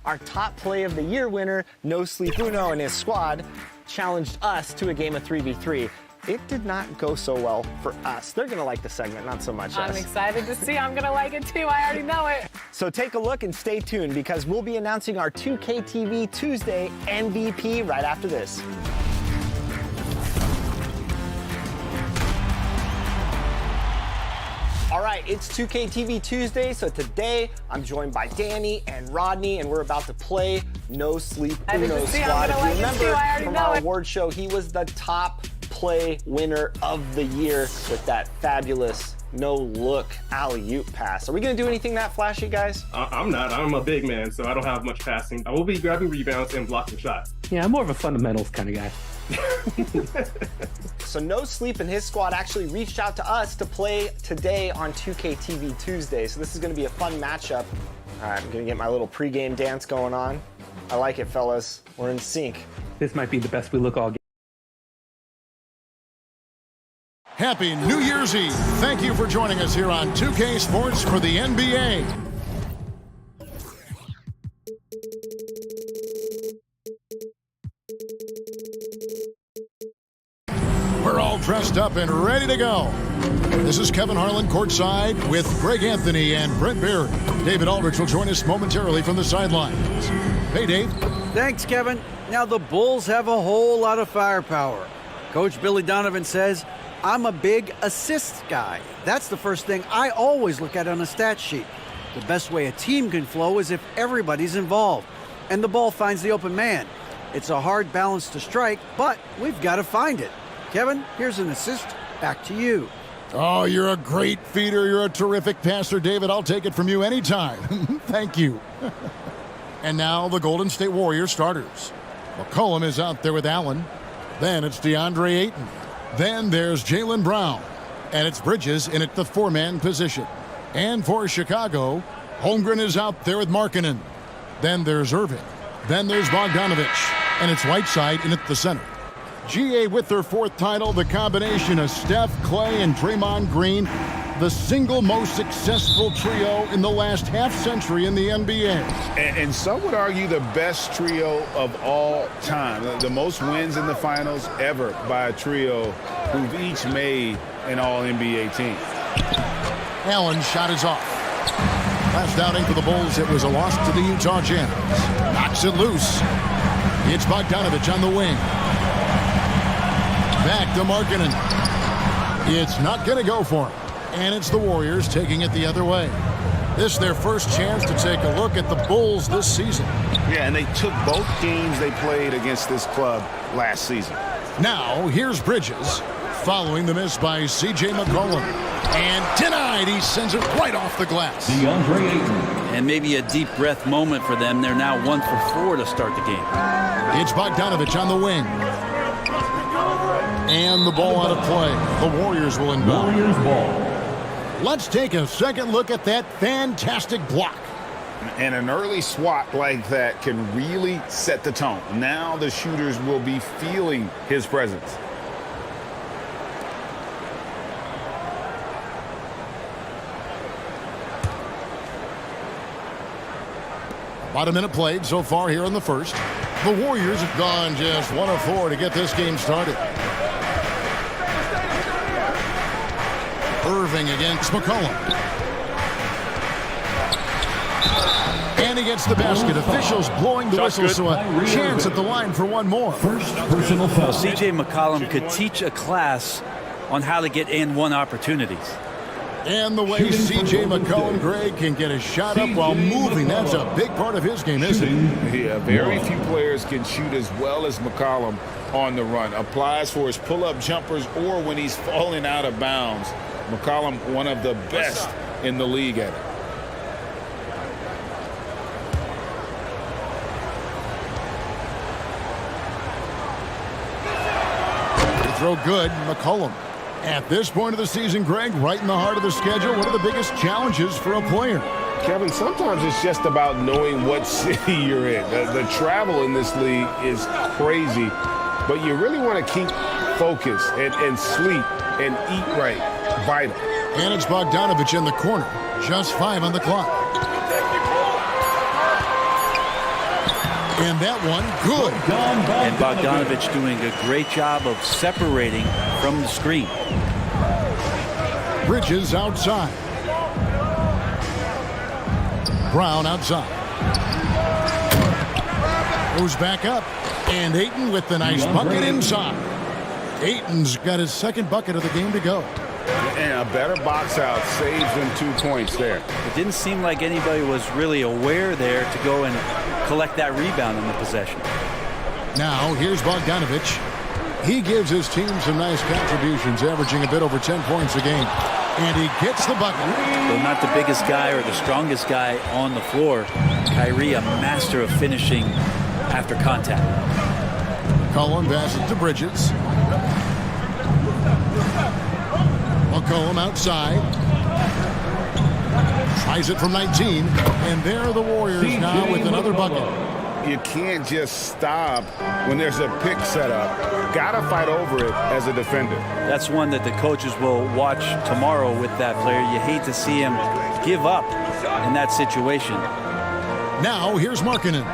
Our top play of the year winner, No Sleep Uno, and his squad challenged us to a game of 3v3. It did not go so well for us. They're gonna like the segment, not so much us. I'm excited to see. I'm gonna like it too. I already know it. So take a look and stay tuned because we'll be announcing our 2K TV Tuesday MVP right after this. All right, it's 2K TV Tuesday, so today I'm joined by Danny and Rodney, and we're about to play No Sleep Uno Squad. If you remember from our award show, he was the top play winner of the year with that fabulous no-look alley-oop pass. Are we gonna do anything that flashy, guys? I'm not. I'm a big man, so I don't have much passing. I will be grabbing rebounds and blocking shots. Yeah, I'm more of a fundamentals kind of guy. So No Sleep and his squad actually reached out to us to play today on 2K TV Tuesday. So this is gonna be a fun matchup. All right, I'm gonna get my little pregame dance going on. I like it, fellas. We're in sync. This might be the best we look all game. Happy New Year's Eve. Thank you for joining us here on 2K Sports for the NBA. We're all dressed up and ready to go. This is Kevin Harlan courtside with Greg Anthony and Brent Barry. David Aldridge will join us momentarily from the sidelines. Hey, Dave. Thanks, Kevin. Now, the Bulls have a whole lot of firepower. Coach Billy Donovan says, I'm a big assist guy. That's the first thing I always look at on a stat sheet. The best way a team can flow is if everybody's involved and the ball finds the open man. It's a hard balance to strike, but we've got to find it. Kevin, here's an assist. Back to you. Oh, you're a great feeder. You're a terrific passer, David. I'll take it from you anytime. Thank you. And now the Golden State Warriors starters. McCollum is out there with Allen. Then it's DeAndre Ayton. Then there's Jaylen Brown. And it's Bridges in at the four-man position. And for Chicago, Holmgren is out there with Markkanen. Then there's Irving. Then there's Bogdanovich. And it's Whiteside in at the center. GA with their fourth title, the combination of Steph, Clay, and Draymond Green, the single most successful trio in the last half-century in the NBA. And some would argue the best trio of all time. The most wins in the finals ever by a trio who've each made an all-NBA team. Allen's shot is off. Last outing for the Bulls, it was a loss to the Utah Jazz. Knocks it loose. It's Bogdanovich on the wing. Back to Markkanen. It's not going to go for him. And it's the Warriors taking it the other way. This is their first chance to take a look at the Bulls this season. Yeah, and they took both games they played against this club last season. Now, here's Bridges, following the miss by C.J. McCollum. And denied. He sends it right off the glass. DeAndre Ayton. And maybe a deep breath moment for them. They're now 1 for 4 to start the game. It's Bogdanovich on the wing. And the ball out of play. The Warriors will inbound. Warriors ball. Let's take a second look at that fantastic block. And an early swat like that can really set the tone. Now the shooters will be feeling his presence. About a minute played so far here in the first. The Warriors have gone just 1 of 4 to get this game started. Irving against McCollum. And he gets the basket. Officials blowing the whistle, so a chance at the line for one more. First personal foul. C.J. McCollum could teach a class on how to get and one opportunities. And the way C.J. McCollum, Greg, can get a shot up while moving, that's a big part of his game, isn't it? Yeah, very few players can shoot as well as McCollum on the run. Applies for his pull-up jumpers or when he's falling out of bounds. McCollum, one of the best in the league at it. The throw good, McCollum. At this point of the season, Greg, right in the heart of the schedule, what are the biggest challenges for a player? Kevin, sometimes it's just about knowing what city you're in. The travel in this league is crazy, but you really want to keep focus and sleep and eat right. Vital. And it's Bogdanovich in the corner. Just 5 on the clock. And that one, good. And Bogdanovich doing a great job of separating from the screen. Bridges outside. Brown outside. Goes back up. And Ayton with the nice bucket inside. Ayton's got his second bucket of the game to go. And a better box out saves them 2 points there. It didn't seem like anybody was really aware there to go and collect that rebound in the possession. Now, here's Bogdanovich. He gives his team some nice contributions, averaging a bit over 10 points a game. And he gets the bucket. Though not the biggest guy or the strongest guy on the floor, Kyrie a master of finishing after contact. McCollum passes to Bridges. McCollum outside. Tries it from 19. And there are the Warriors now with another bucket. You can't just stop when there's a pick set up. Gotta fight over it as a defender. That's one that the coaches will watch tomorrow with that player. You hate to see him give up in that situation. Now, here's Markkanen.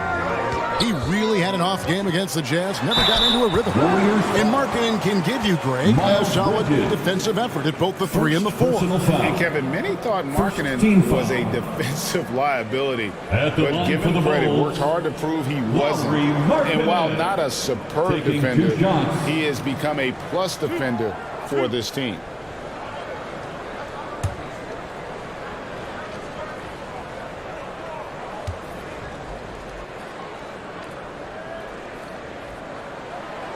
He really had an off game against the Jazz, never got into a rhythm. And Markkanen can give you, Greg, a solid defensive effort at both the 3 and the 4. And Kevin, many thought Markkanen was a defensive liability, but given credit, worked hard to prove he wasn't. And while not a superb defender, he has become a plus defender for this team.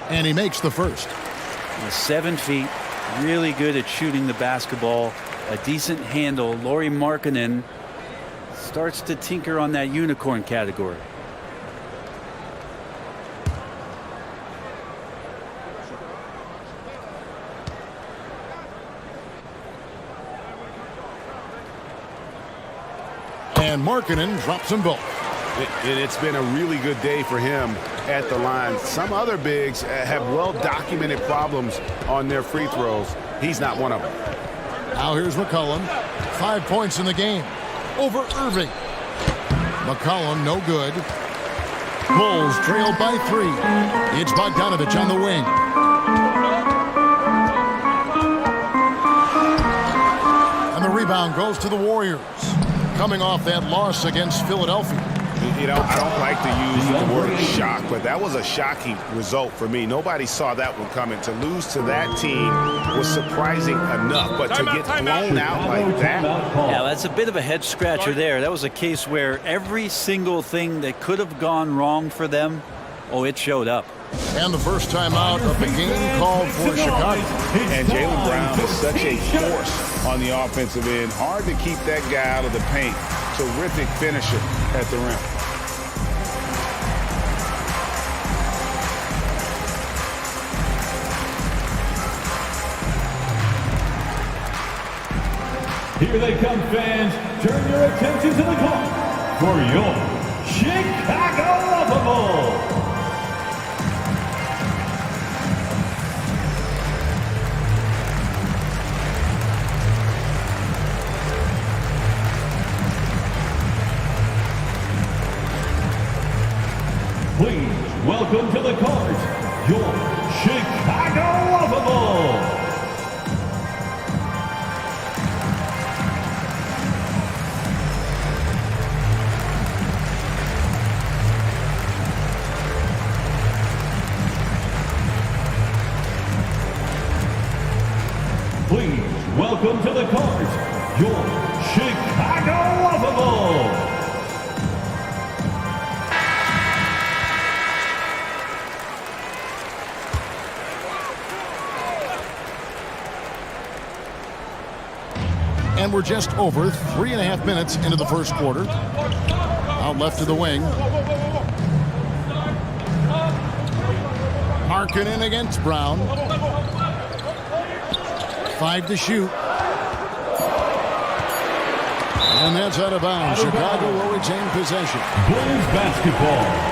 And he makes the first. 7 feet, really good at shooting the basketball, a decent handle. Lauri Markkanen starts to tinker on that unicorn category. And Markkanen drops them both. It's been a really good day for him at the line. Some other bigs have well-documented problems on their free throws. He's not one of them. Now here's McCollum. 5 points in the game over Irving. McCollum no good. Bulls trailed by 3. It's Bogdanovich on the wing. And the rebound goes to the Warriors, coming off that loss against Philadelphia. You know, I don't like to use the word shock, but that was a shocking result for me. Nobody saw that one coming. To lose to that team was surprising enough, but to get blown out like that. Yeah, that's a bit of a head scratcher there. That was a case where every single thing that could have gone wrong for them, oh, it showed up. And the first time out of the game called for Chicago. And Jaylen Brown is such a force on the offensive end. Hard to keep that guy out of the paint. Terrific finisher at the rim. Here they come, fans. Turn your attention to the clock for your Chicago Bulls. Please welcome to the court your Chicago Bulls. Please welcome to the court your Chicago Bulls. And we're just over 3.5 minutes into the first quarter. Out left to the wing. Markkanen against Brown. 5 to shoot. And that's out of bounds. Chicago will retain possession. Bulls basketball.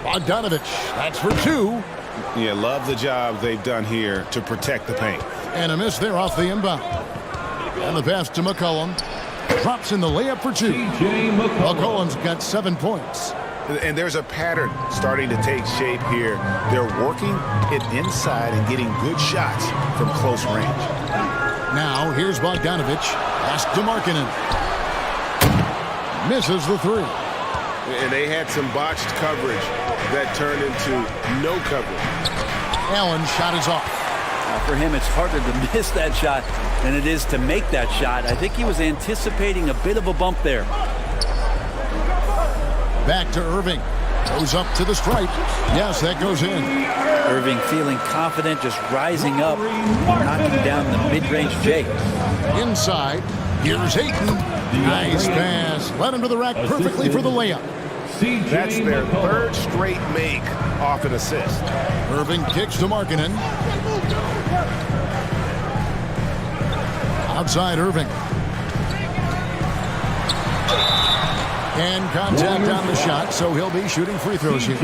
Bogdanovich, that's for 2. Yeah, love the job they've done here to protect the paint. And a miss there off the inbound. And the pass to McCollum. Drops in the layup for 2. McCollum's got 7 points. And there's a pattern starting to take shape here. They're working it inside and getting good shots from close range. Now, here's Bogdanovic. Pass to Markkanen. Misses the 3. And they had some botched coverage that turned into no coverage. Allen shot is off. For him, it's harder to miss that shot than it is to make that shot. I think he was anticipating a bit of a bump there. Back to Irving. Goes up to the stripe. Yes, that goes in. Irving feeling confident, just rising up, knocking down the mid-range J. Inside. Here's Ayton. Nice pass. Led him to the rack perfectly for the layup. That's their 3rd straight make off an assist. Irving kicks to Markkanen. Outside Irving. And contact on the shot, so he'll be shooting free throws here.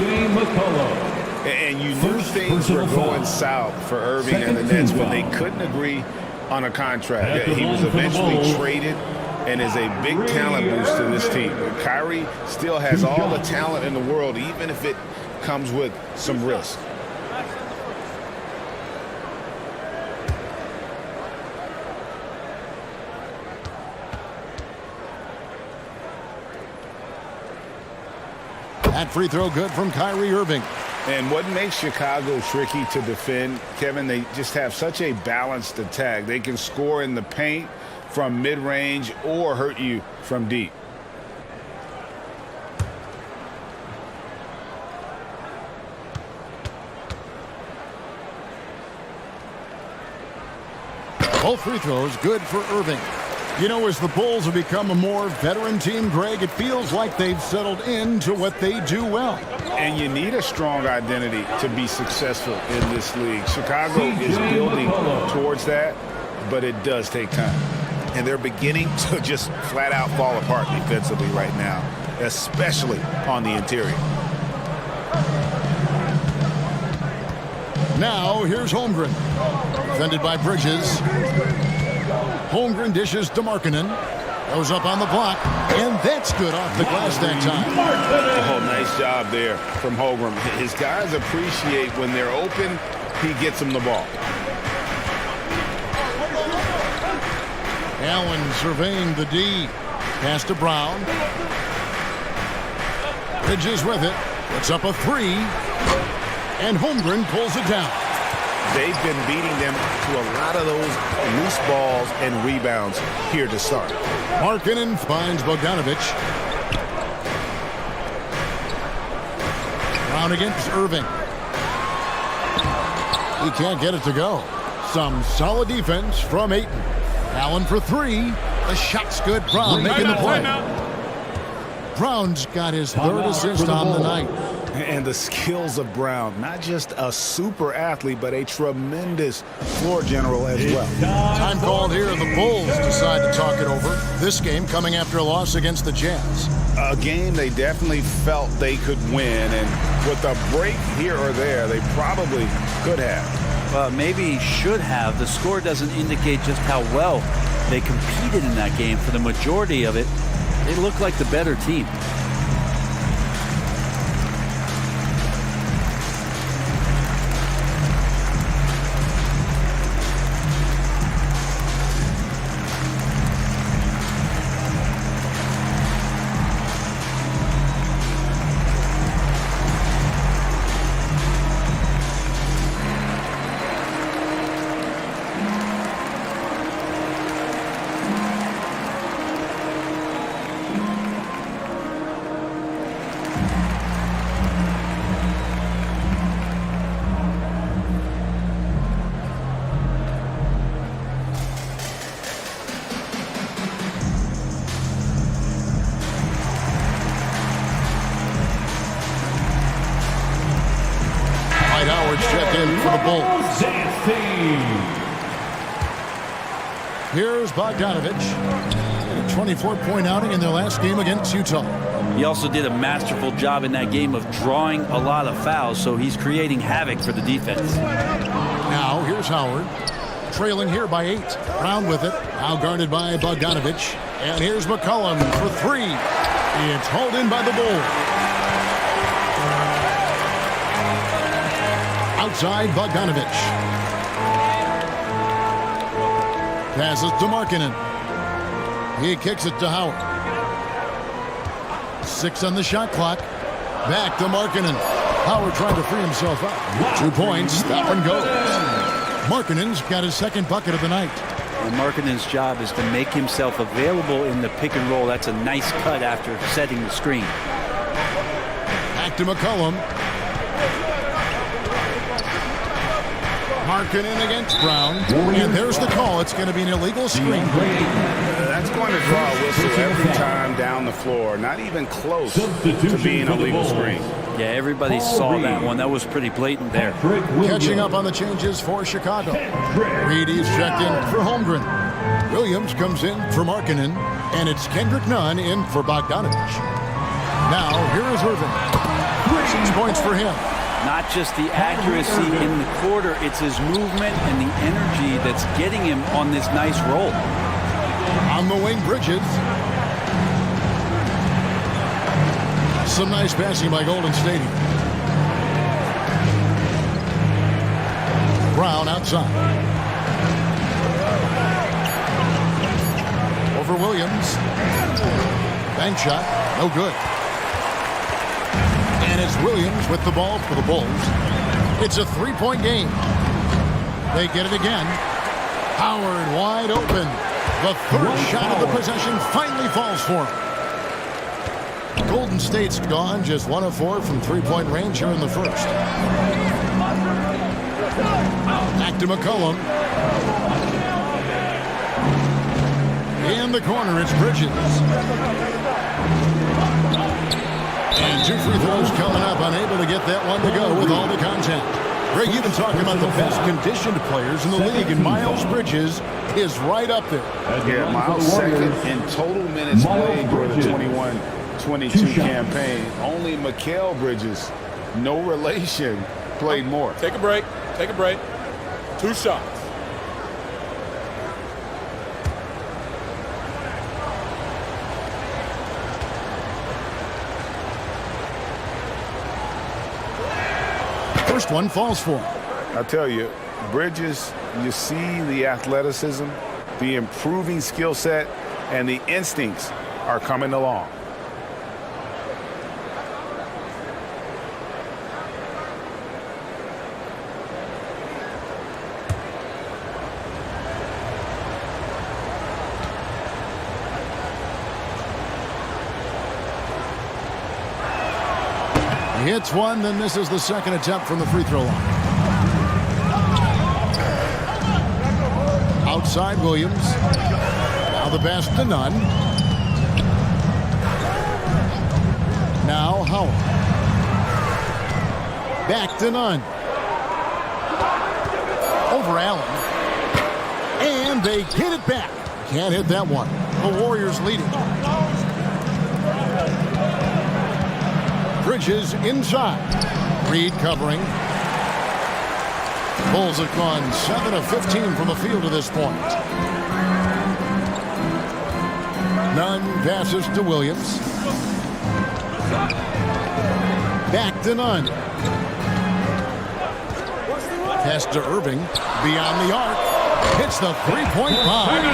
And you knew things were going south for Irving and the Nets when they couldn't agree on a contract. He was eventually traded and is a big talent boost to this team. Kyrie still has all the talent in the world, even if it comes with some risk. That free throw good from Kyrie Irving. And what makes Chicago tricky to defend, Kevin, they just have such a balanced attack. They can score in the paint from mid-range or hurt you from deep. Both free throws good for Irving. You know, as the Bulls have become a more veteran team, Greg, it feels like they've settled into what they do well. And you need a strong identity to be successful in this league. Chicago is building towards that, but it does take time. And they're beginning to just flat out fall apart defensively right now, especially on the interior. Now, here's Holmgren. Defended by Bridges. Holmgren dishes to Markkanen. Goes up on the block, and that's good off the glass that time. Oh, nice job there from Holmgren. His guys appreciate when they're open, he gets them the ball. Allen surveying the D. Pass to Brown. Bridges with it. Puts up a 3. And Holmgren pulls it down. They've been beating them to a lot of those loose balls and rebounds here to start. Markkanen finds Bogdanovic. Brown against Irving. He can't get it to go. Some solid defense from Ayton. Allen for 3. The shot's good. Brown making the play. Brown's got his 3rd assist on the night. And the skills of Brown, not just a super athlete, but a tremendous floor general as well. Time called here, and the Bulls decide to talk it over. This game coming after a loss against the Jazz. A game they definitely felt they could win, and with a break here or there, they probably could have. Maybe should have. The score doesn't indicate just how well they competed in that game. For the majority of it, they looked like the better team. Check in for the Bulls. Here's Bogdanovic. A 24-point outing in their last game against Utah. He also did a masterful job in that game of drawing a lot of fouls, so he's creating havoc for the defense. Now, here's Howard. Trailing here by 8. Brown with it. Now guarded by Bogdanovich. And here's McCollum for 3. It's hauled in by the Bulls. Outside, Bogdanovich. Passes to Markkanen. He kicks it to Howard. 6 on the shot clock. Back to Markkanen. Howard trying to free himself up. 2 points. That one goes. Markkanen's got his second bucket of the night. And Markkanen's job is to make himself available in the pick and roll. That's a nice cut after setting the screen. Back to McCollum. Markkanen against Brown. And there's the call. It's going to be an illegal screen. That's going to draw a whistle every time down the floor. Not even close to being a legal screen. Yeah, everybody saw that one. That was pretty blatant there. Catching up on the changes for Chicago. Reed is checked in for Holmgren. Williams comes in for Markkanen. And it's Kendrick Nunn in for Bogdanovich. Now, here is Irving. 6 points for him. Not just the accuracy in the quarter, it's his movement and the energy that's getting him on this nice roll. On the wing, Bridges. Some nice passing by Golden State. Brown outside. Over Williams. Bank shot, no good. And it's Williams with the ball for the Bulls. It's a 3-point game. They get it again. Howard wide open. The third shot of the possession finally falls for him. Golden State's gone just 1 of 4 from 3-point range here in the first. Back to McCollum. In the corner, it's Bridges. And 2 free throws coming up, unable to get that one to go with all the contact. Greg, you've been talking about the best conditioned players in the league, and Miles Bridges is right up there. Yeah, Miles second in total minutes played for the 21-22 campaign. Only Mikal Bridges, no relation, played more. Take a break. Take a break. 2 shots. First one falls for him. I tell you, Bridges, you see the athleticism, the improving skill set, and the instincts are coming along. He hits one, then misses the second attempt from the free throw line. Outside Williams. Now the pass to Nunn. Now Howard. Back to Nunn. Over Allen. And they get it back. Can't hit that one. The Warriors leading. Bridges inside. Reed covering. Bulls have gone 7 of 15 from the field to this point. Nunn passes to Williams. Back to Nunn. Pass to Irving. Beyond the arc. Hits the three-point line.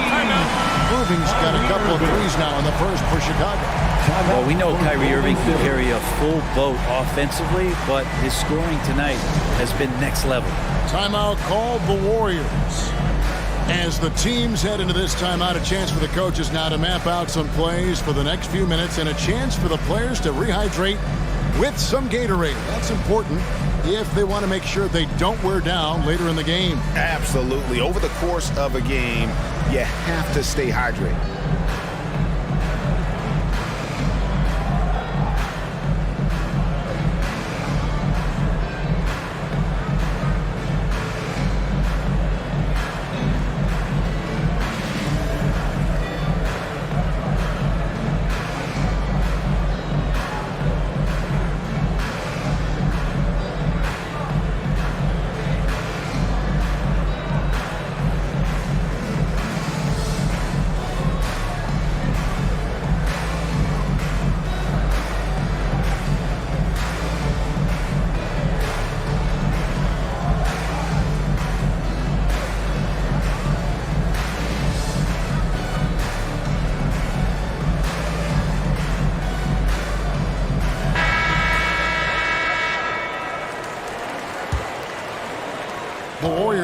Irving's got a couple of threes now in the first for Chicago. Well, we know Kyrie Irving can carry a full boat offensively, but his scoring tonight has been next level. Timeout called the Warriors. As the teams head into this timeout, a chance for the coaches now to map out some plays for the next few minutes and a chance for the players to rehydrate with some Gatorade. That's important if they want to make sure they don't wear down later in the game. Absolutely. Over the course of a game, you have to stay hydrated.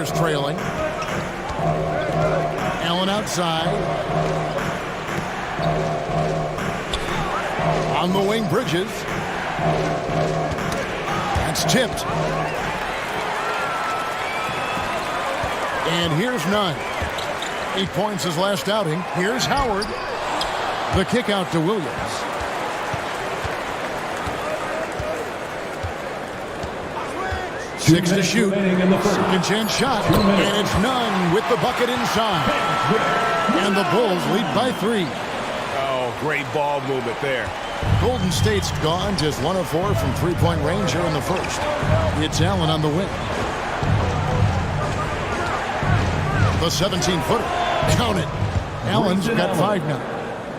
Warriors trailing. Allen outside. On the wing, Bridges. That's tipped. And here's Nunn. 8 points his last outing. Here's Howard. The kick out to Williams. Six to shoot. Second chance shot. And it's Nunn with the bucket inside. And the Bulls lead by 3. Oh, great ball movement there. Golden State's gone just 1 of 4 from three-point range here in the first. It's Allen on the wing. The 17-footer. Count it. Allen's got 5 now.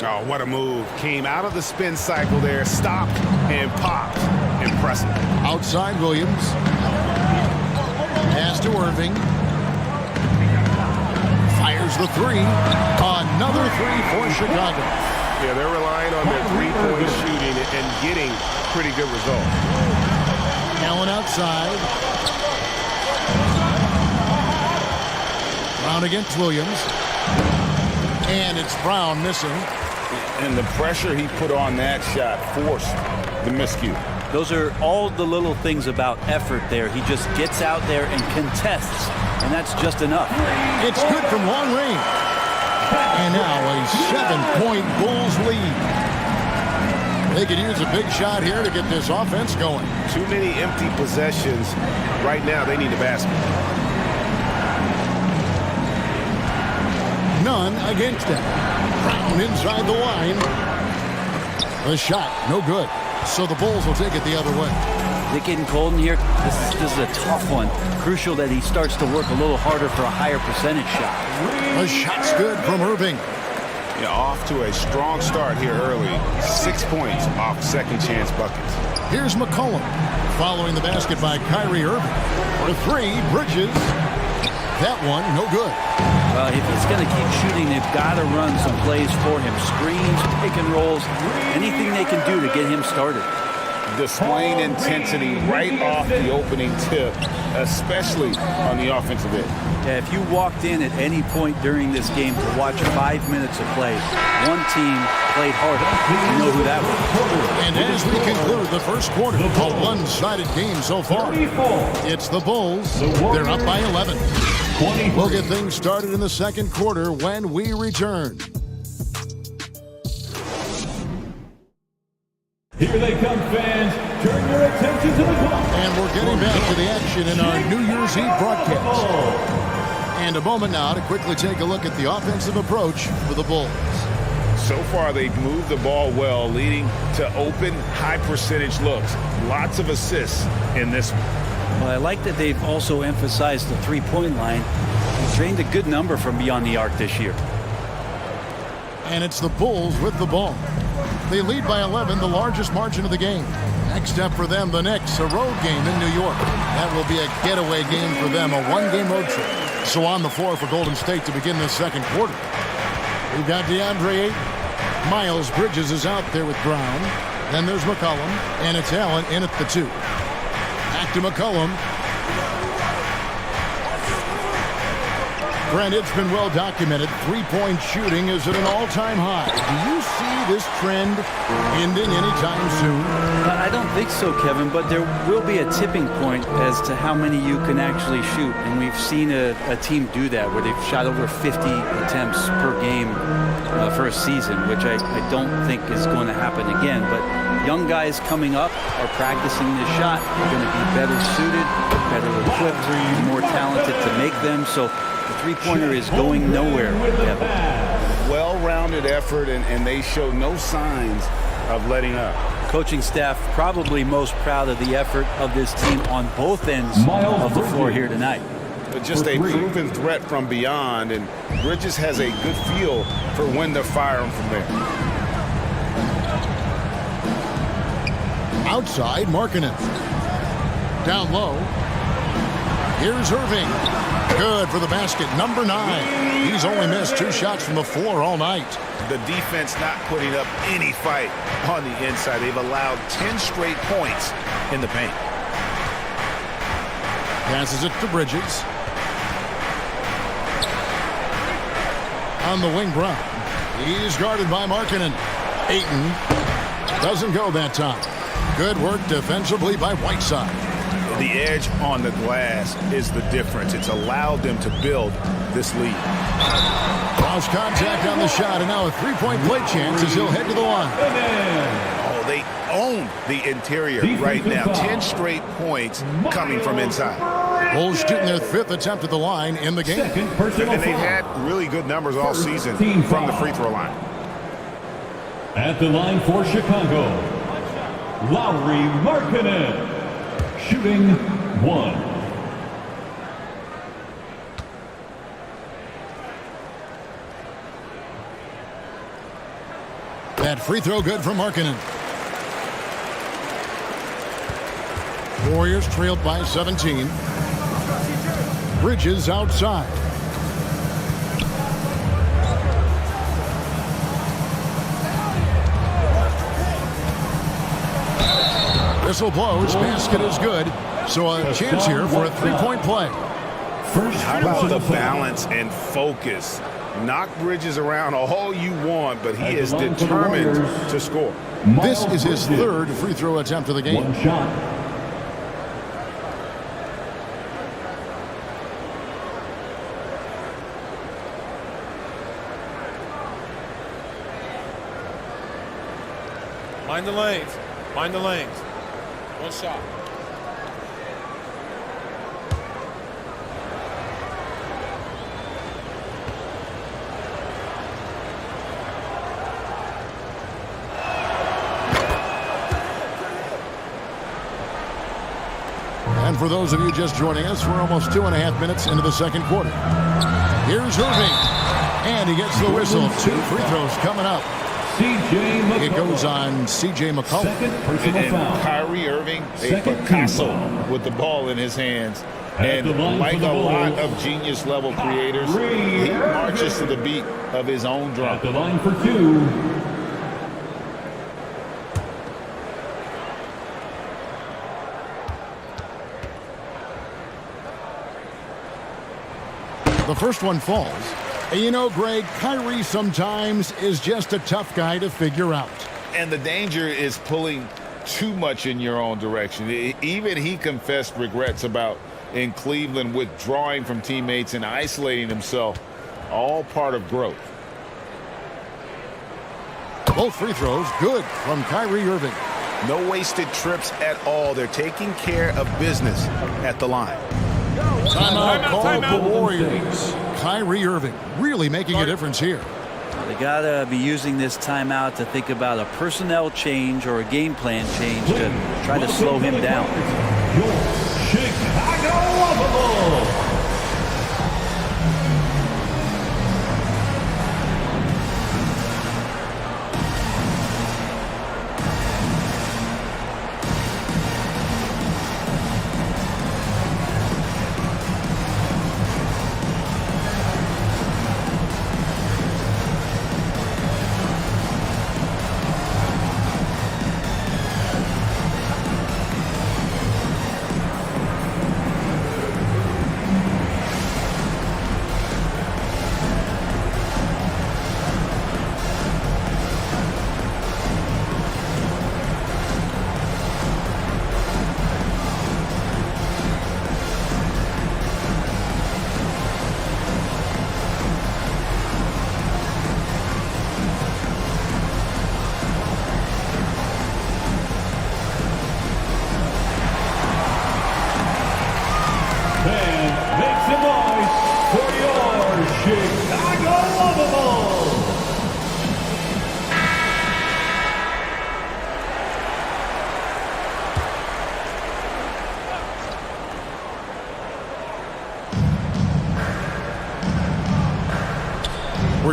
Oh, what a move. Came out of the spin cycle there, stopped, and popped. Impressive. Outside Williams. Pass to Irving. Fires the 3. Another 3 for Chicago. Yeah, they're relying on their three-point shooting and getting pretty good results. Allen outside. Brown against Williams. And it's Brown missing. And the pressure he put on that shot forced the miscue. Those are all the little things about effort there. He just gets out there and contests, and that's just enough. It's good from long range. And now a 7-point Bulls lead. They could use a big shot here to get this offense going. Too many empty possessions. Right now, they need a basket. None against them. Brown inside the line. The shot, no good. So the Bulls will take it the other way. They're getting Colton here. This is a tough one. Crucial that he starts to work a little harder for a higher percentage shot. The shot's good from Irving. Yeah, off to a strong start here early. 6 points off second chance buckets. Here's McCollum following the basket by Kyrie Irving. For 3, Bridges. That one, no good. Well, if he's going to keep shooting, they've got to run some plays for him. Screens, pick and rolls, anything they can do to get him started. Displaying intensity right off the opening tip, especially on the offensive end. Yeah, if you walked in at any point during this game to watch 5 minutes of play, one team played harder. You know who that was. And as we conclude the first quarter, a one-sided game so far. It's the Bulls. They're up by 11. We'll get things started in the second quarter when we return. Here they come, fans. Turn your attention to the clock. And we're getting back to the action in our New Year's Eve broadcast. And a moment now to quickly take a look at the offensive approach for the Bulls. So far, they've moved the ball well, leading to open, high-percentage looks. Lots of assists in this one. Well, I like that they've also emphasized the three-point line. He's drained a good number from beyond the arc this year. And it's the Bulls with the ball. They lead by 11, the largest margin of the game. Next up for them, the Knicks, a road game in New York. That will be a getaway game for them, a one-game road trip. So on the floor for Golden State to begin this second quarter. We've got DeAndre Ayton. Miles Bridges is out there with Brown. Then there's McCollum, and it's Allen in at the 2. Back to McCollum. Brent, it's been well documented. Three-point shooting is at an all-time high. Do you see this trend ending anytime soon? I don't think so, Kevin, but there will be a tipping point as to how many you can actually shoot. And we've seen a team do that where they've shot over 50 attempts per game for a season, which I don't think is going to happen again. But young guys coming up are practicing this shot. They're going to be better suited, better equipped, more talented to make them. So the three-pointer is going nowhere, Kevin. Well-rounded effort, and they show no signs of letting up. Coaching staff probably most proud of the effort of this team on both ends of the floor here tonight. But just a proven threat from beyond, and Bridges has a good feel for when to fire them from there. Outside, Markkanen. Down low. Here's Irving. Good for the basket, number 9. He's only missed 2 shots from the floor all night. The defense not putting up any fight on the inside. They've allowed 10 straight points in the paint. Passes it to Bridges. on the wing Brown. He's guarded by Markkanen. Ayton doesn't go that time. Good work defensively by Whiteside. The edge on the glass is the difference. It's allowed them to build this lead. Cross contact on the shot, and now a three-point play chance as he'll head to the line. Oh, they own the interior right now. 10 straight points coming from inside. Bulls shooting their 5th attempt at the line in the game. And they've had really good numbers all season from the free throw line. At the line for Chicago, Lauri Markkanen, shooting 1. That free throw good for Markkanen. Warriors trailed by 17. Bridges outside. Whistle blows. Basket is good. So a chance here for a three-point play. How about the balance and focus? Knock Bridges around all you want, but he is determined to score. This is his 3rd free throw attempt of the game. One shot. Mind the lanes. Mind the lanes. One shot. And for those of you just joining us, we're almost 2.5 minutes into the second quarter. Here's Irving. And he gets the whistle. 2 free throws coming up. It goes on C.J. McCollum. And Kyrie Irving, a Picasso with the ball in his hands. And like a lot of genius-level creators, he marches to the beat of his own drum. At the line for 2. The first one falls. And you know, Greg, Kyrie sometimes is just a tough guy to figure out. And the danger is pulling too much in your own direction. Even he confessed regrets about in Cleveland withdrawing from teammates and isolating himself. All part of growth. Both free throws good from Kyrie Irving. No wasted trips at all. They're taking care of business at the line. Timeout called the Warriors. Kyrie Irving really making a difference here. They got to be using this timeout to think about a personnel change or a game plan change to try to slow him down. Chicago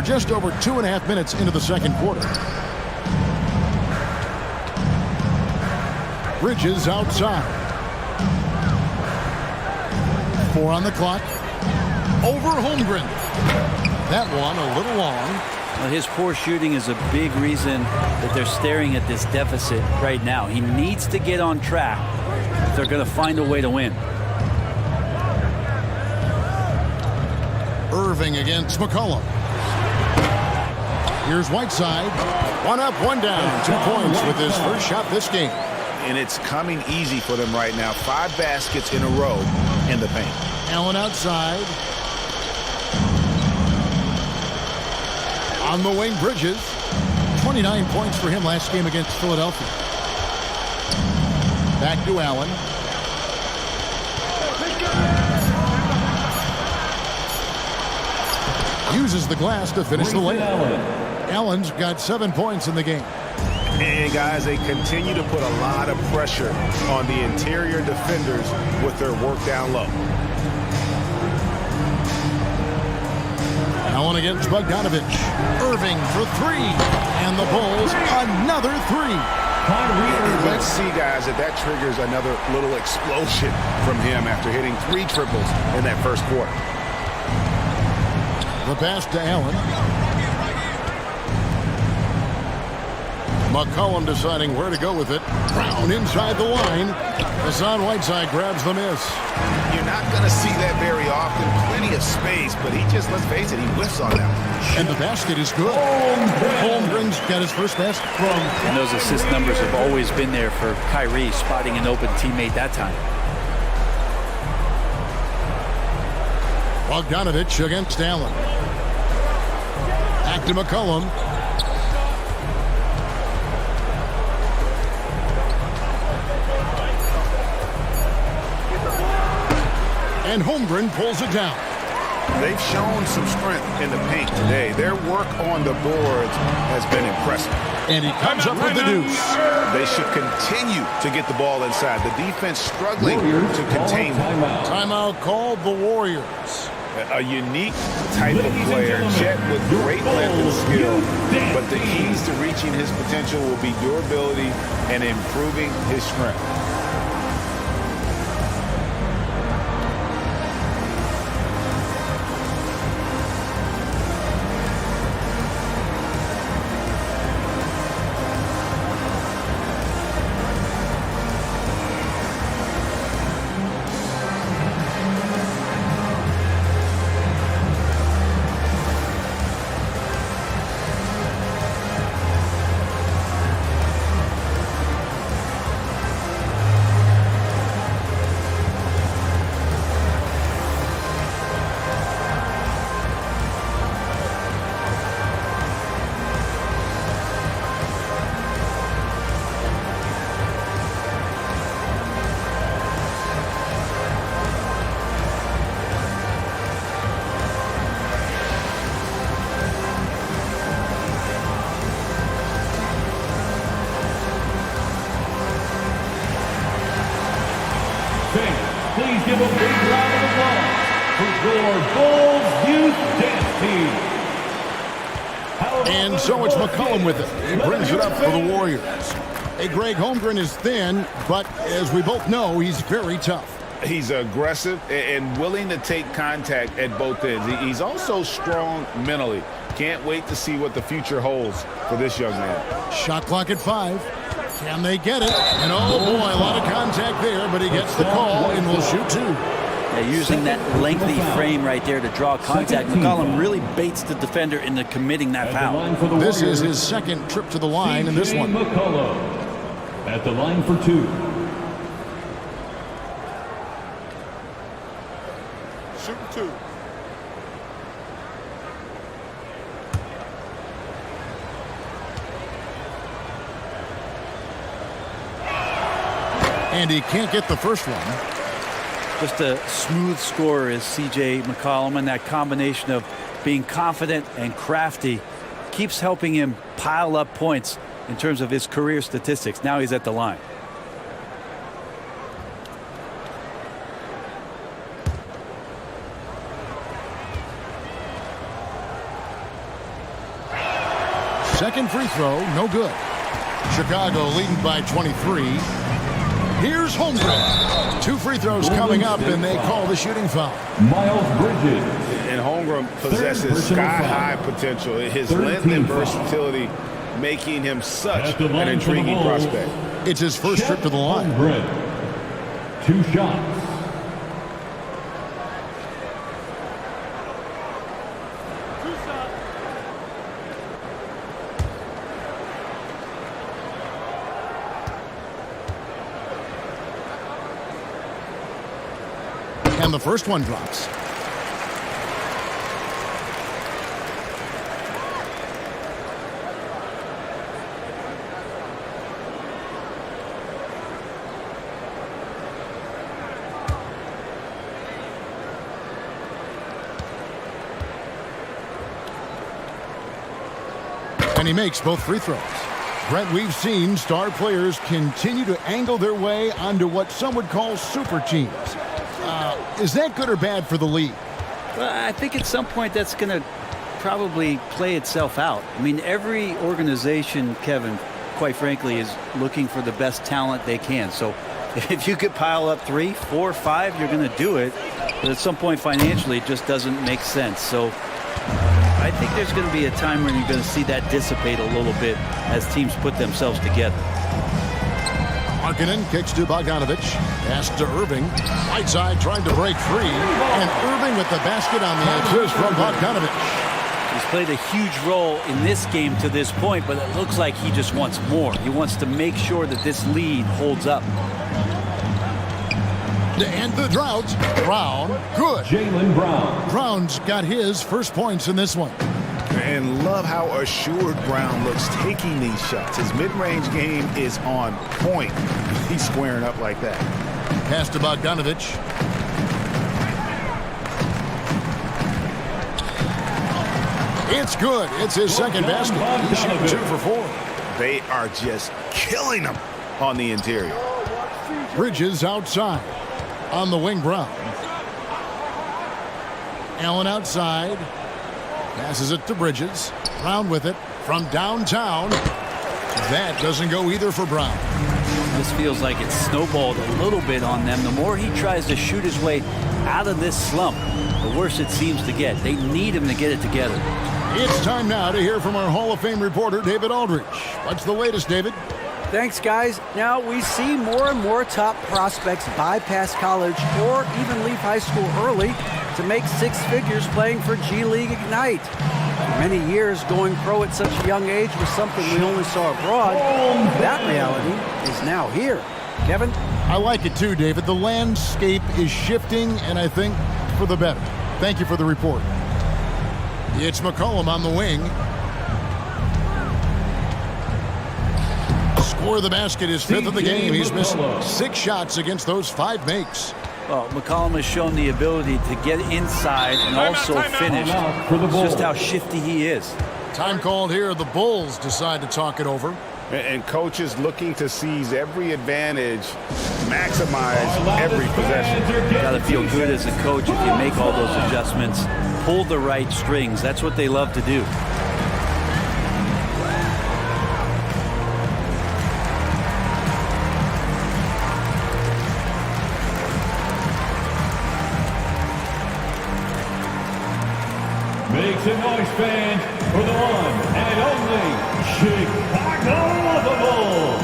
We're just over 2.5 minutes into the second quarter. Bridges outside. 4 on the clock. Over Holmgren. That one a little long. Well, his poor shooting is a big reason that they're staring at this deficit right now. He needs to get on track if they're going to find a way to win. Irving against McCollum. Here's Whiteside. One up, one down. 2 points with his first shot this game. And it's coming easy for them right now. 5 baskets in a row in the paint. Allen outside. On the wing, Bridges. 29 points for him last game against Philadelphia. Back to Allen. Uses the glass to finish the layup. Allen's got 7 points in the game. And guys, they continue to put a lot of pressure on the interior defenders with their work down low. Allen against Bogdanovich. Irving for 3. And the Bulls, another 3. Let's see, guys, if that triggers another little explosion from him after hitting 3 triples in that first quarter. The pass to Allen. McCollum deciding where to go with it. Brown inside the line. Hassan Whiteside grabs the miss. You're not going to see that very often. Plenty of space, but he just, let's face it, he whiffs on that one. And the basket is good. Holmgren's got his first basket. And those assist numbers have always been there for Kyrie, spotting an open teammate that time. Bogdanovich against Allen. Back to McCollum. And Holmgren pulls it down. They've shown some strength in the paint today. Their work on the boards has been impressive. And he comes up with the deuce. They should continue to get the ball inside. The defense struggling to contain them. Timeout called the Warriors. A unique type of player, Chet with great length and skill, but the keys to reaching his potential will be durability and improving his strength. Please give a big round of applause for your Bulls Youth Dance Team. And so it's McCollum with it. He brings it up for the Warriors. Hey, Greg, Holmgren is thin, but as we both know, he's very tough. He's aggressive and willing to take contact at both ends. He's also strong mentally. Can't wait to see what the future holds for this young man. Shot clock at 5. Can they get it? And oh boy, a lot of contact there, but he gets the call and will shoot 2. Yeah, using that lengthy frame right there to draw contact, McCollum really baits the defender into committing that foul. This is his second trip to the line in this one. McCollum at the line for 2. Shoot 2. And he can't get the first one. Just a smooth scorer is C.J. McCollum, and that combination of being confident and crafty keeps helping him pile up points in terms of his career statistics. Now he's at the line. Second free throw, no good. Chicago leading by 23. Here's Holmgren. 2 free throws coming up, and they call the shooting foul. Miles Bridges. And Holmgren possesses sky-high potential. His length and versatility making him such an intriguing prospect. It's his first trip to the line. Holmgren. 2 shots. And the first one drops. And he makes both free throws. Brent, we've seen star players continue to angle their way onto what some would call super teams. Is that good or bad for the league? Well, I think at some point that's going to probably play itself out. I mean, every organization, Kevin, quite frankly, is looking for the best talent they can. So if you could pile up 3, 4, 5, you're going to do it. But at some point financially, it just doesn't make sense. So I think there's going to be a time when you're going to see that dissipate a little bit as teams put themselves together. Markkanen kicks to Bogdanovic. Pass to Irving. Right side trying to break free. And Irving with the basket on the assist from Bogdanovic. He's played a huge role in this game to this point, but it looks like he just wants more. He wants to make sure that this lead holds up. To end the drought, Brown, good. Jaylen Brown. Brown's got his first points in this one. And love how assured Brown looks taking these shots. His mid-range game is on point. He's squaring up like that. Pass to Bogdanovic. It's good. It's his second basket. He's shooting 2 for 4. They are just killing him on the interior. Bridges outside. On the wing, Brown. Allen outside. Passes it to Bridges. Brown with it from downtown. That doesn't go either for Brown. This feels like it's snowballed a little bit on them. The more he tries to shoot his way out of this slump, the worse it seems to get. They need him to get it together. It's time now to hear from our Hall of Fame reporter, David Aldridge. What's the latest, David? Thanks, guys. Now, we see more and more top prospects bypass college or even leave high school early to make 6 figures playing for G League Ignite. For many years, going pro at such a young age was something we only saw abroad. That reality is now here. Kevin? I like it too, David. The landscape is shifting, and I think for the better. Thank you for the report. It's McCollum on the wing. Score the basket, his 5th of the game. He's missed 6 shots against those 5 makes. Well, McCollum has shown the ability to get inside and also finish. It's just how shifty he is. Time called here. The Bulls decide to talk it over. And coaches looking to seize every advantage, maximize every possession. Got to feel good as a coach if you make all those adjustments. Pull the right strings. That's what they love to do. Make some noise, fans, for the one and only Chicago Bulls.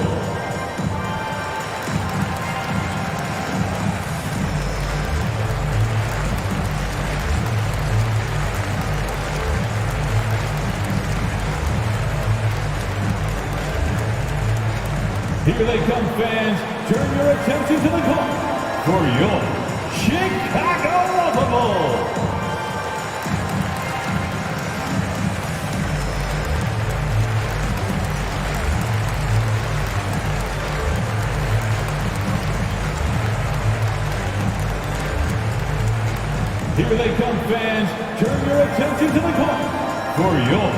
Here they come, fans. Turn your attention to the court for your Chicago Bulls. Here they come, fans. Turn your attention to the court for your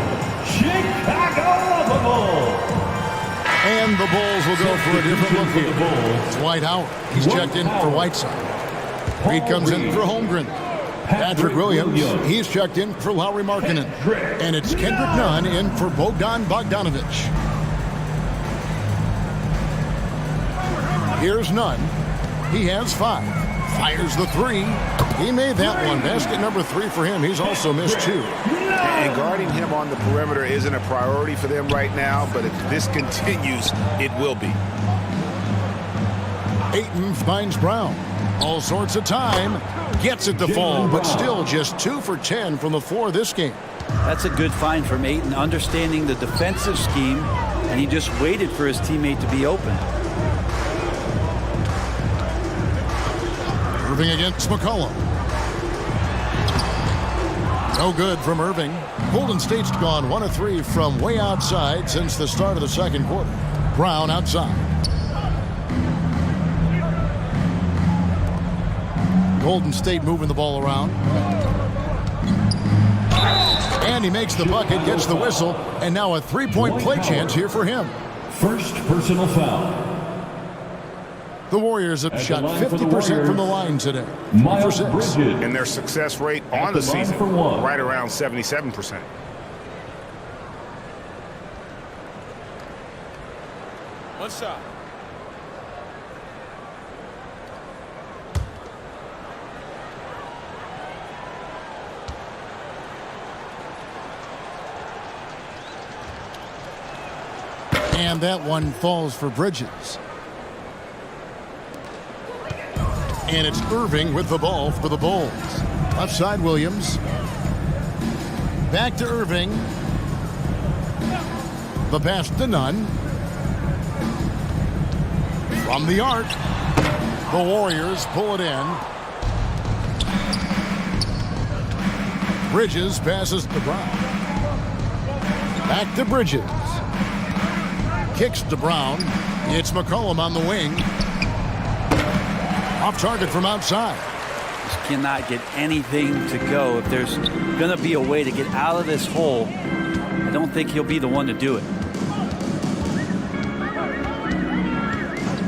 Chicago Bulls. And the Bulls will go for a different look here. It's Dwight Howard. He's checked in for Whiteside. Reed comes in for Holmgren. Patrick Williams, he's checked in for Lauri Markkanen. And it's Kendrick Nunn in for Bogdan Bogdanovic. Here's Nunn. He has 5. Fires the 3. He made that one. Basket number 3 for him. He's also missed 2. And guarding him on the perimeter isn't a priority for them right now, but if this continues, it will be. Ayton finds Brown. All sorts of time. Gets it to fall, but still just 2 for 10 from the floor this game. That's a good find from Ayton, understanding the defensive scheme, and he just waited for his teammate to be open. Irving against McCollum. No good from Irving. Golden State's gone 1 of 3 from way outside since the start of the second quarter. Brown outside. Golden State moving the ball around. And he makes the bucket, gets the whistle, and now a three-point play chance here for him. First personal foul. The Warriors have shot 50% from the line today. For 6. And their success rate on the season, right around 77%. One shot. And that one falls for Bridges. And it's Irving with the ball for the Bulls. Left side, Williams. Back to Irving. The pass to Nunn. From the arc. The Warriors pull it in. Bridges passes to Brown. Back to Bridges. Kicks to Brown. It's McCollum on the wing. Off target from outside. Just cannot get anything to go. If there's going to be a way to get out of this hole, I don't think he'll be the one to do it.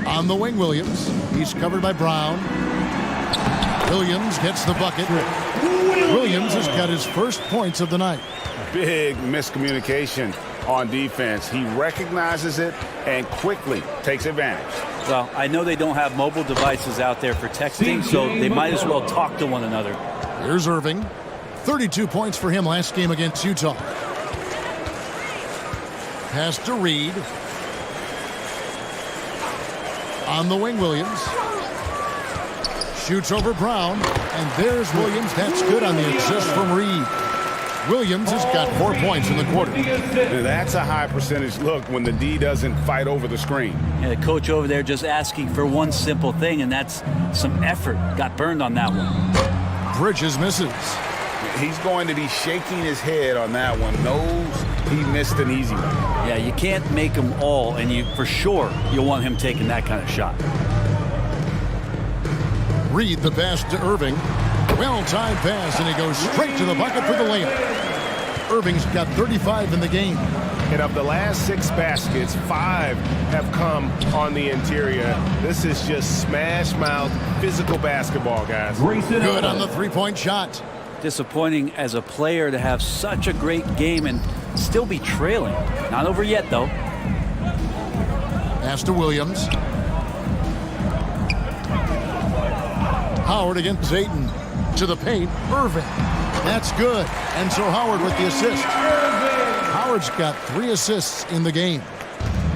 On the wing, Williams. He's covered by Brown. Williams gets the bucket. Williams has got his first points of the night. Big miscommunication on defense. He recognizes it and quickly takes advantage. Well, I know they don't have mobile devices out there for texting, so they might as well talk to one another. Here's Irving. 32 points for him last game against Utah. Pass to Reed. On the wing, Williams. Shoots over Brown. And there's Williams. That's good on the assist from Reed. Williams has got 4 points in the quarter. That's a high percentage look when the D doesn't fight over the screen. Yeah, the coach over there just asking for one simple thing, and that's some effort. Got burned on that one. Bridges misses. He's going to be shaking his head on that one. Knows he missed an easy one. Yeah, you can't make them all, and you for sure you'll want him taking that kind of shot. Reed the pass to Irving. Well-timed pass, and he goes straight to the bucket for the layup. Irving's got 35 in the game. And of the last 6 baskets, 5 have come on the interior. This is just smash-mouth physical basketball, guys. Good on the three-point shot. Disappointing as a player to have such a great game and still be trailing. Not over yet, though. Pass to Williams. Howard against Zayton. To the paint, Irving. That's good. And so Howard with the assist. Howard's got 3 assists in the game.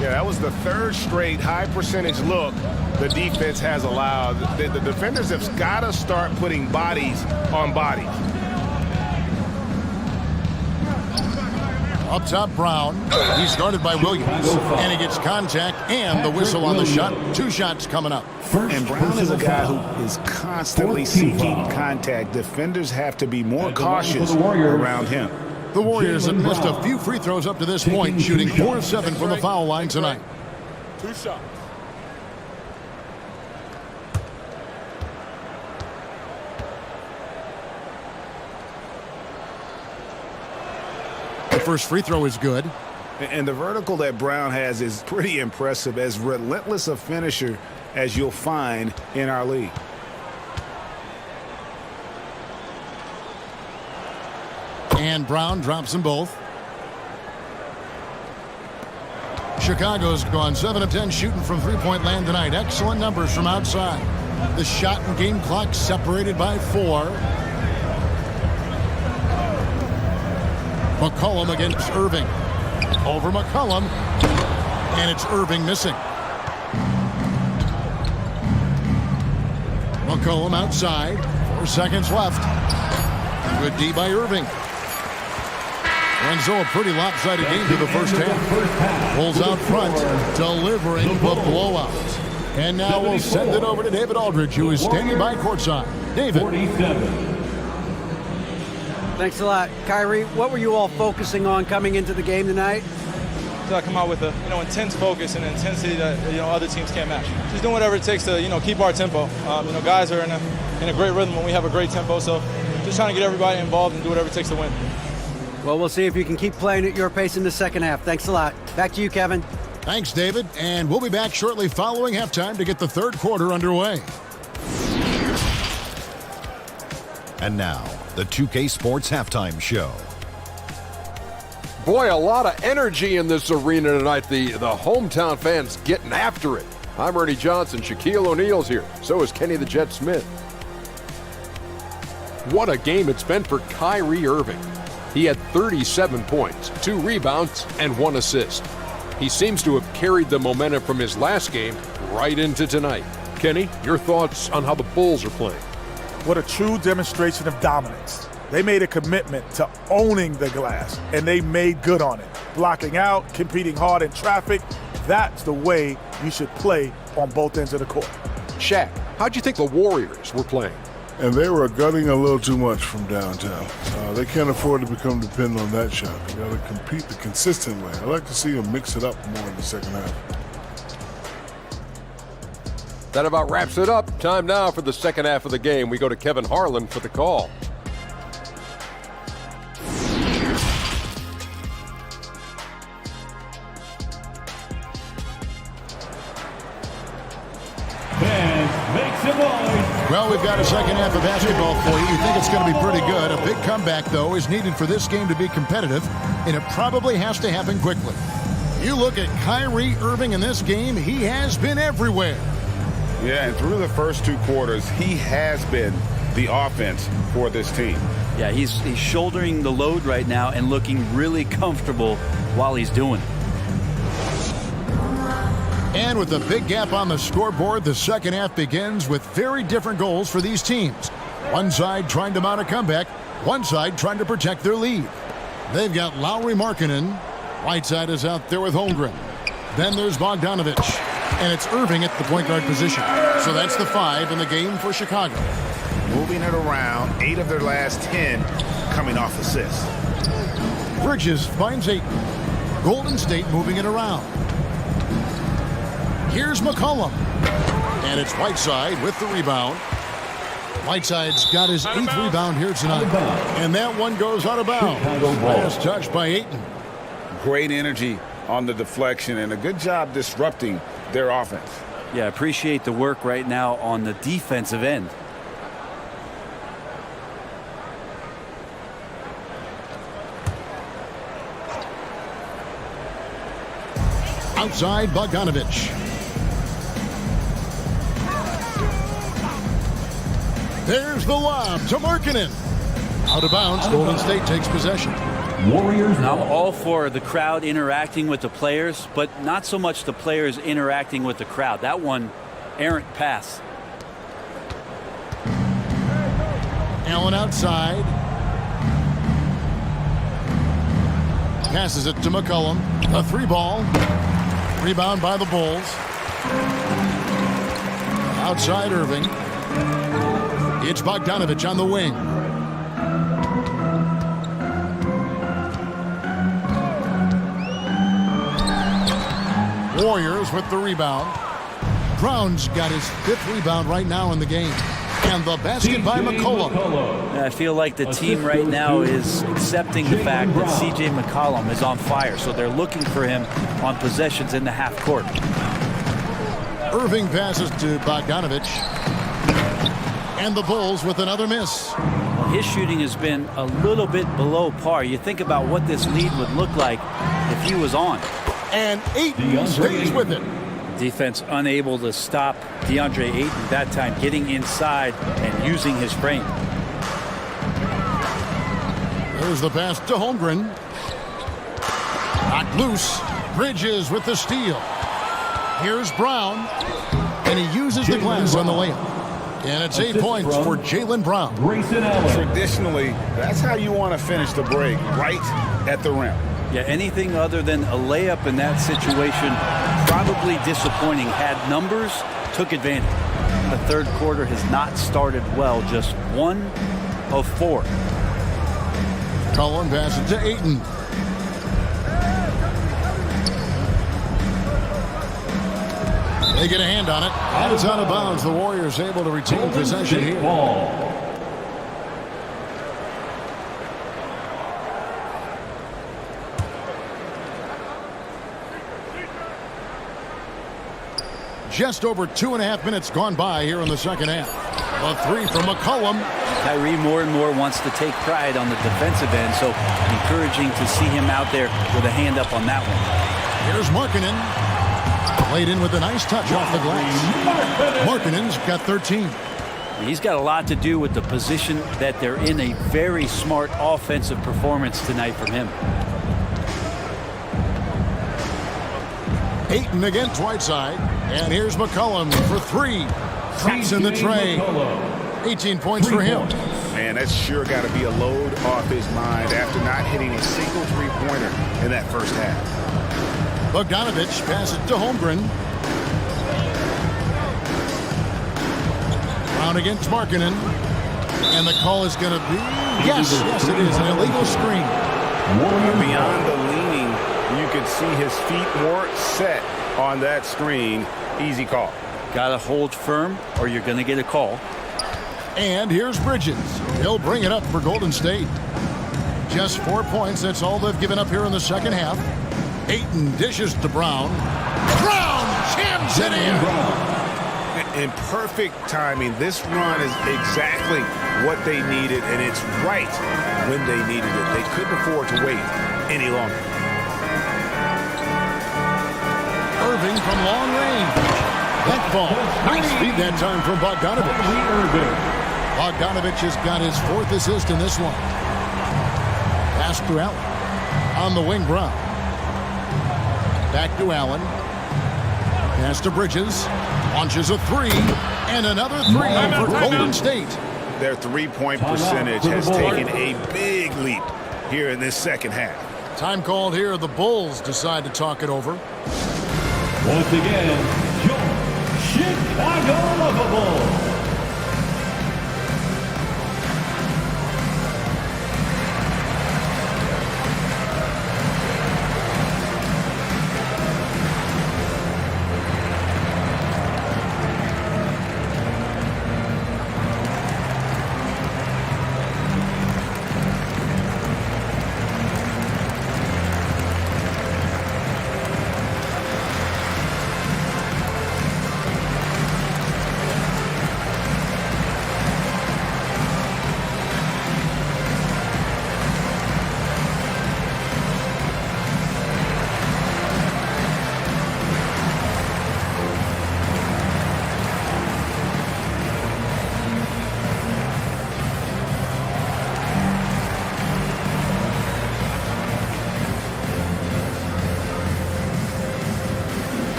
Yeah, that was the 3rd straight high percentage look the defense has allowed. The defenders have got to start putting bodies on bodies. Up top, Brown. He's guarded by Williams. And he gets contact and the whistle on the shot. 2 shots coming up. And Brown is a guy who is constantly seeking contact. Defenders have to be more cautious around him. The Warriors have missed a few free throws up to this point, shooting 4 of 7 from the foul line tonight. 2 shots. The first free throw is good. And the vertical that Brown has is pretty impressive, as relentless a finisher as you'll find in our league. And Brown drops them both. Chicago's gone 7 of 10 shooting from three-point land tonight. Excellent numbers from outside. The shot and game clock separated by 4. McCollum against Irving. Over McCollum. And it's Irving missing. McCollum outside. 4 seconds left. Good D by Irving. And so a pretty lopsided game to the first half. Pulls out front, delivering the blowout. And now we'll send it over to David Aldridge, who is standing by courtside. David. 47. Thanks a lot. Kyrie, what were you all focusing on coming into the game tonight? To come out with a intense focus and intensity that other teams can't match. Just doing whatever it takes to keep our tempo. Guys are in a great rhythm when we have a great tempo. So just trying to get everybody involved and do whatever it takes to win. Well, we'll see if you can keep playing at your pace in the second half. Thanks a lot. Back to you, Kevin. Thanks, David. And we'll be back shortly following halftime to get the third quarter underway. And now, the 2K Sports Halftime Show. Boy, a lot of energy in this arena tonight. The hometown fans getting after it. I'm Ernie Johnson. Shaquille O'Neal's here. So is Kenny the Jet Smith. What a game it's been for Kyrie Irving. He had 37 points, 2 rebounds, and 1 assist. He seems to have carried the momentum from his last game right into tonight. Kenny, your thoughts on how the Bulls are playing? What a true demonstration of dominance. They made a commitment to owning the glass, and they made good on it. Blocking out, competing hard in traffic, that's the way you should play on both ends of the court. Shaq, how'd you think the Warriors were playing? And they were gutting a little too much from downtown. They can't afford to become dependent on that shot. They got to compete the consistent way. I like to see them mix it up more in the second half. That about wraps it up. Time now for the second half of the game. We go to Kevin Harlan for the call. Well, we've got a second half of basketball for you. You think it's going to be pretty good. A big comeback, though, is needed for this game to be competitive, and it probably has to happen quickly. You look at Kyrie Irving in this game, he has been everywhere. Yeah, and through the first 2 quarters, he has been the offense for this team. Yeah, he's shouldering the load right now and looking really comfortable while he's doing it. And with a big gap on the scoreboard, the second half begins with very different goals for these teams. One side trying to mount a comeback, one side trying to protect their lead. They've got Lauri Markkanen. Whiteside is out there with Holmgren. Then there's Bogdanovic. And it's Irving at the point guard position. So that's the 5 in the game for Chicago. Moving it around, 8 of their last 10 coming off assists. Bridges finds Ayton. Golden State moving it around. Here's McCollum. And it's Whiteside with the rebound. Whiteside's got his 8th rebound here tonight. And that one goes out of bounds. Last touch by Ayton. Great energy on the deflection and a good job disrupting their offense. Yeah, appreciate the work right now on the defensive end. Outside Bogdanovic. There's the lob to Markkanen. Out of bounds, Golden State takes possession. Warriors. I'm all for the crowd interacting with the players, but not so much the players interacting with the crowd. That one, errant pass. Allen outside. Passes it to McCollum. A 3-ball. Rebound by the Bulls. Outside Irving. It's Bogdanovic on the wing. Warriors with the rebound. Brown's got his 5th rebound right now in the game. And the basket by McCollum. I feel like the team right now is accepting the fact that C.J. McCollum is on fire, so they're looking for him on possessions in the half court. Irving passes to Bogdanovic. And the Bulls with another miss. His shooting has been a little bit below par. You think about what this lead would look like if he was on. And Ayton stays with it. Defense unable to stop DeAndre Ayton that time, getting inside and using his frame. There's the pass to Holmgren. Knocked loose. Bridges with the steal. Here's Brown. And he uses the glass on the layup. And it's 8 points for Jaylen Brown. Traditionally, that's how you want to finish the break, right at the rim. Yeah, anything other than a layup in that situation, probably disappointing. Had numbers took advantage. The third quarter has not started well, just 1 of 4. Cullen passes to Ayton. They get a hand on it, and it's out of bounds. The Warriors able to retain possession here. Just over 2.5 minutes gone by here in the second half. A three from McCollum. Kyrie more and more wants to take pride on the defensive end, so encouraging to see him out there with a hand up on that one. Here's Markkanen. Played in with a nice touch off the glass. Markkanen's got 13. He's got a lot to do with the position that they're in. A very smart offensive performance tonight from him. Ayton against Whiteside. And here's McCollum for 3. Traps in the tray. 18 points for him. Man, that's sure got to be a load off his mind after not hitting a single three-pointer in that first half. Bogdanovich passes to Holmgren. Brown against Markkanen. And the call is going to be... Yes, it is. An illegal screen. Beyond the leaning, you could see his feet weren't set on that screen. Easy call. Got to hold firm or you're going to get a call. And here's Bridges. He'll bring it up for Golden State. Just 4 points. That's all they've given up here in the second half. Ayton dishes to Brown. Brown jams it in. In perfect timing. This run is exactly what they needed, and it's right when they needed it. They couldn't afford to wait any longer. Irving from long range. That ball. Nice feed that time from Bogdanovich. Bogdanovich has got his 4th assist in this one. Pass to Allen. On the wing, Brown. Back to Allen. Pass to Bridges. Launches a 3. And another 3 for Golden State. Their three-point percentage has taken a big leap here in this second half. Time called here. The Bulls decide to talk it over. Once again, your Chicago Bulls.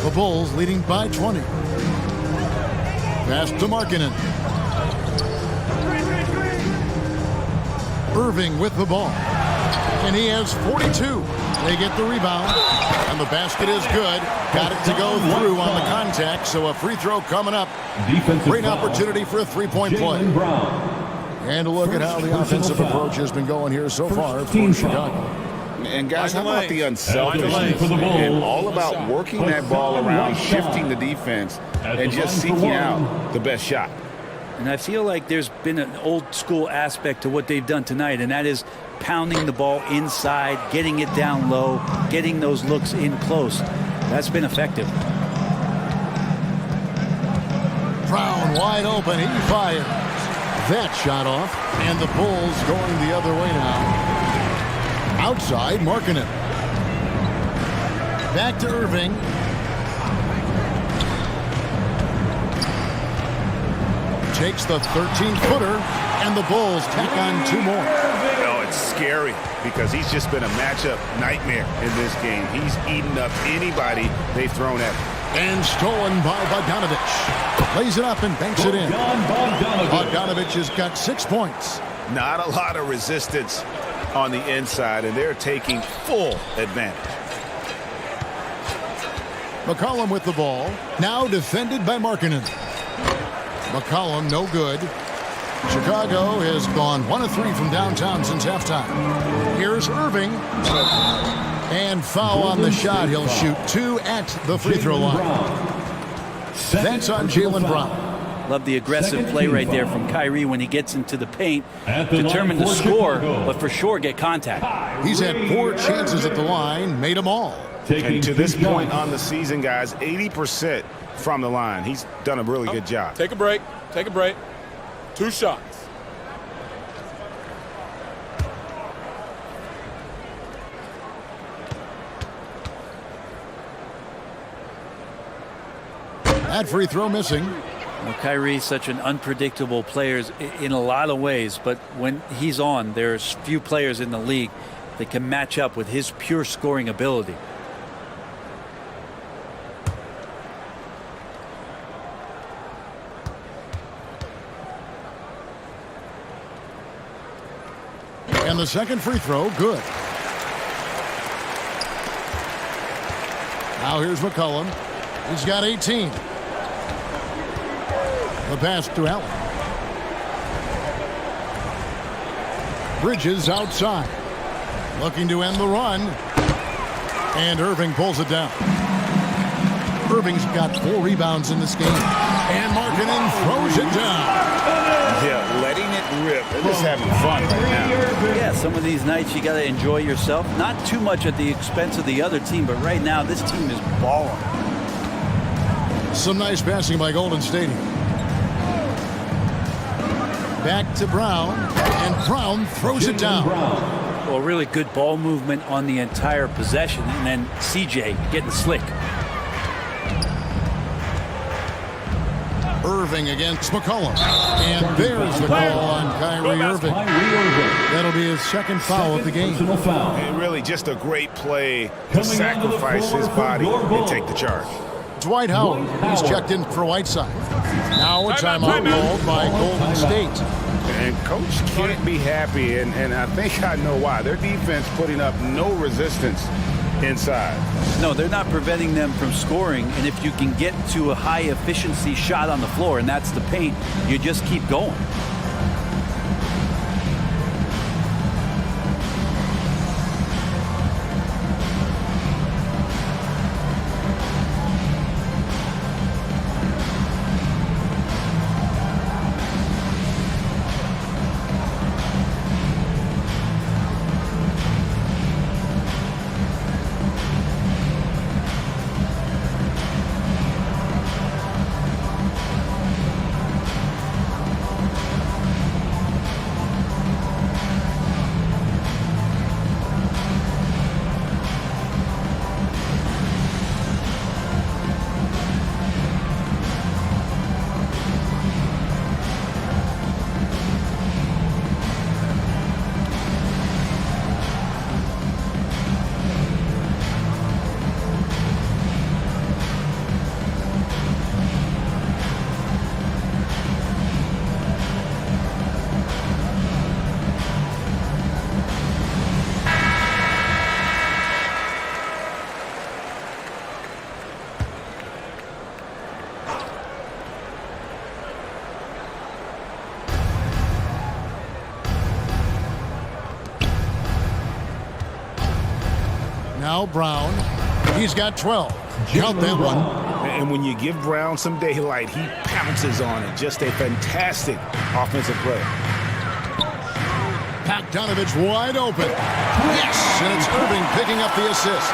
The Bulls leading by 20. Pass to Markkanen. Irving with the ball. And he has 42. They get the rebound. And the basket is good. Got it to go through on the contact. So a free throw coming up. Great opportunity for a three-point play. And a look at how the offensive approach has been going here so far for Chicago. And guys, how about the unselfishness and all about working that ball around, shifting the defense, and just seeking out the best shot. And I feel like there's been an old school aspect to what they've done tonight, and that is pounding the ball inside, getting it down low, getting those looks in close. That's been effective. Brown wide open. He fires. That shot off, and the Bulls going the other way now. Outside, Markkanen. Back to Irving. Takes the 13-footer, and the Bulls tack on 2 more. Oh, It's scary because he's just been a matchup nightmare in this game. He's eaten up anybody they've thrown at him. And stolen by Bogdanovich. Lays it up and banks it in. Bogdanovich has got 6 points. Not a lot of resistance on the inside, and they're taking full advantage. McCollum with the ball. Now defended by Markkanen. McCollum no good. Chicago has gone 1 of 3 from downtown since halftime. Here's Irving. And foul on the shot. He'll shoot 2 at the free throw line. That's on Jaylen Brown. Love the aggressive play right there from Kyrie when he gets into the paint. Determined to score, but for sure get contact. He's had 4 chances at the line, made them all. And to this point on the season, guys, 80% from the line. He's done a really good job. Take a break. Take a break. 2 shots. That free throw missing. Well, Kyrie's such an unpredictable player in a lot of ways, but when he's on, there's few players in the league that can match up with his pure scoring ability. And the second free throw, good. Now here's McCollum. He's got 18. The pass to Allen. Bridges outside. Looking to end the run. And Irving pulls it down. Irving's got 4 rebounds in this game. And Markkanen throws it down. Yeah, letting it rip. They're just having fun right now. Yeah, some of these nights you got to enjoy yourself. Not too much at the expense of the other team, but right now this team is balling. Some nice passing by Golden State. Back to Brown, and Brown throws it down. Well, really good ball movement on the entire possession, and then CJ getting slick. Irving against McCollum. And there's the call on Kyrie Irving. That'll be his second foul of the game. And really just a great play to sacrifice his body and take the charge. Dwight Howard, he's checked in for Whiteside. Now a timeout called by Golden State. And coach can't be happy, and I think I know why. Their defense putting up no resistance inside. No, they're not preventing them from scoring, and if you can get to a high efficiency shot on the floor, and that's the paint, you just keep going. Now Brown, he's got 12. Count that one. And when you give Brown some daylight, he pounces on it. Just a fantastic offensive play. Bogdanovich wide open. Yes, and it's Irving picking up the assist.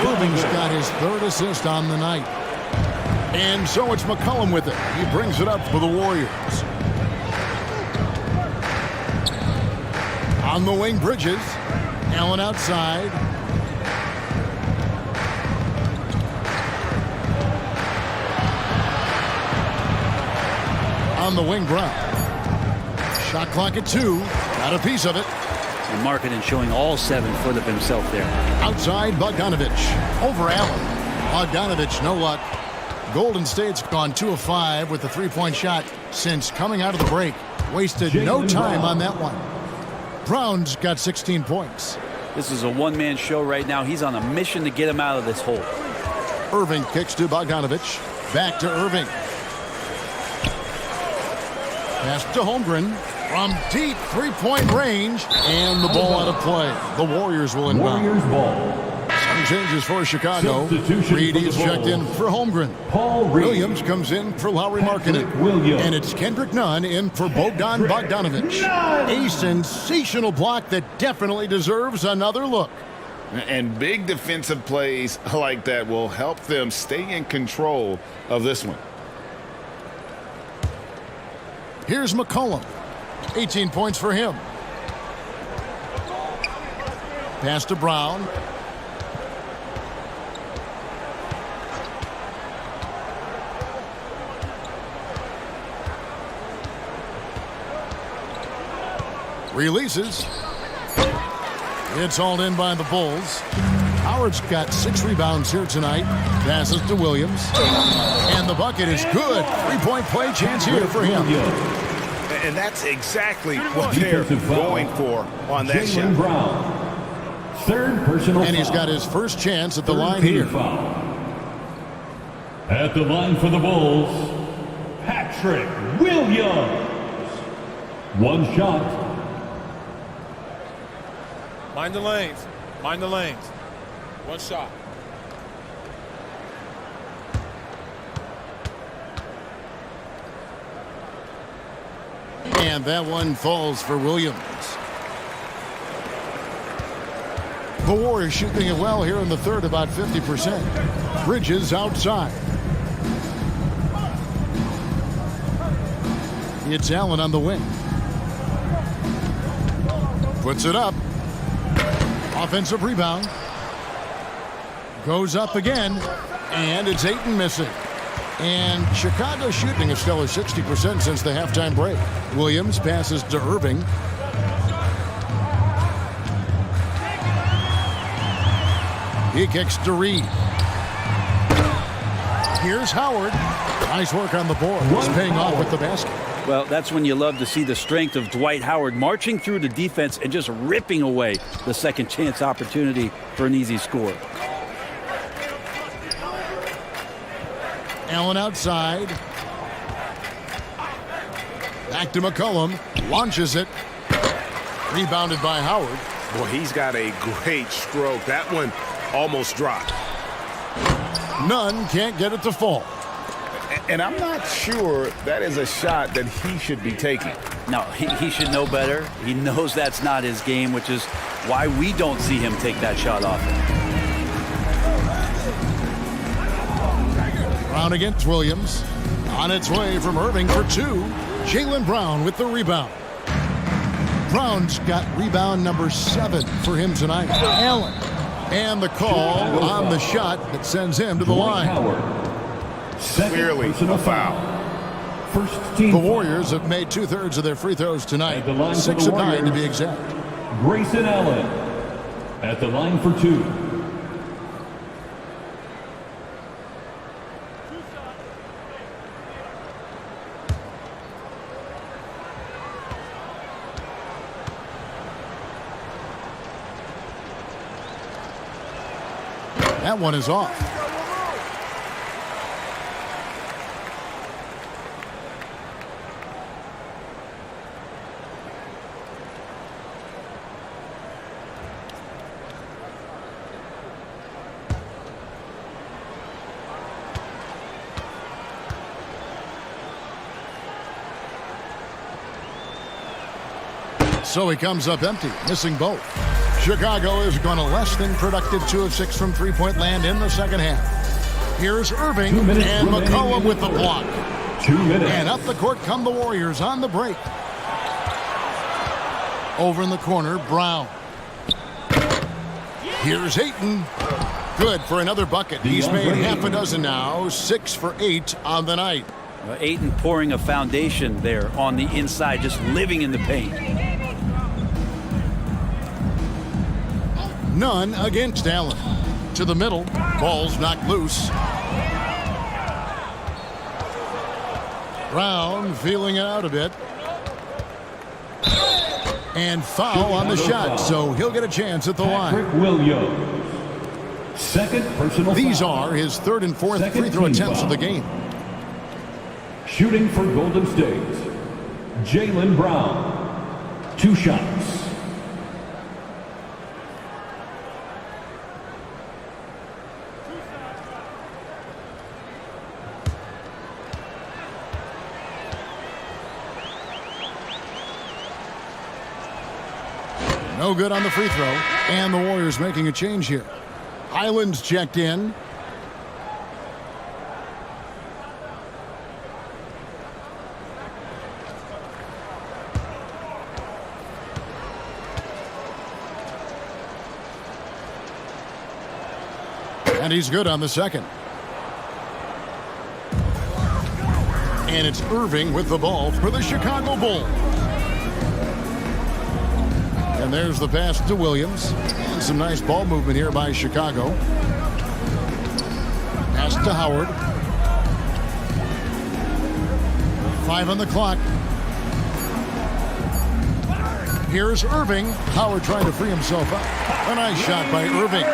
Irving's got his 3rd assist on the night. And so it's McCollum with it. He brings it up for the Warriors. On the wing, Bridges. Allen outside. On the wing, Brown. Shot clock at 2. Got a piece of it. And Markkanen showing all 7 foot of himself there. Outside Bogdanovich. Over Allen. Bogdanovich, no luck. Golden State's gone 2 of 5 with the three-point shot since coming out of the break. Wasted no time on that one. Brown's got 16 points. This is a one-man show right now. He's on a mission to get him out of this hole. Irving kicks to Bogdanovich. Back to Irving. Pass to Holmgren. From deep three-point range. And the ball out of play. The Warriors will inbound. Warriors ball. Some changes for Chicago. Reed is checked in for Holmgren. Paul Reed. Williams comes in for Lauri Markkanen. Williams. And it's Kendrick Nunn in for Bogdan Bogdanovich. A sensational block that definitely deserves another look. And big defensive plays like that will help them stay in control of this one. Here's McCollum. 18 points for him. Pass to Brown. Releases. It's hauled in by the Bulls. Howard's got 6 rebounds here tonight. Passes to Williams. And the bucket is good. Three-point play chance here for him. And that's exactly what they're going for on that shot. Brown. Third personal And he's foul. got his first chance at the line here. Foul. At the line for the Bulls, Patrick Williams. One shot. Mind the lanes. Mind the lanes. One shot. And that one falls for Williams. The Warriors shooting it well here in the third, about 50%. Bridges outside. It's Allen on the wing. Puts it up. Offensive rebound. Goes up again. And it's Ayton missing. And Chicago shooting a stellar 60% since the halftime break. Williams passes to Irving. He kicks to Reed. Here's Howard. Nice work on the board. He's paying off with the basket. Well, that's when you love to see the strength of Dwight Howard marching through the defense and just ripping away the second chance opportunity for an easy score. Allen outside. Back to McCollum. Launches it. Rebounded by Howard. Boy, he's got a great stroke. That one almost dropped. Nunn can't get it to fall. And I'm not sure that is a shot that he should be taking. No, he should know better. He knows that's not his game, which is why we don't see him take that shot often. Brown against Williams. On its way from Irving for 2. Jaylen Brown with the rebound. Brown's got rebound number 7 for him tonight. Allen. And the call on the shot that sends him to the line. Clearly a foul. First team. The Warriors have made 2/3 of their free throws tonight. 6 of 9 to be exact. Grayson Allen at the line for 2. That one is off. So he comes up empty, missing both. Chicago is going to less than productive 2 of 6 from three-point land in the second half. Here's Irving and McCollum with the block. 2 minutes. And up the court come the Warriors on the break. Over in the corner, Brown. Here's Ayton. Good for another bucket. He's made half a dozen now, 6 for 8 on the night. Ayton pouring a foundation there on the inside, just living in the paint. None against Allen. To the middle. Ball's knocked loose. Brown feeling it out a bit. And foul on the shot, so he'll get a chance at the line. Patrick Williams. Second personal These foul. are his third and fourth free throw attempts of the game. Shooting for Golden State, Jaylen Brown. 2 shots. No good on the free throw, and the Warriors making a change here. Highland's checked in. And he's good on the second. And it's Irving with the ball for the Chicago Bulls. And there's the pass to Williams. And some nice ball movement here by Chicago. Pass to Howard. 5 on the clock. Here's Irving. Howard trying to free himself up. A nice shot by Irving.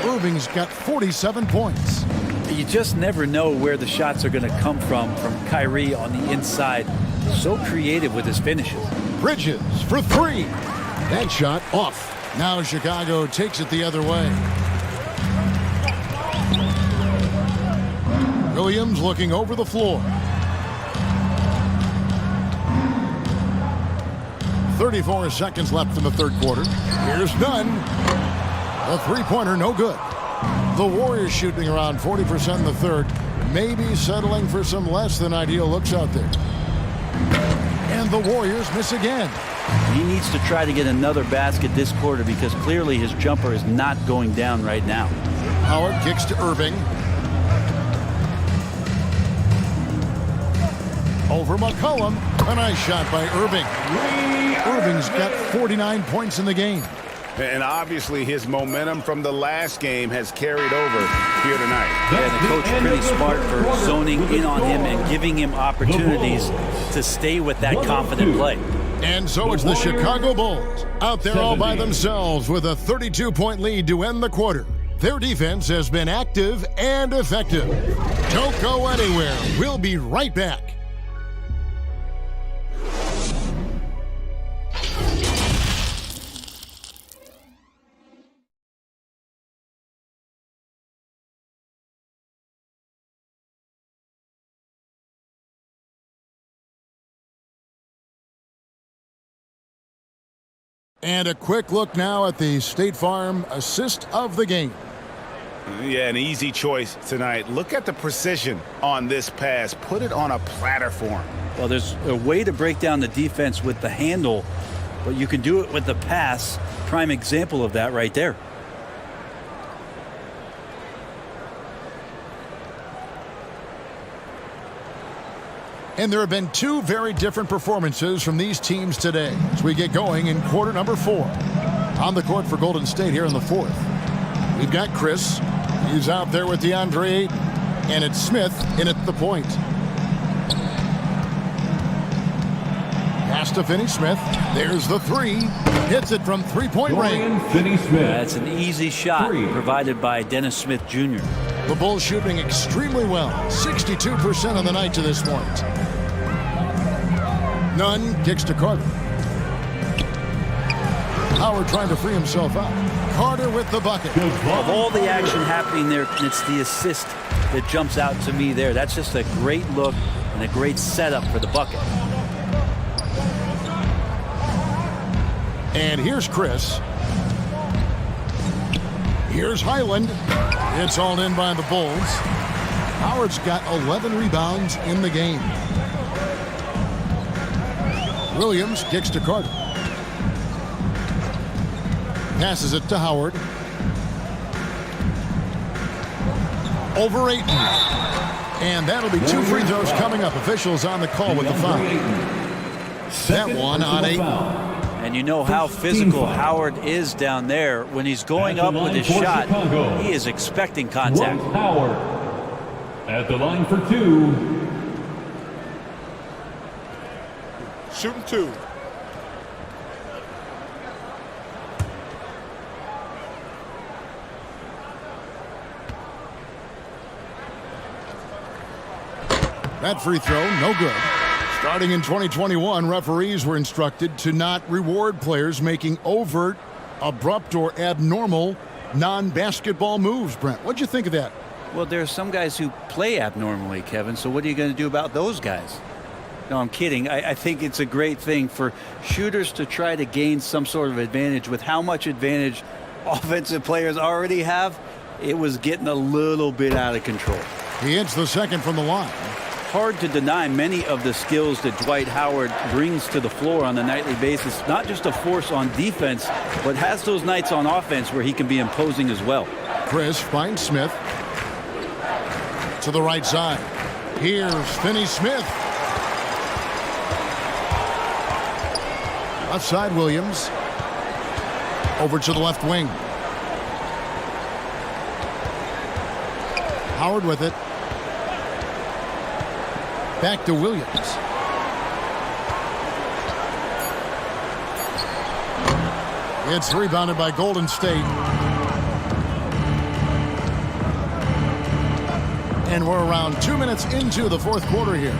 Irving's got 47 points. You just never know where the shots are going to come from Kyrie on the inside. So creative with his finishes. Bridges for 3. That shot off. Now Chicago takes it the other way. Williams looking over the floor. 34 seconds left in the third quarter. Here's Nunn. A three-pointer, no good. The Warriors shooting around 40% in the third. Maybe settling for some less than ideal looks out there. And the Warriors miss again. He needs to try to get another basket this quarter because clearly his jumper is not going down right now. Howard kicks to Irving. Over McCollum. A nice shot by Irving. Irving's got 49 points in the game. And obviously his momentum from the last game has carried over here tonight. Yeah, the coach pretty smart for zoning in on him and giving him opportunities to stay with that confident play. And so it's the Chicago Bulls out there all by themselves with a 32-point lead to end the quarter. Their defense has been active and effective. Don't go anywhere. We'll be right back. And a quick look now at the State Farm assist of the game. Yeah, an easy choice tonight. Look at the precision on this pass. Put it on a platter form. Well, there's a way to break down the defense with the handle, but you can do it with the pass. Prime example of that right there. And there have been two very different performances from these teams today as we get going in quarter number 4. On the court for Golden State here in the fourth. We've got Chris. He's out there with DeAndre Ayton. And it's Smith in at the point. Pass to Finney-Smith. There's the 3. Hits it from three-point range. Finney-Smith. That's an easy shot provided by Dennis Smith Jr. The Bulls shooting extremely well. 62% on the night to this point. Nunn kicks to Carter. Howard trying to free himself out. Carter with the bucket. Of all the action happening there, it's the assist that jumps out to me there. That's just a great look and a great setup for the bucket. And here's Chris. Here's Highland. It's all in by the Bulls. Howard's got 11 rebounds in the game. Williams kicks to Carter. Passes it to Howard. Over Ayton. And that'll be 2 free throws coming up. Officials on the call with the foul. That one on Ayton. And you know how physical Howard is down there. When he's going up with his shot, he is expecting contact. Dwight Howard at the line for 2. Shooting 2. That free throw, no good. Starting in 2021, referees were instructed to not reward players making overt, abrupt, or abnormal non-basketball moves. Brent, what'd you think of that? Well, there are some guys who play abnormally, Kevin, so what are you going to do about those guys? No, I'm kidding. I think it's a great thing for shooters to try to gain some sort of advantage. With how much advantage offensive players already have, it was getting a little bit out of control. He hits the second from the line. Hard to deny many of the skills that Dwight Howard brings to the floor on a nightly basis. Not just a force on defense, but has those nights on offense where he can be imposing as well. Chris finds Smith to the right side. Here's Finney-Smith. Left side, Williams. Over to the left wing. Howard with it. Back to Williams. It's rebounded by Golden State. And we're around 2 minutes into the fourth quarter here.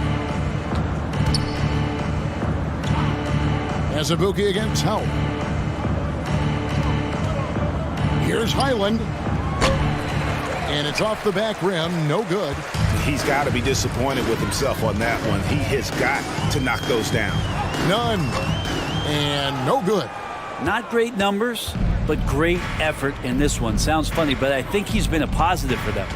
Azubuike against Howard. Here's Highland. And it's off the back rim, no good. He's got to be disappointed with himself on that one. He has got to knock those down. None. And no good. Not great numbers, but great effort in this one. Sounds funny, but I think he's been a positive for them.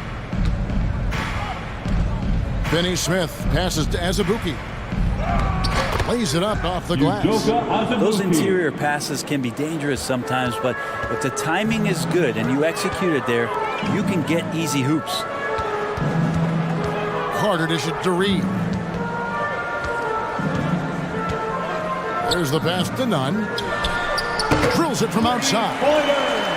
Finney-Smith passes to Azubuike. Lays it up off the glass. Those interior passes can be dangerous sometimes, but if the timing is good and you execute it there, you can get easy hoops. Carter dishes to Reed. There's the pass to Nunn. Drills it from outside.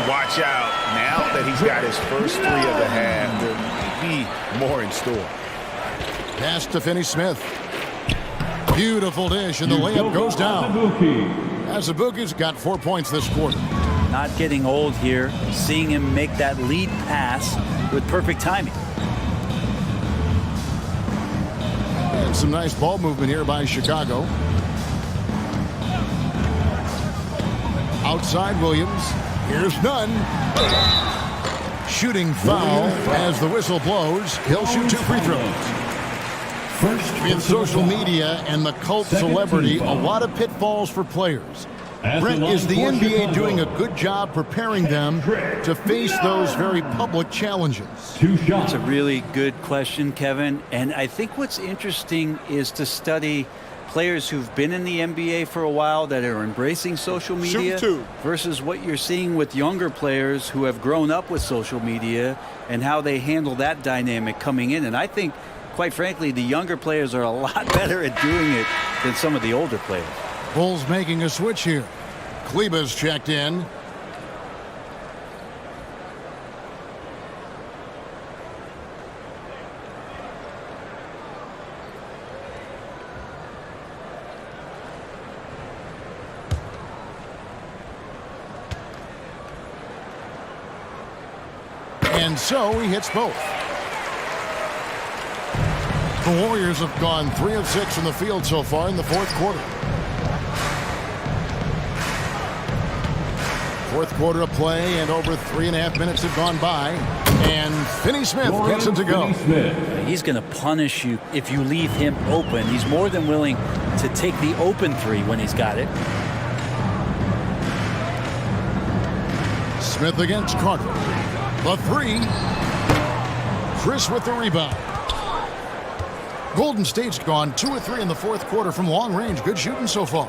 Watch out. Now that he's got his first 3 of the half, there may be more in store. Pass to Finney-Smith. Beautiful dish, and the layup goes down. Azubuike's got 4 points this quarter. Not getting old here. Seeing him make that lead pass with perfect timing. And some nice ball movement here by Chicago. Outside Williams. Here's Nunn. Shooting foul as the whistle blows. He'll shoot 2 free throws. In social media and the cult celebrity, a lot of pitfalls for players. Brent, is the NBA doing a good job preparing them to face those very public challenges? It's a really good question, Kevin. And I think what's interesting is to study players who've been in the NBA for a while that are embracing social media versus what you're seeing with younger players who have grown up with social media and how they handle that dynamic coming in. And I think, quite frankly, the younger players are a lot better at doing it than some of the older players. Bulls making a switch here. Kleber's checked in. And so he hits both. The Warriors have gone 3 of 6 from the field so far in the fourth quarter. Fourth quarter of play, and over 3.5 minutes have gone by. And Finney-Smith gets it to go. He's going to punish you if you leave him open. He's more than willing to take the open 3 when he's got it. Smith against Carter. The 3. Chris with the rebound. Golden State's gone 2 of 3 in the fourth quarter from long range. Good shooting so far.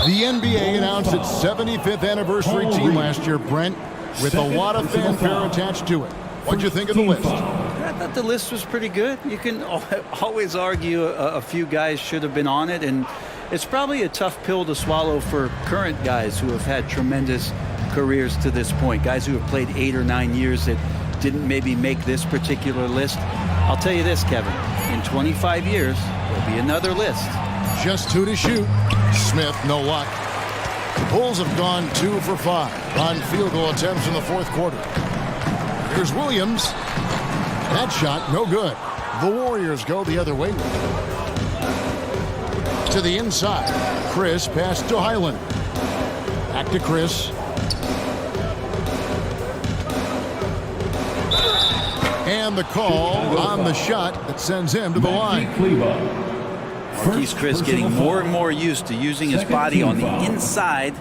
The NBA announced its 75th anniversary team last year, Brent, with a lot of fanfare attached to it. What'd you think of the list? I thought the list was pretty good. You can always argue a few guys should have been on it, and It's probably a tough pill to swallow for current guys who have had tremendous careers to this point, guys who have played 8 or 9 years that didn't maybe make this particular list. I'll tell you this, Kevin, in 25 years, there'll be another list. Just 2 to shoot. Smith, no luck. The Bulls have gone 2 for 5 on field goal attempts in the fourth quarter. Here's Williams. That shot, no good. The Warriors go the other way. To the inside. Chris passed to Highland. Back to Chris. And the call on the shot that sends him to the line. Marquise Chris getting more and more used to using his body on the inside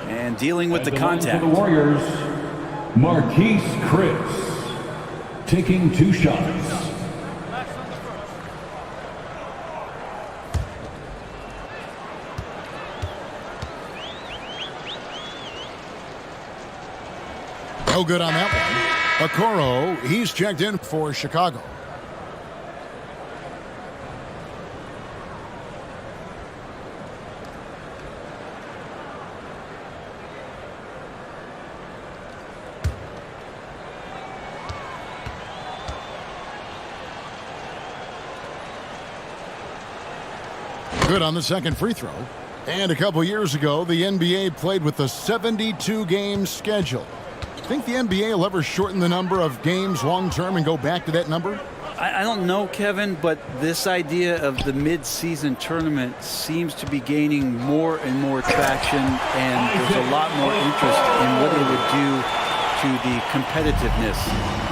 and dealing with the contact. For the Warriors, Marquise Chris taking 2 shots. No good on that one. Okoro, he's checked in for Chicago. Good on the second free throw. And a couple years ago, the NBA played with a 72-game schedule. Think the NBA will ever shorten the number of games long-term and go back to that number? I don't know, Kevin, but this idea of the mid-season tournament seems to be gaining more and more traction, and there's a lot more interest in what it would do to the competitiveness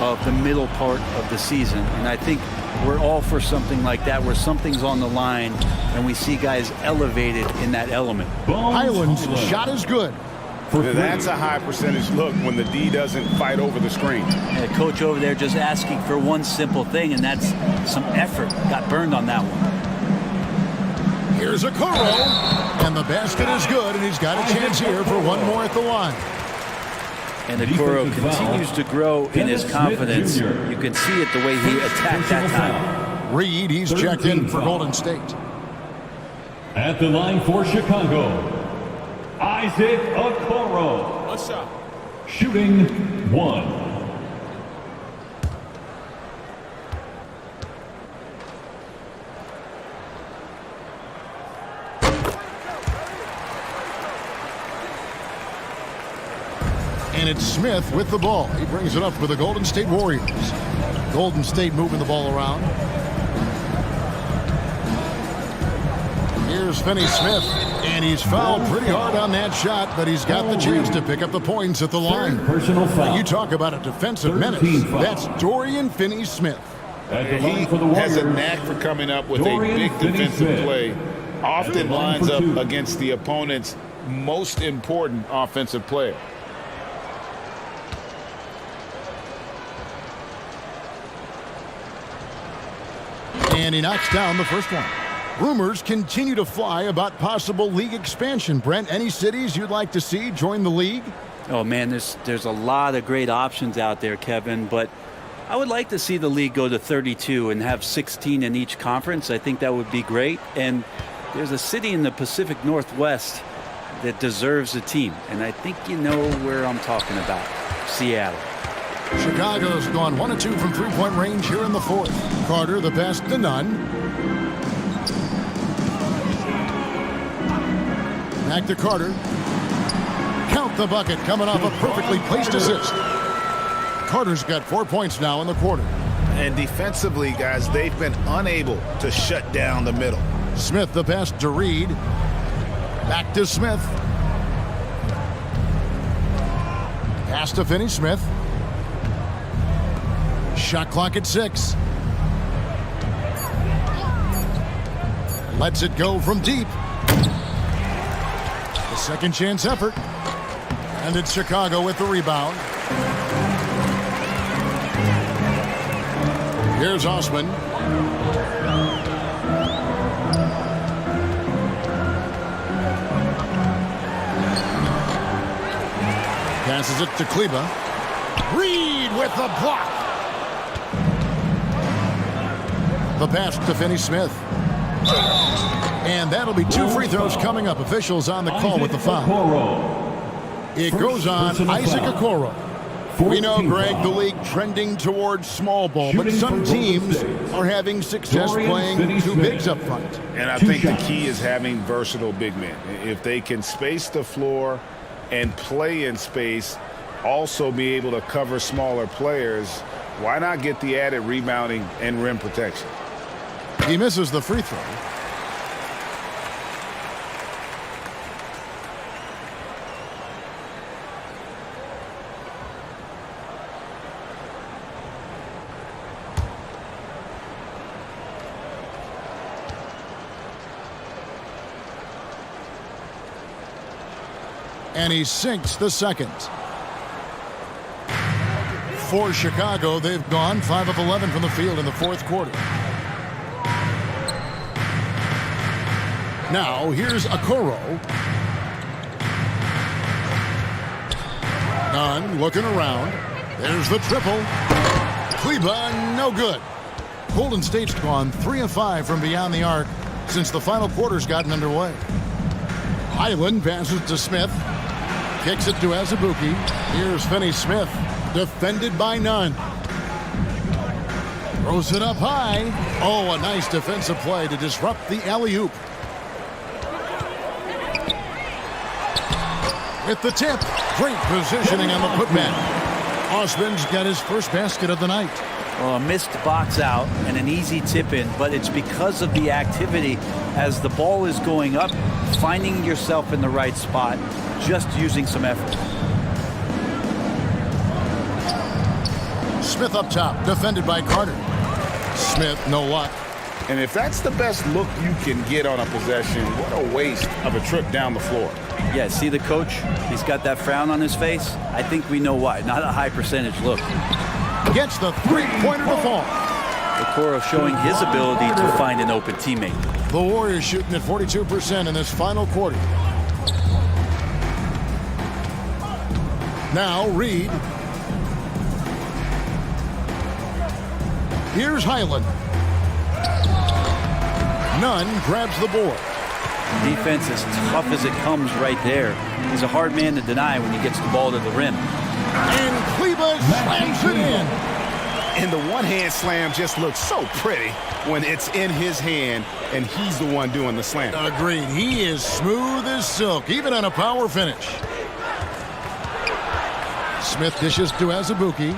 of the middle part of the season. And I think we're all for something like that, where something's on the line and we see guys elevated in that element. Highland's shot is good. That's a high percentage look when the D doesn't fight over the screen. Yeah, coach over there just asking for one simple thing, and that's some effort. Got burned on that one. Here's Okoro, and the basket is good, and he's got a chance here for one more at the line. And Okoro continues to grow in his confidence. You can see it the way he attacked that time. Reed, he's checked in for Golden State. At the line for Chicago, Isaac Okoro. One shot. Shooting 1. And it's Smith with the ball. He brings it up for the Golden State Warriors. Golden State moving the ball around. Here's Finney-Smith, and he's fouled pretty hard on that shot, but he's got the chance to pick up the points at the line. Personal foul. You talk about a defensive menace. That's Dorian Finney-Smith. He has a knack for coming up with a big defensive play. Often lines up against the opponent's most important offensive player. And he knocks down the first one. Rumors continue to fly about possible league expansion. Brent, any cities you'd like to see join the league? Oh, man, there's a lot of great options out there, Kevin, but I would like to see the league go to 32 and have 16 in each conference. I think that would be great. And there's a city in the Pacific Northwest that deserves a team, and I think you know where I'm talking about. Seattle. Chicago's gone 1 of 2 from three-point range here in the fourth. Carter, the pass to Nunn. Back to Carter. Count the bucket, coming off a perfectly placed assist. Carter's got 4 points now in the quarter. And defensively, guys, they've been unable to shut down the middle. Smith, the pass to Reed. Back to Smith. Pass to Finney-Smith. Shot clock at 6. Lets it go from deep. The second chance effort. And it's Chicago with the rebound. Here's Osman. Passes it to Kleba. Reed with the block. The pass to Finney-Smith. And that'll be 2 free throws coming up. Officials on the call with the foul. It goes on Isaac Okoro. We know, Greg, the league trending towards small ball, but some teams are having success playing 2 bigs up front. And I think the key is having versatile big men. If they can space the floor and play in space, also be able to cover smaller players, why not get the added rebounding and rim protection? He misses the free throw. And he sinks the second. For Chicago, they've gone 5 of 11 from the field in the 4th quarter. Now, here's Okoro. Nunn looking around. There's the triple. Kleba, no good. Golden State's gone 3 of 5 from beyond the arc since the final quarter's gotten underway. Highland passes to Smith. Kicks it to Azubuike. Here's Finney-Smith, defended by Nunn. Throws it up high. Oh, a nice defensive play to disrupt the alley-oop. With the tip, great positioning on the putback. Osman's got his first basket of the night. Well, a missed box out and an easy tip in, but it's because of the activity as the ball is going up, finding yourself in the right spot, just using some effort. Smith up top, defended by Carter. Smith, no luck. And if that's the best look you can get on a possession, what a waste of a trip down the floor. Yeah, see the coach? He's got that frown on his face. I think we know why. Not a high percentage look. Gets the three-pointer to fall. Okoro showing his ability to find an open teammate. The Warriors shooting at 42% in this final quarter. Now Reed. Here's Highland. Nunn grabs the board. Defense as tough as it comes right there. He's a hard man to deny when he gets the ball to the rim. And Kleba slams it in. And the one-hand slam just looks so pretty when it's in his hand and he's the one doing the slam. Agreed. He is smooth as silk, even on a power finish. Smith dishes to Azubuike.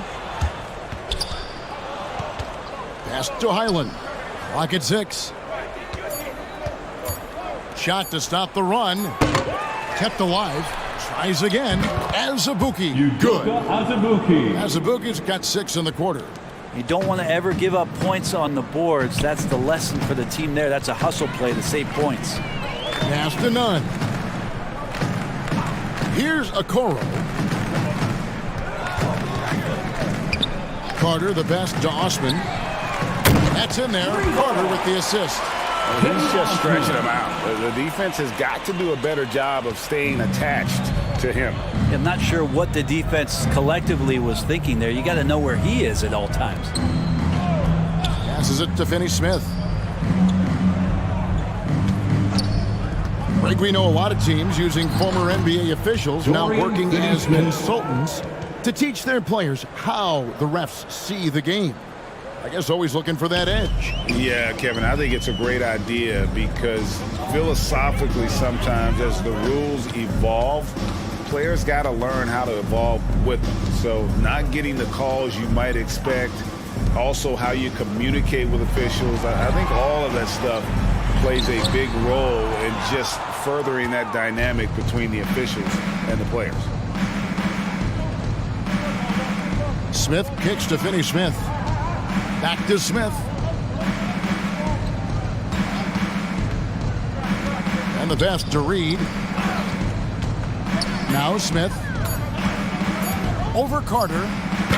Pass to Highland. Clock at 6. Shot to stop the run. Kept alive. Tries again. Azubuike. Good. Azubuike's got 6 in the quarter. You don't want to ever give up points on the boards. That's the lesson for the team there. That's a hustle play to save points. Pass to Nunn. Here's Okoro. Carter, the best to Osman. That's in there. Carter with the assist. He's just stretching him out. The defense has got to do a better job of staying attached to him. I'm not sure what the defense collectively was thinking there. You got to know where he is at all times. Passes it to Finney-Smith. Greg, we know a lot of teams using former NBA officials now working as consultants to teach their players how the refs see the game. I guess always looking for that edge. Yeah, Kevin, I think it's a great idea because philosophically sometimes as the rules evolve, players got to learn how to evolve with them. So not getting the calls you might expect, also how you communicate with officials. I think all of that stuff plays a big role in just furthering that dynamic between the officials and the players. Smith kicks to Finney-Smith. Back to Smith. And the pass to Reed. Now Smith. Over Carter.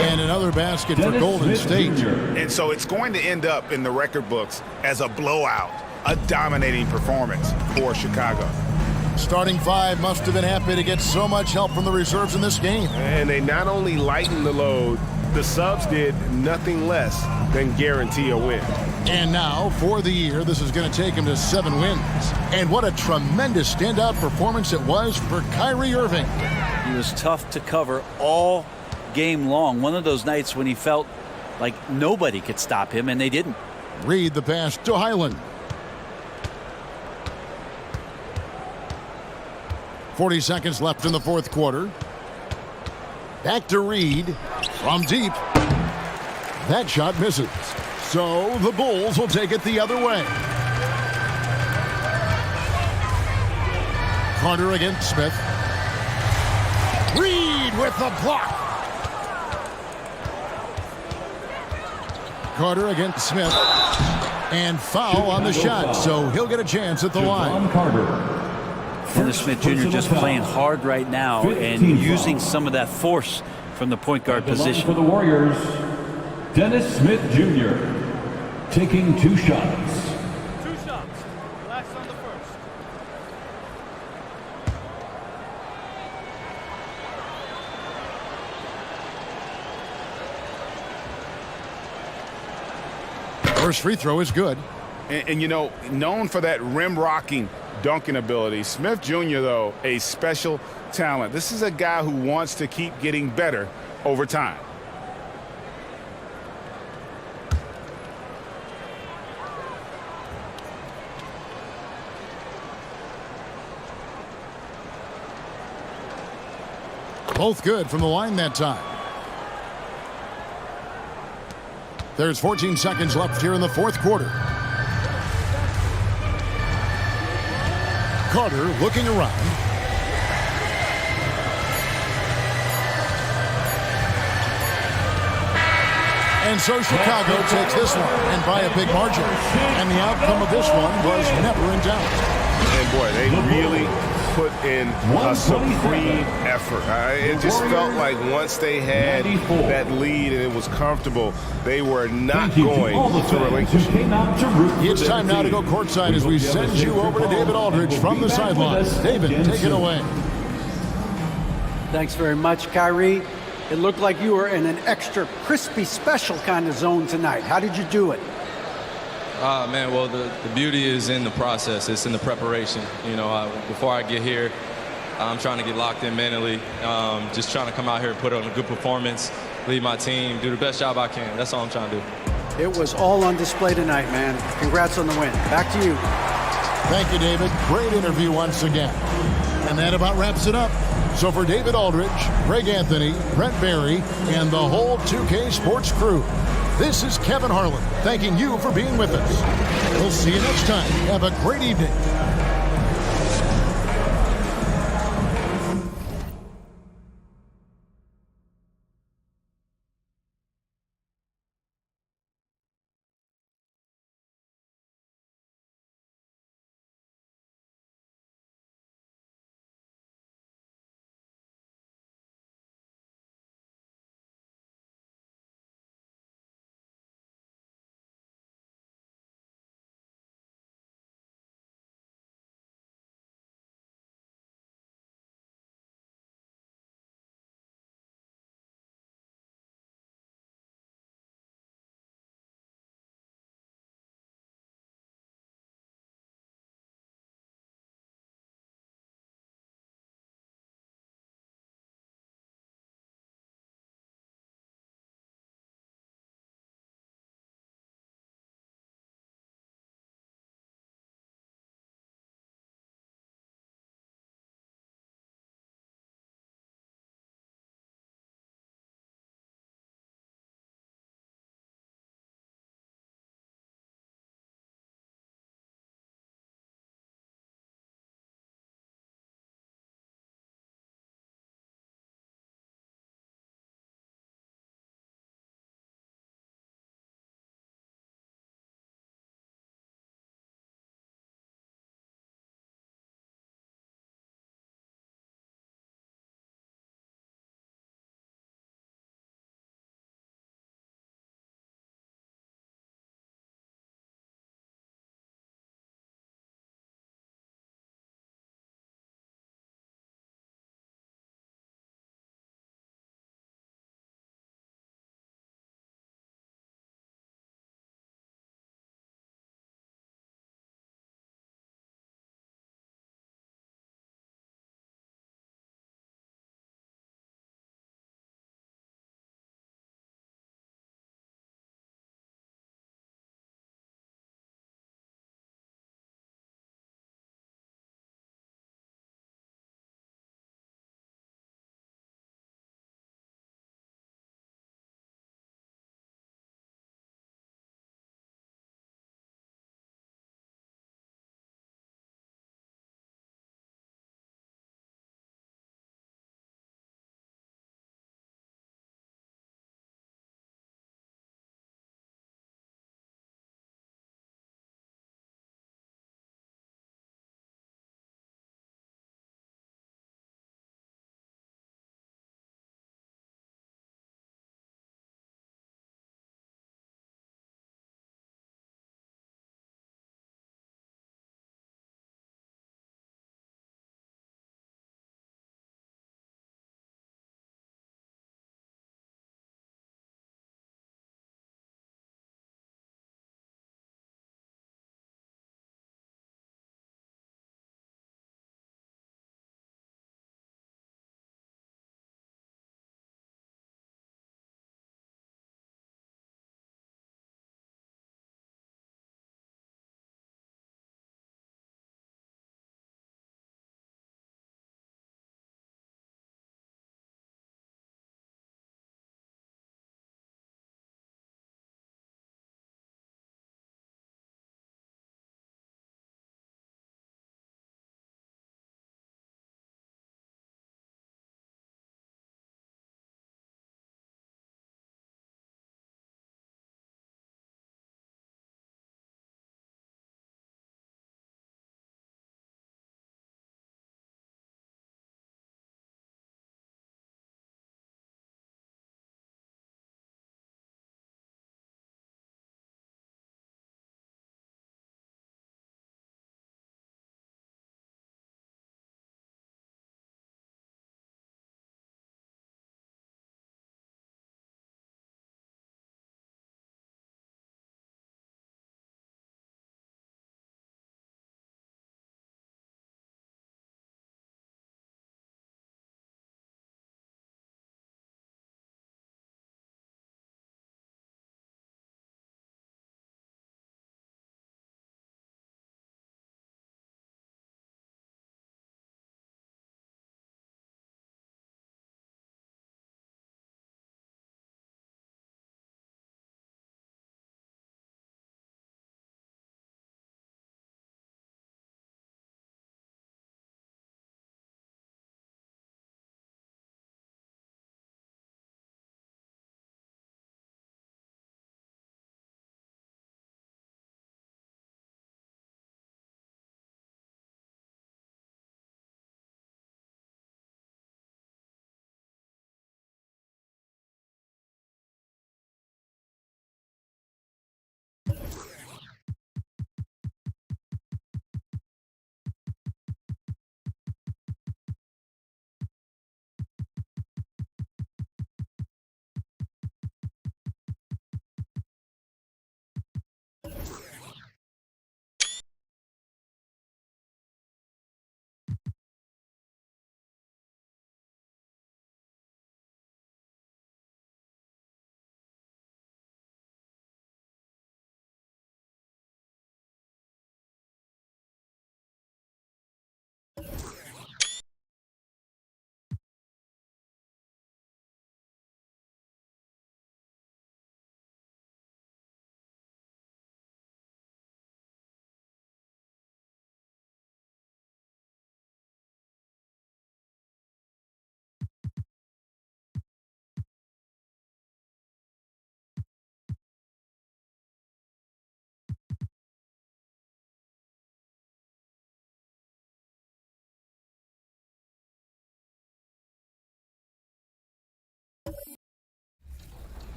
And another basket for Golden State. And so it's going to end up in the record books as a blowout, a dominating performance for Chicago. Starting 5 must have been happy to get so much help from the reserves in this game. And they not only lighten the load, the subs did nothing less than guarantee a win. And now, for the year, this is going to take him to 7 wins. And what a tremendous standout performance it was for Kyrie Irving. He was tough to cover all game long. One of those nights when he felt like nobody could stop him, and they didn't. Reed the pass to Highland. 40 seconds left in the fourth quarter. Back to Reed from deep. That shot misses. So the Bulls will take it the other way. Carter against Smith. Reed with the block. Carter against Smith. And foul on the shot, so he'll get a chance at the line. Dennis Smith Jr. just playing hard right now and using some of that force from the point guard position. For the Warriors, Dennis Smith Jr. taking 2 shots. 2 shots. Relax on the first. First free throw is good. And you know, known for that rim rocking dunking ability. Smith Jr., though, a special talent. This is a guy who wants to keep getting better over time. Both good from the line that time. There's 14 seconds left here in the fourth quarter. Carter looking around. And so Chicago takes this one, and by a big margin. And the outcome of this one was never in doubt. And boy, they really put in a supreme effort. It just felt like once they had that lead and it was comfortable, they were not going to relinquish. It's time now to go courtside as we send you over to David Aldridge from the sidelines. David, take it away. Thanks very much, Kyrie. It looked like you were in an extra crispy special kind of zone tonight. How did you do it? Man, well, the beauty is in the process. It's in the preparation. You know, before I get here, I'm trying to get locked in mentally. Just trying to come out here and put on a good performance, lead my team, do the best job I can. That's all I'm trying to do. It was all on display tonight, man. Congrats on the win. Back to you. Thank you, David. Great interview once again. And that about wraps it up. So for David Aldridge, Greg Anthony, Brent Barry, and the whole 2K Sports crew, this is Kevin Harlan thanking you for being with us. We'll see you next time. Have a great evening.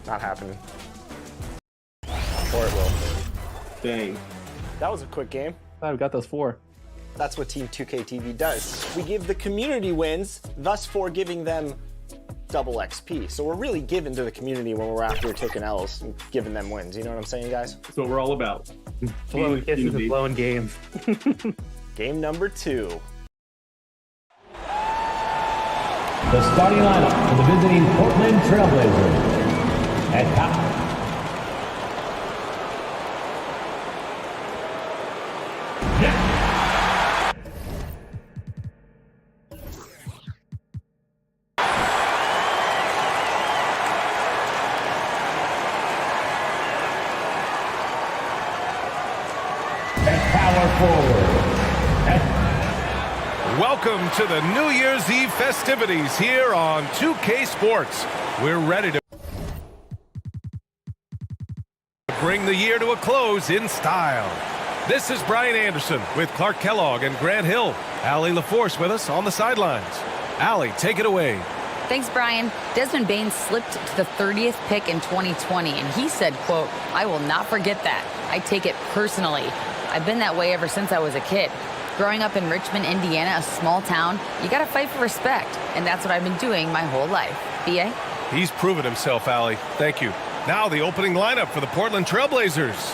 Not happening. Or it will. Dang. That was a quick game. I've got those 4. That's what Team 2K TV does. We give the community wins, thus for giving them double XP. So we're really giving to the community when we're after taking L's and giving them wins. You know what I'm saying, guys? That's what we're all about. Blowing kisses and blowing games. Game number 2. The starting lineup for the visiting Portland Trailblazers. At top. Welcome to the New Year's Eve festivities here on 2K Sports. We're ready to bring the year to a close in style. This is Brian Anderson with Clark Kellogg and Grant Hill. Allie LaForce with us on the sidelines. Allie, take it away. Thanks, Brian. Desmond Bane slipped to the 30th pick in 2020, and he said, quote, "I will not forget that. I take it personally. I've been that way ever since I was a kid. Growing up in Richmond, Indiana, a small town, you got to fight for respect, and that's what I've been doing my whole life." B.A.? He's proven himself, Allie. Thank you. Now the opening lineup for the Portland Trailblazers.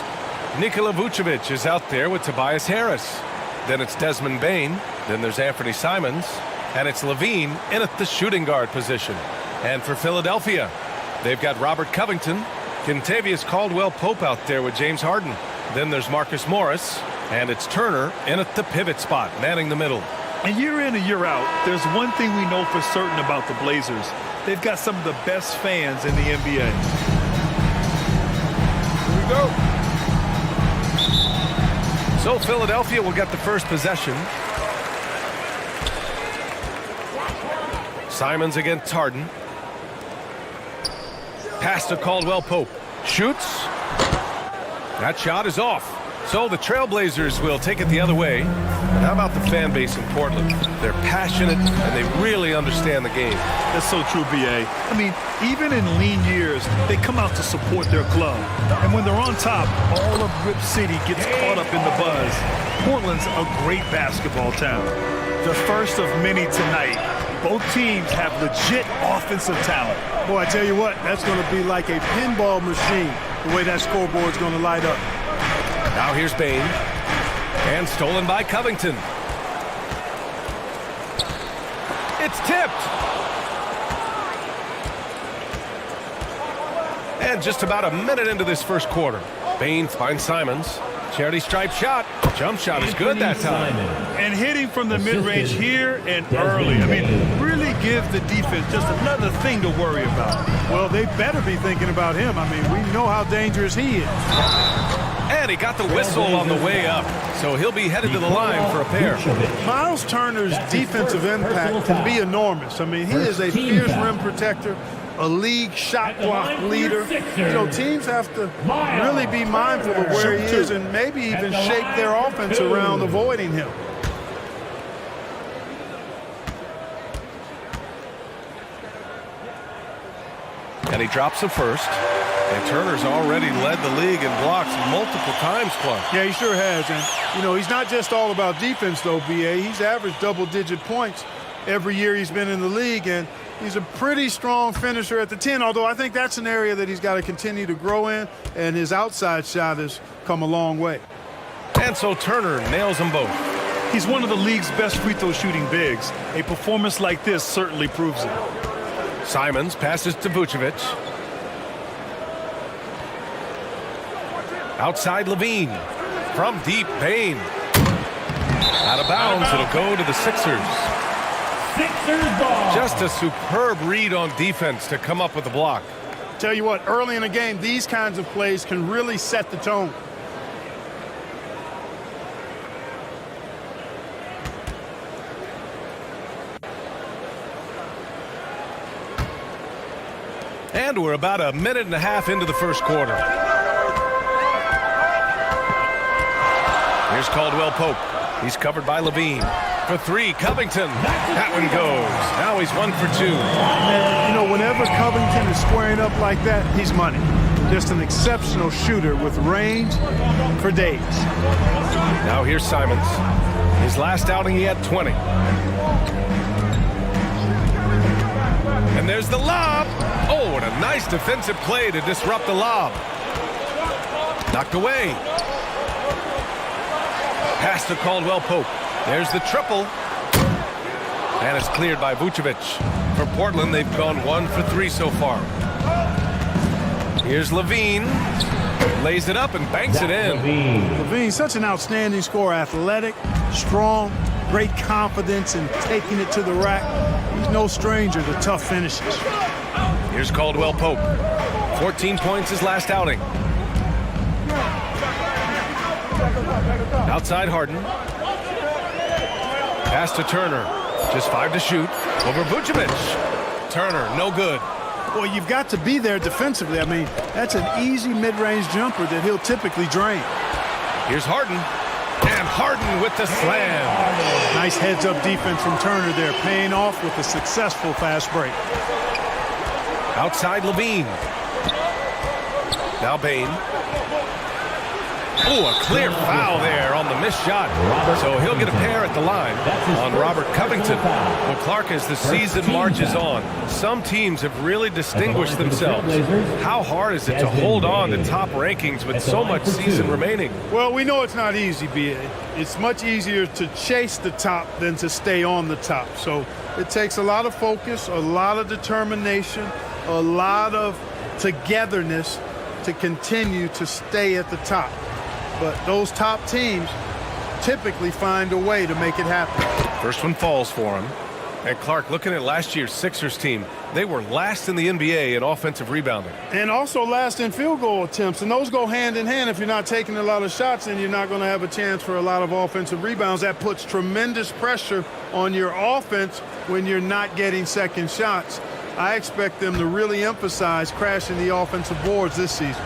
Nikola Vucevic is out there with Tobias Harris. Then it's Desmond Bane. Then there's Anthony Simons. And it's Levine in at the shooting guard position. And for Philadelphia, they've got Robert Covington, Kentavious Caldwell-Pope out there with James Harden. Then there's Marcus Morris. And it's Turner in at the pivot spot, manning the middle. And year in and year out, there's one thing we know for certain about the Blazers. They've got some of the best fans in the NBA. Here we go. So Philadelphia will get the first possession. Simons against Harden. Pass to Caldwell-Pope. Shoots. That shot is off. So the Trailblazers will take it the other way. And how about the fan base in Portland? They're passionate and they really understand the game. That's so true, B.A. I mean, even in lean years, they come out to support their club. And when they're on top, all of Rip City gets caught up in the buzz. Portland's a great basketball town. The first of many tonight. Both teams have legit offensive talent. Boy, I tell you what, that's going to be like a pinball machine, the way that scoreboard's going to light up. Now here's Bane. And stolen by Covington. It's tipped. And just about a minute into this first quarter, Bane finds Simons. Charity stripe shot. Jump shot is good that time. And hitting from the mid-range here and early. I mean, really give the defense just another thing to worry about. Well, they better be thinking about him. I mean, we know how dangerous he is. And he got the whistle on the way up, so he'll be headed to the line for a pair. Miles Turner's defensive impact can be enormous. I mean, he is a fierce rim protector, a league shot block leader. You know, teams have to really be mindful of where he is and maybe even shape their offense around avoiding him. And he drops the first. And Turner's already led the league in blocks multiple times, Clark. Yeah, he sure has. And, you know, he's not just all about defense, though, B.A. He's averaged double-digit points every year he's been in the league, and he's a pretty strong finisher at the 10, although I think that's an area that he's got to continue to grow in, and his outside shot has come a long way. And so Turner nails them both. He's one of the league's best free throw shooting bigs. A performance like this certainly proves it. Simons passes to Vucevic. Outside Levine. From deep, Bane. Out of bounds, it'll go to the Sixers. Sixers ball. Just a superb read on defense to come up with the block. Tell you what, early in the game, these kinds of plays can really set the tone. And we're about a minute and a half into the first quarter. Here's Caldwell-Pope. He's covered by Levine. for three. Covington. That one goes. Now he's 1 for 2. And, you know, whenever Covington is squaring up like that, he's money. Just an exceptional shooter with range for days. Now here's Simons. His last outing, he had 20. And there's the lob. Oh, and a nice defensive play to disrupt the lob. Knocked away. Pass to Caldwell Pope. There's the triple. And it's cleared by Vucevic. For Portland, they've gone 1 for 3 so far. Here's Levine. Lays it up and banks it in. Levine, such an outstanding scorer. Athletic, strong, great confidence in taking it to the rack. He's no stranger to tough finishes. Here's Caldwell Pope. 14 points his last outing. Outside Harden. Pass to Turner. Just 5 to shoot. Over Vucevic. Turner, no good. Well, you've got to be there defensively. I mean, that's an easy mid-range jumper that he'll typically drain. Here's Harden. And Harden with the slam. Nice heads-up defense from Turner there, paying off with a successful fast break. Outside Levine. Now Bane. Oh, a clear foul there on the missed shot. So he'll get a pair at the line on Robert Covington. Well, Clark, as the season marches on, some teams have really distinguished themselves. How hard is it to hold on to top rankings with so much season remaining? Well, we know it's not easy, B.A. It's much easier to chase the top than to stay on the top. So it takes a lot of focus, a lot of determination, a lot of togetherness to continue to stay at the top. But those top teams typically find a way to make it happen. First one falls for him. And Clark, looking at last year's Sixers team, they were last in the NBA in offensive rebounding. And also last in field goal attempts. And those go hand in hand. If you're not taking a lot of shots, then you're not going to have a chance for a lot of offensive rebounds. That puts tremendous pressure on your offense when you're not getting second shots. I expect them to really emphasize crashing the offensive boards this season.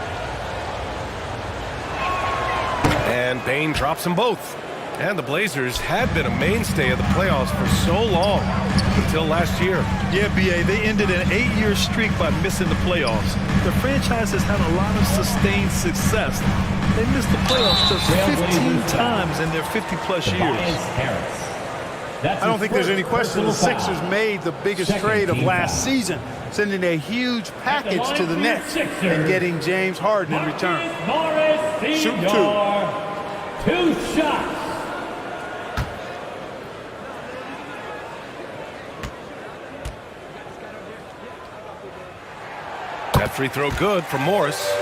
And Bane drops them both. And the Blazers had been a mainstay of the playoffs for so long, until last year. Yeah, B.A., they ended an 8-year streak by missing the playoffs. The franchise has had a lot of sustained success. They missed the playoffs just 15 times in their 50-plus years. I don't think there's any question the Sixers made the biggest trade of last season, sending a huge package to the Nets and getting James Harden in return. Shoot 2 shots. That free throw good from Morris.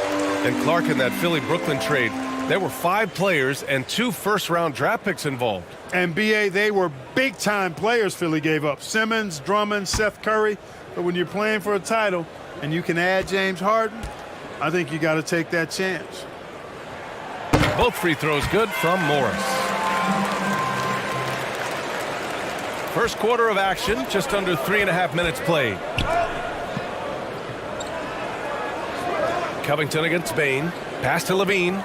And Clark in that Philly-Brooklyn trade. There were 5 players and 2 first-round draft picks involved. And, B.A., they were big-time players Philly gave up. Simmons, Drummond, Seth Curry. But when you're playing for a title and you can add James Harden, I think you got to take that chance. Both free throws good from Morris. First quarter of action, just under 3.5 minutes played. Covington against Bane. Pass to Levine.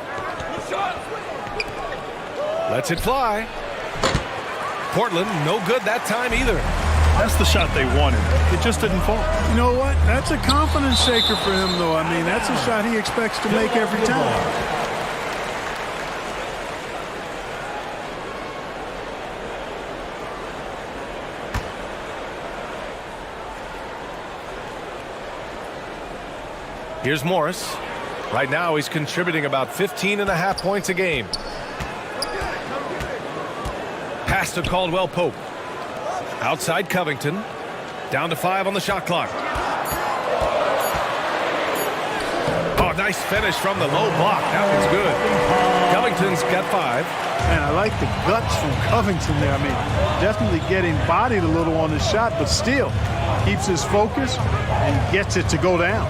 Lets it fly. Portland, no good that time either. That's the shot they wanted. It just didn't fall. You know what? That's a confidence shaker for him, though. I mean, that's a shot he expects to make every time. Here's Morris. Right now, he's contributing about 15.5 points a game. Pass to Caldwell Pope. Outside Covington. Down to 5 on the shot clock. Oh, nice finish from the low block. That was good. Covington's got 5. Man, I like the guts from Covington there. I mean, definitely getting bodied a little on his shot, but still keeps his focus and gets it to go down.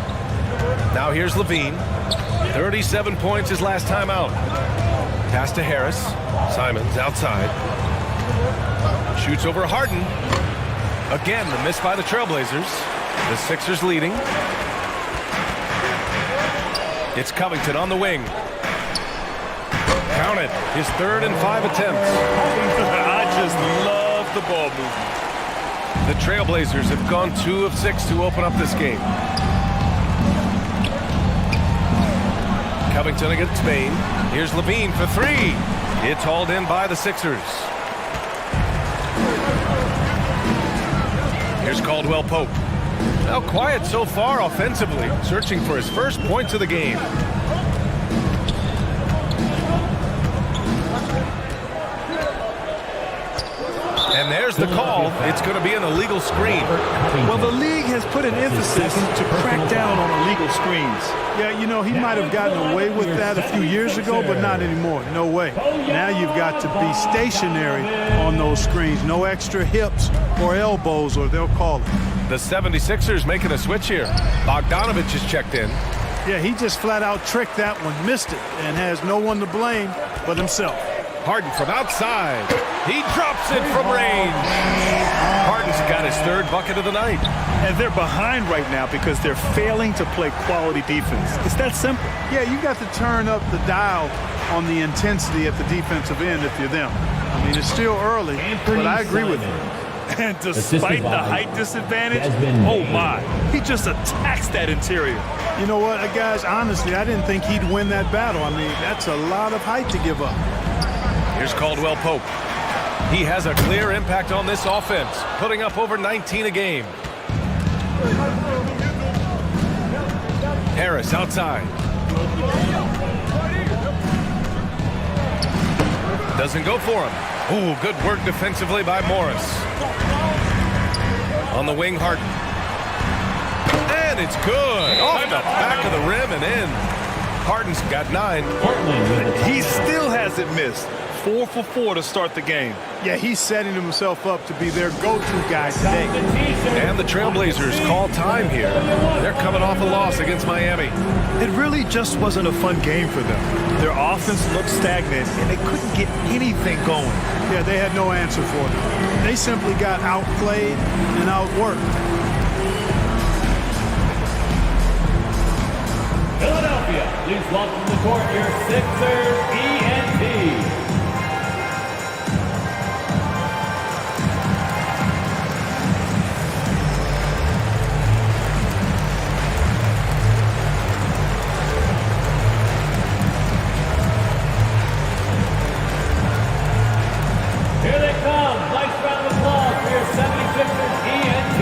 Now here's Levine. 37 points his last time out. Pass to Harris. Simons outside. Shoots over Harden. Again, the miss by the Trailblazers. The Sixers leading. It's Covington on the wing. Count it. His 3rd and 5 attempts. I just love the ball movement. The Trailblazers have gone 2 of 6 to open up this game. Covington against Bain. Here's Levine for 3. It's hauled in by the Sixers. Here's Caldwell Pope. Now quiet so far offensively, searching for his first points of the game. And there's the call. It's going to be an illegal screen. Well, the league has put an emphasis to crack down on illegal screens. Yeah, you know, he might have gotten away with that a few years ago, but not anymore. No way. Now you've got to be stationary on those screens. No extra hips or elbows, or they'll call it. The 76ers making a switch here. Bogdanovich is checked in. Yeah, he just flat out tricked that one, missed it, and has no one to blame but himself. Harden from outside. He drops it from range. Harden's got his 3rd bucket of the night. And they're behind right now because they're failing to play quality defense. It's that simple. Yeah, you got to turn up the dial on the intensity at the defensive end if you're them. I mean, it's still early, but I agree with you. And despite the height disadvantage, oh my, he just attacks that interior. You know what, guys, honestly, I didn't think he'd win that battle. I mean, that's a lot of height to give up. Here's Caldwell Pope. He has a clear impact on this offense, putting up over 19 a game. Harris outside. Doesn't go for him. Ooh, good work defensively by Morris. On the wing, Harden. And it's good. Off the back of the rim and in. Harden's got 9. He still hasn't missed. 4 for 4 to start the game. Yeah, he's setting himself up to be their go-to guy today. And the Trailblazers call time here. They're coming off a loss against Miami. It really just wasn't a fun game for them. Their offense looked stagnant, and they couldn't get anything going. Yeah, they had no answer for them. They simply got outplayed and outworked. Philadelphia, please welcome to the court your Sixers ENT. Here they come. Nice round of applause for your 76ers ENT.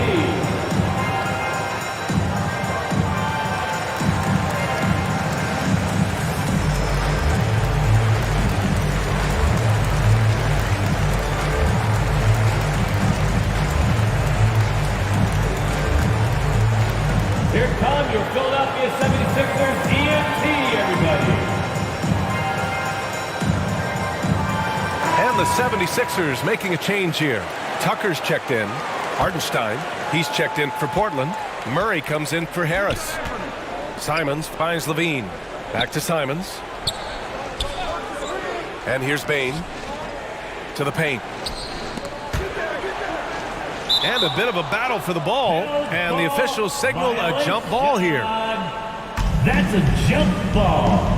Here come your Philadelphia 76ers ENT, everybody. And the 76ers making a change here. Tucker's checked in. Hardenstein, he's checked in for Portland. Murray comes in for Harris. Simons finds Levine. Back to Simons. And here's Bain. To the paint. And a bit of a battle for the ball. And the officials signal a jump ball here. That's a jump ball.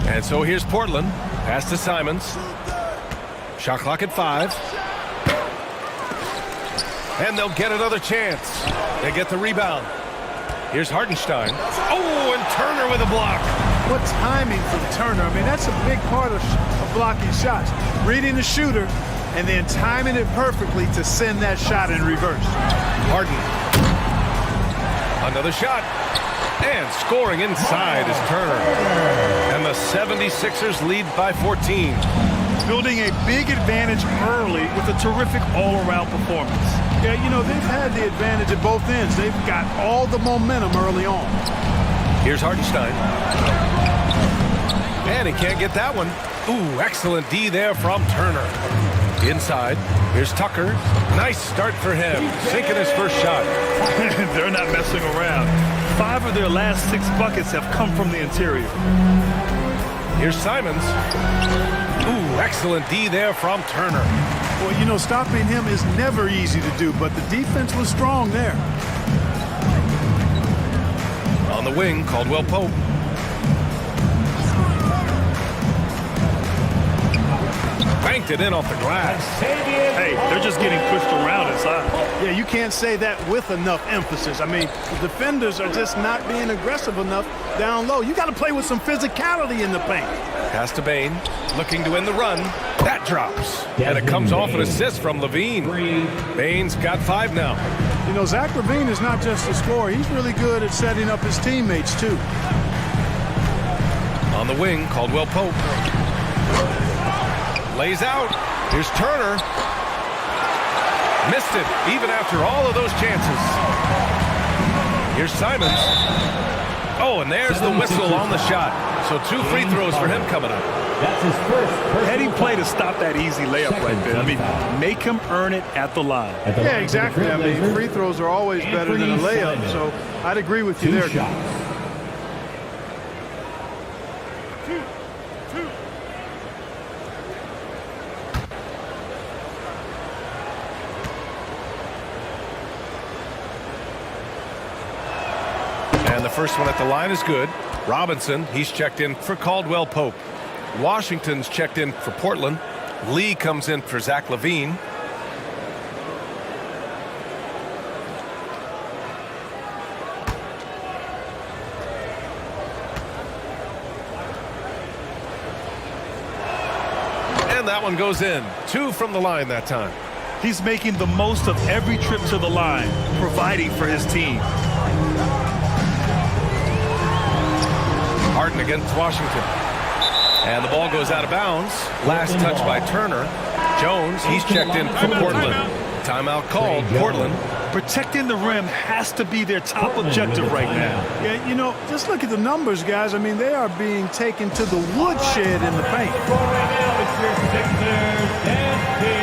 And so here's Portland. Pass to Simons. Shot clock at 5. And they'll get another chance. They get the rebound. Here's Hardenstein. Oh, and Turner with a block. What timing from Turner. I mean, that's a big part of blocking shots. Reading the shooter and then timing it perfectly to send that shot in reverse. Harden. Another shot. And scoring inside is Turner. And the 76ers lead by 14. Building a big advantage early with a terrific all-around performance. Yeah, you know, they've had the advantage at both ends. They've got all the momentum early on. Here's Hardenstein. And he can't get that one. Ooh, excellent D there from Turner. Inside, here's Tucker. Nice start for him, sinking his first shot. They're not messing around. 5 of their last 6 buckets have come from the interior. Here's Simons. Ooh, excellent D there from Turner. Well, you know, stopping him is never easy to do, but the defense was strong there. On the wing, Caldwell Pope. Banked it in off the glass. Hey, they're just getting pushed around inside. Yeah, you can't say that with enough emphasis. I mean, the defenders are just not being aggressive enough down low. You got to play with some physicality in the paint. Pass to Bane, looking to end the run. That drops. And it comes off an assist from Levine. Bane's got 5 now. You know, Zach LaVine is not just a scorer. He's really good at setting up his teammates, too. On the wing, Caldwell Pope. Lays out. Here's Turner. Missed it, even after all of those chances. Here's Simons. Oh, and there's the whistle on the shot. So 2 free throws for him coming up. That's his first heady play to stop that easy layup right there. I mean, make him earn it at the line. Yeah, exactly. I mean, free throws are always better than a layup, so I'd agree with you there. And the first one at the line is good. Robinson, he's checked in for Caldwell Pope. Washington's checked in for Portland. Lee comes in for Zach LaVine. And that one goes in. 2 from the line that time. He's making the most of every trip to the line, providing for his team. Harden against Washington. And the ball goes out of bounds. Last touch by Turner. Jones, he's checked in for Portland. Timeout called. Portland. Protecting the rim has to be their top objective right now. Yeah, you know, just look at the numbers, guys. I mean, they are being taken to the woodshed in the paint. Right now, it's your Sixers dance team.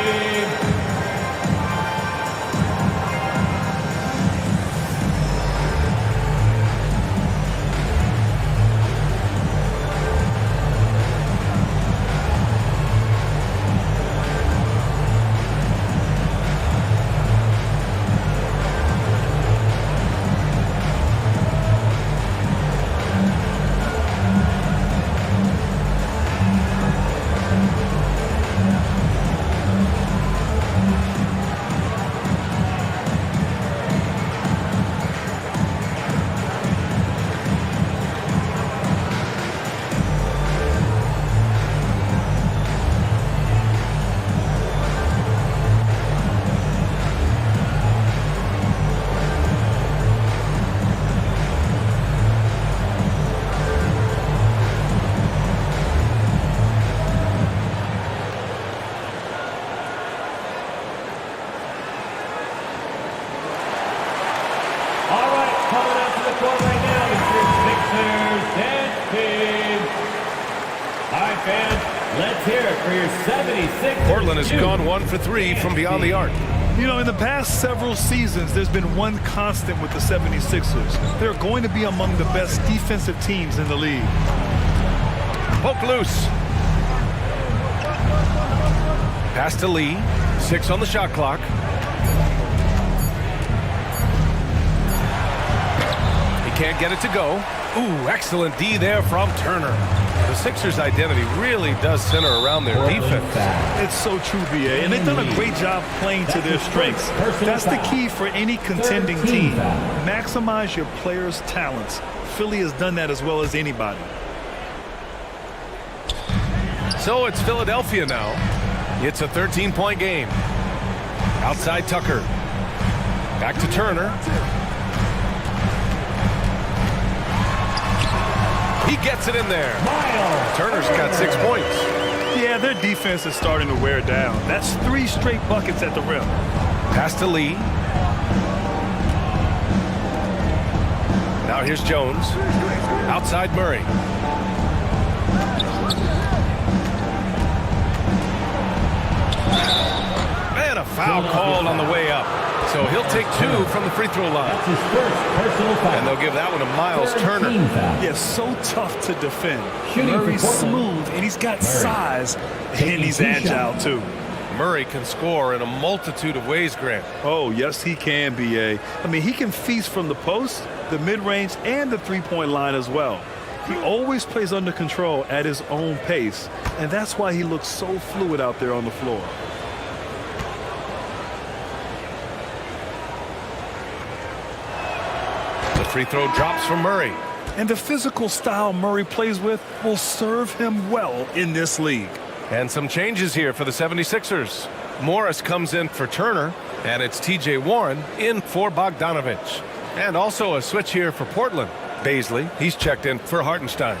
Portland has gone 1 for 3 from beyond the arc. You know, in the past several seasons, there's been one constant with the 76ers. They're going to be among the best defensive teams in the league. Poke loose. Pass to Lee. 6 on the shot clock. He can't get it to go. Ooh, excellent D there from Turner. The Sixers' identity really does center around their defense. It's so true, B.A., and they've done a great job playing to their strengths. That's the key for any contending team. Maximize your players' talents. Philly has done that as well as anybody. So it's Philadelphia now. It's a 13-point game. Outside Tucker. Back to Turner. He gets it in there. Turner's got 6 points. Yeah, their defense is starting to wear down. That's 3 straight buckets at the rim. Pass to Lee. Now here's Jones. Outside Murray. And a foul called on the way up. So he'll take 2 from the free throw line. That's his first personal foul. And they'll give that one to Miles Turner. Yeah, so tough to defend. Murray's smooth, and he's got size, and he's agile, too. Murray can score in a multitude of ways, Grant. Oh, yes, he can, B.A. I mean, he can feast from the post, the mid-range, and the three-point line as well. He always plays under control at his own pace, and that's why he looks so fluid out there on the floor. The free throw drops from Murray. And the physical style Murray plays with will serve him well in this league. And some changes here for the 76ers. Morris comes in for Turner, and it's T.J. Warren in for Bogdanovich. And also a switch here for Portland. Baisley, he's checked in for Hartenstein.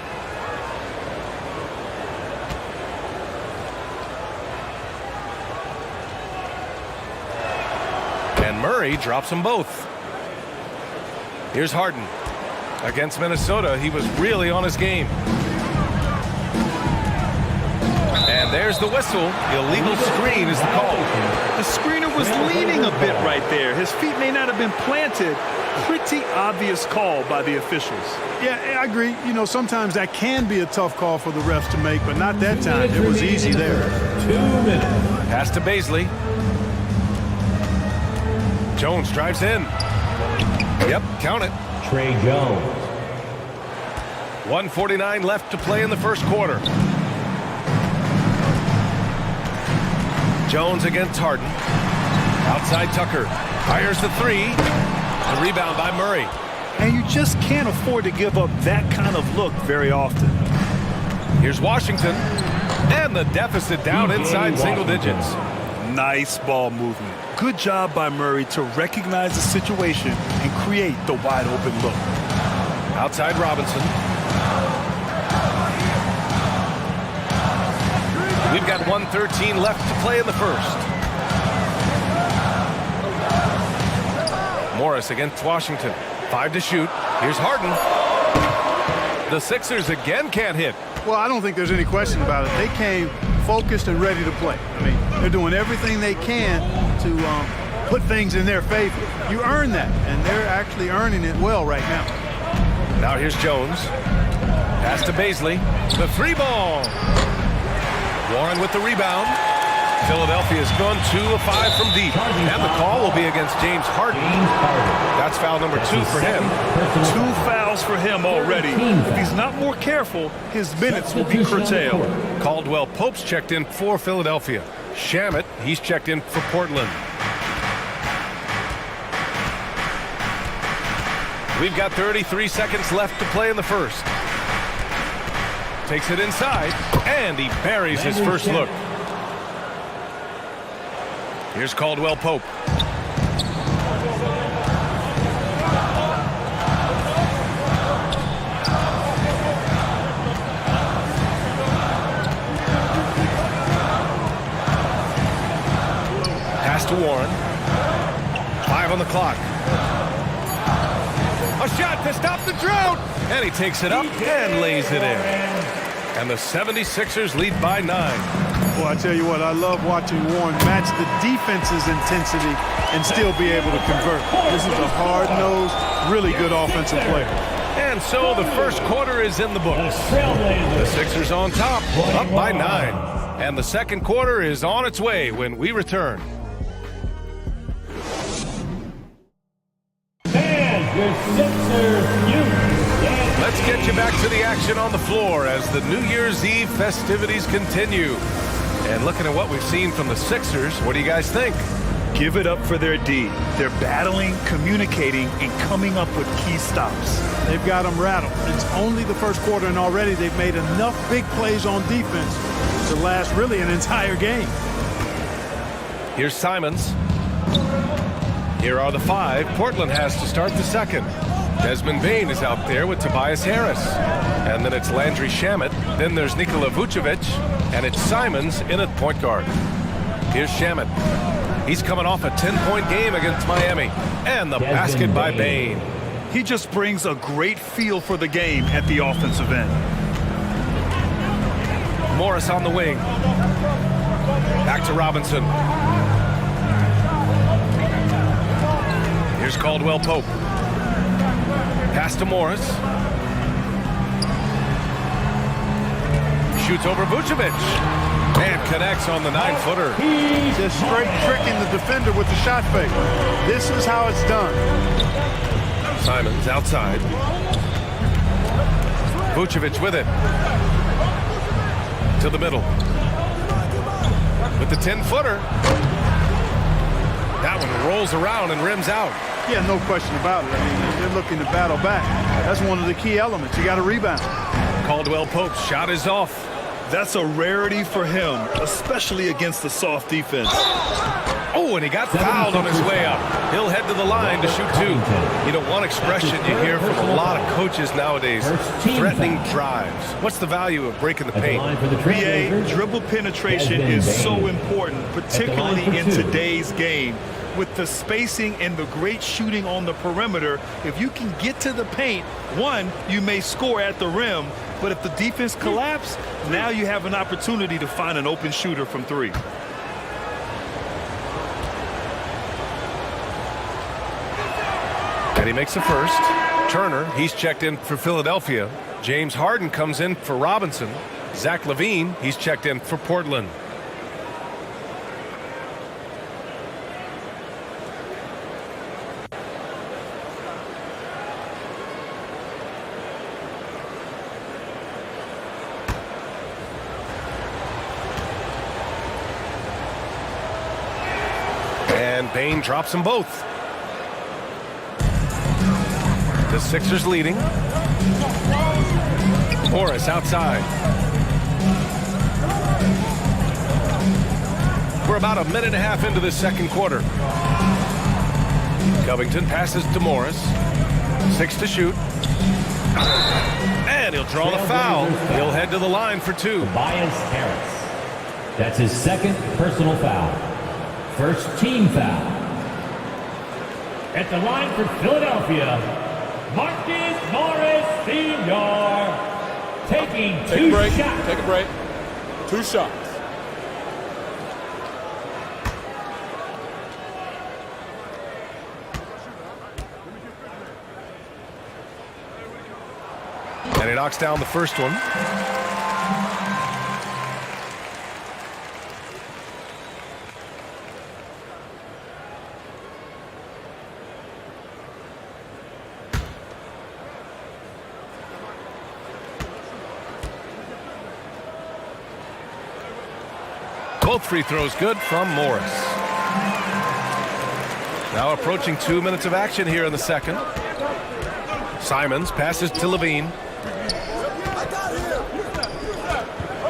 And Murray drops them both. Here's Harden. Against Minnesota, he was really on his game. And there's the whistle. Illegal screen is the call. The screener was leaning a bit right there. His feet may not have been planted. Pretty obvious call by the officials. Yeah, I agree. You know, sometimes that can be a tough call for the refs to make, but not that time. It was easy there. 2 minutes. Pass to Baisley. Jones drives in. Yep, count it. Trey Jones. 1:49 left to play in the first quarter. Jones against Harden. Outside Tucker. Fires the three. The rebound by Murray. And you just can't afford to give up that kind of look very often. Here's Washington. And the deficit down inside single digits. Nice ball movement. Good job by Murray to recognize the situation and create the wide open look. Outside Robinson. We've got 1:13 left to play in the first. Morris against Washington. 5 to shoot. Here's Harden. The Sixers again can't hit. Well, I don't think there's any question about it. They came focused and ready to play. I mean, they're doing everything they can to put things in their favor. You earn that, and they're actually earning it well right now. Now here's Jones. Pass to Baisley. The three ball. Warren with the rebound. Philadelphia's gone 2 of 5 from deep. And the call will be against James Harden. That's foul number 2 for him. 2 fouls for him already. If he's not more careful, his minutes will be curtailed. Caldwell Pope's checked in for Philadelphia. Shamet, he's checked in for Portland. We've got 33 seconds left to play in the first. Takes it inside, and he buries his first look. Here's Caldwell Pope. Pass to Warren. 5 on the clock. A shot to stop the drought! And he takes it up and lays it in. And the 76ers lead by 9. Well, I tell you what, I love watching Warren match the defense's intensity and still be able to convert. This is a hard-nosed, really good offensive player. And so the first quarter is in the books. The Sixers on top, up by 9. And the second quarter is on its way when we return. Let's get you back to the action on the floor as the New Year's Eve festivities continue. And looking at what we've seen from the Sixers, what do you guys think? Give it up for their D. They're battling, communicating, and coming up with key stops. They've got them rattled. It's only the first quarter, and already they've made enough big plays on defense to last really an entire game. Here's Simons. Here are the 5 Portland has to start the second. Desmond Bane is out there with Tobias Harris. And then it's Landry Shamet. Then there's Nikola Vucevic. And it's Simons in at point guard. Here's Shamet. He's coming off a 10-point game against Miami. And the basket by Bane. He just brings a great feel for the game at the offensive end. Morris on the wing. Back to Robinson. Here's Caldwell Pope. Pass to Morris. Shoots over Vucevic. And connects on the 9-footer. Just straight tricking the defender with the shot fake. This is how it's done. Simons outside. Vucevic with it. To the middle. With the 10-footer. That one rolls around and rims out. Yeah, no question about it. I mean, they're looking to battle back. That's one of the key elements. You got to rebound. Caldwell Pope's shot is off. That's a rarity for him, especially against the soft defense. Oh, and he got fouled on his way up. He'll head to the line to shoot 2. You know, one expression you hear from a lot of coaches nowadays, threatening drives. What's the value of breaking the paint? BA, dribble penetration is so important, particularly in today's game. With the spacing and the great shooting on the perimeter, if you can get to the paint, one, you may score at the rim, but if the defense collapses, now you have an opportunity to find an open shooter from 3. And he makes the first. Turner, he's checked in for Philadelphia. James Harden comes in for Robinson. Zach LaVine, he's checked in for Portland. And Bane drops them both. The Sixers leading. Morris outside. We're about a minute and a half into the second quarter. Covington passes to Morris. 6 to shoot. And he'll draw the foul. He'll head to the line for 2. Tobias Harris. That's his second personal foul. First team foul. At the line for Philadelphia, Marcus Morris Sr. taking 2 shots. Take a break. 2 shots. And he knocks down the first one. Both free throws good from Morris. Now approaching 2 minutes of action here in the second. Simons passes to LaVine.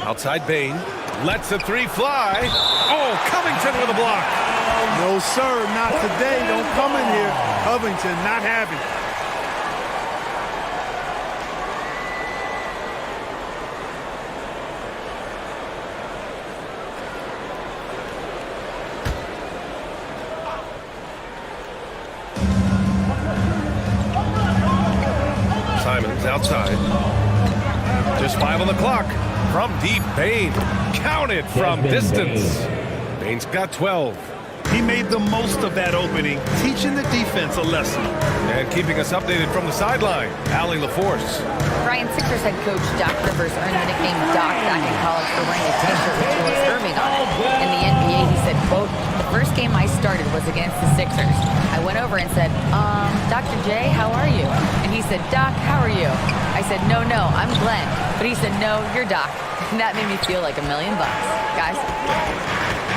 Outside Bane. Lets the 3 fly. Oh, Covington with a block. No, sir, not today. Don't come in here. Covington not having it. Simons outside. Just 5 on the clock. From deep, Bane. Counted from distance. Bane's got 12. He made the most of that opening, teaching the defense a lesson. And keeping us updated from the sideline, Allie LaForce. Brian Sixers head coach Doc Rivers earned the nickname Doc back in college for wearing a t-shirt with Julius Erving on it. In the NBA, he said, quote, "The first game I started was against the Sixers. I went over and said, Dr. J, how are you?" And he said, "Doc, how are you?" I said, no, I'm Glenn." But he said, "No, you're Doc." And that made me feel like $1 million, guys.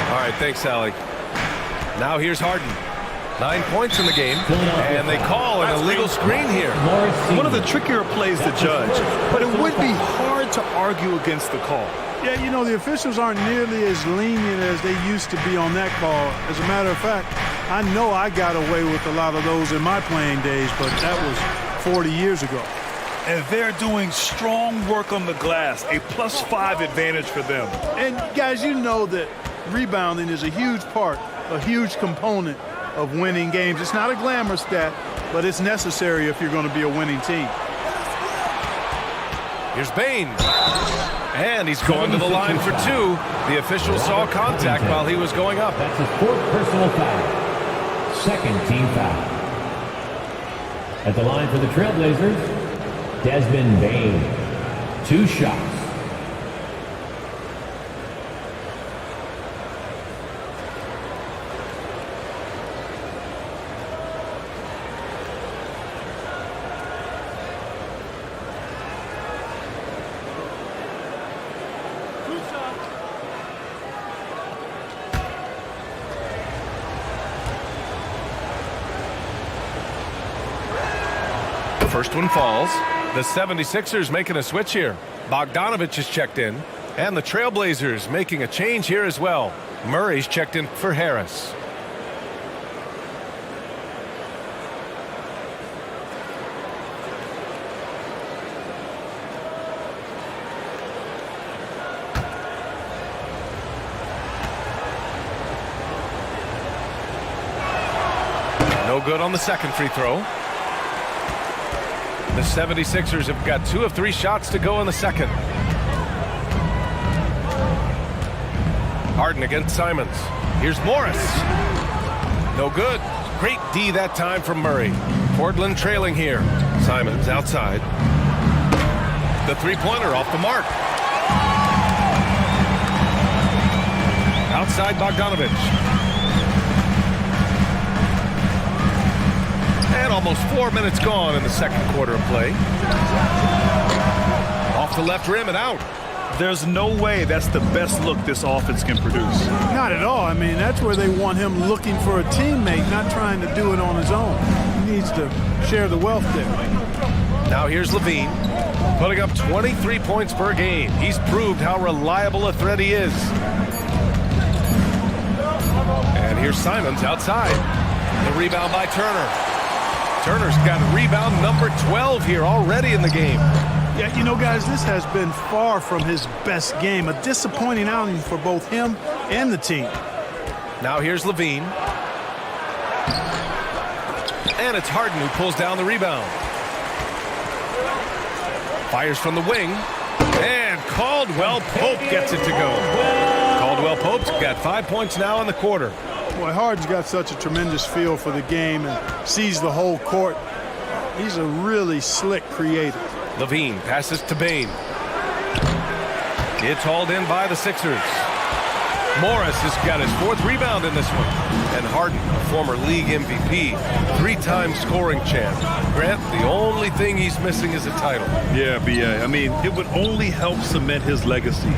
All right, thanks, Allie. Now here's Harden. 9 points in the game, and they call an illegal screen here. One of the trickier plays to judge, but it would be hard to argue against the call. Yeah, you know, the officials aren't nearly as lenient as they used to be on that call. As a matter of fact, I know I got away with a lot of those in my playing days, but that was 40 years ago. And they're doing strong work on the glass, a +5 advantage for them. And guys, you know that rebounding is a huge part, a huge component of winning games. It's not a glamour stat, but it's necessary if you're going to be a winning team. Here's Bane. And he's going to the line for 2. The official saw contact while he was going up. That's his 4th personal foul. Second team foul. At the line for the Trailblazers, Desmond Bane. 2 shots. First one falls. The 76ers making a switch here. Bogdanovich is checked in. And the Trailblazers making a change here as well. Murray's checked in for Harris. No good on the second free throw. The 76ers have got 2 of 3 shots to go in the second. Harden against Simons. Here's Morris. No good. Great D that time from Murray. Portland trailing here. Simons outside. The three-pointer off the mark. Outside Bogdanovich. And almost 4 minutes gone in the second quarter of play. Off the left rim and out. There's no way that's the best look this offense can produce. Not at all. I mean, that's where they want him looking for a teammate, not trying to do it on his own. He needs to share the wealth there. Now here's Levine, putting up 23 points per game. He's proved how reliable a threat he is. And here's Simons outside. The rebound by Turner. Turner's got rebound number 12 here already in the game. Yeah, you know, guys, this has been far from his best game. A disappointing outing for both him and the team. Now here's Levine. And it's Harden who pulls down the rebound. Fires from the wing. And Caldwell Pope gets it to go. Caldwell Pope's got 5 points now in the quarter. Boy, Harden's got such a tremendous feel for the game and sees the whole court. He's a really slick creator. Levine passes to Bane. It's hauled in by the Sixers. Morris has got his 4th rebound in this one. And Harden, a former league MVP, 3-time scoring champ. Grant, the only thing he's missing is a title. Yeah, B.A. I mean, it would only help cement his legacy.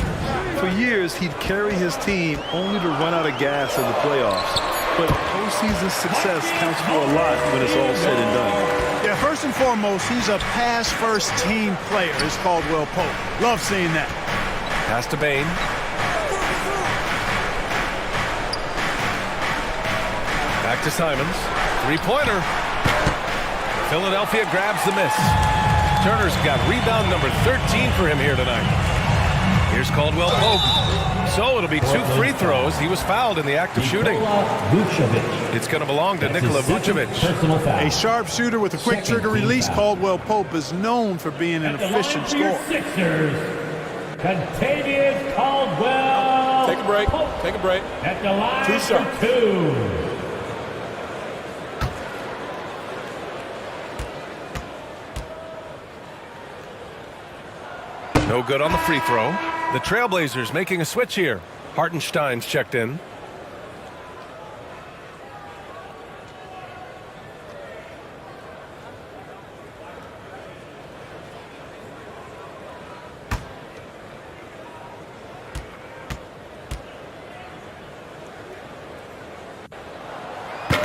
For years, he'd carry his team only to run out of gas in the playoffs. But postseason success counts for a lot when it's all said and done. Yeah, first and foremost, he's a pass-first team player, is Caldwell Pope. Love seeing that. Pass to Bane. Back to Simons. Three-pointer. Philadelphia grabs the miss. Turner's got rebound number 13 for him here tonight. Here's Caldwell Pope. So it'll be 2 free throws. He was fouled in the act of shooting. It's going to belong to Nikola Vucevic. A sharp shooter with a quick trigger release, Caldwell Pope is known for being an efficient scorer. Kentavious Caldwell. Take a break. Take a break. At the line 2 shots. for 2. No good on the free throw. The Trailblazers making a switch here. Hartenstein's checked in.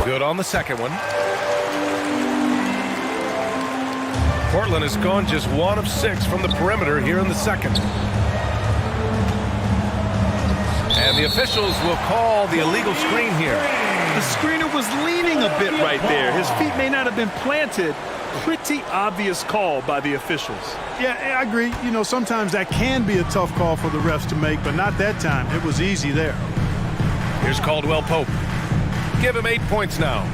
Good on the second one. Portland has gone just 1 of 6 from the perimeter here in the second. And the officials will call the illegal screen here. The screener was leaning a bit right there. His feet may not have been planted. Pretty obvious call by the officials. Yeah, I agree. You know, sometimes that can be a tough call for the refs to make, but not that time. It was easy there. Here's Caldwell Pope. Give him 8 points now.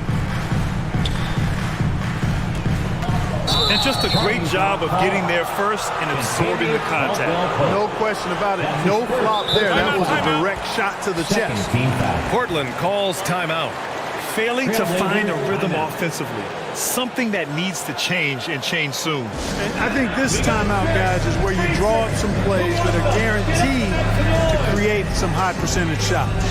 And just a great job of getting there first and absorbing the contact. No question about it. No flop there. That was a direct shot to the chest. Portland calls timeout. Failing to find a rhythm offensively. Something that needs to change and change soon. And I think this timeout, guys, is where you draw up some plays that are guaranteed to create some high percentage shots.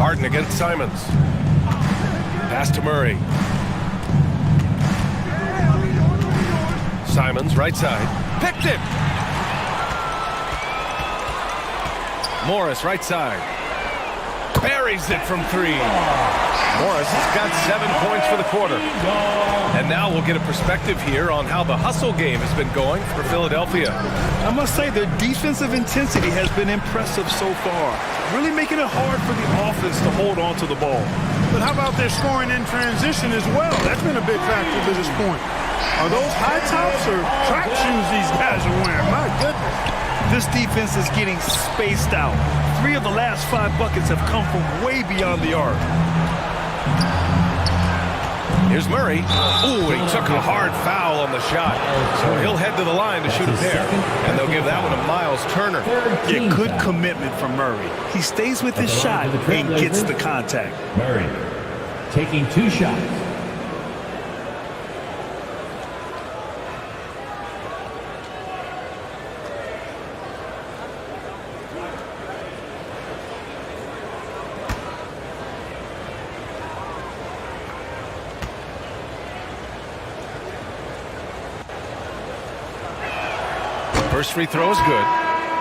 Harden against Simons. Pass to Murray. Simons, right side. Picked it! Morris, right side. Buries it from 3. Morris has got 7 points for the quarter. And now we'll get a perspective here on how the hustle game has been going for Philadelphia. I must say their defensive intensity has been impressive so far, really making it hard for the offense to hold on to the ball. But how about their scoring in transition as well? That's been a big factor to this point. Are those high tops or track shoes these guys are wearing? My goodness. This defense is getting spaced out. 3 of the last 5 buckets have come from way beyond the arc. Here's Murray. Ooh, he took a hard foul on the shot. So he'll head to the line to shoot a pair. And they'll give that one to Miles Turner. Yeah, good commitment from Murray. He stays with his shot and gets the contact. Murray taking 2 shots. First free throw is good.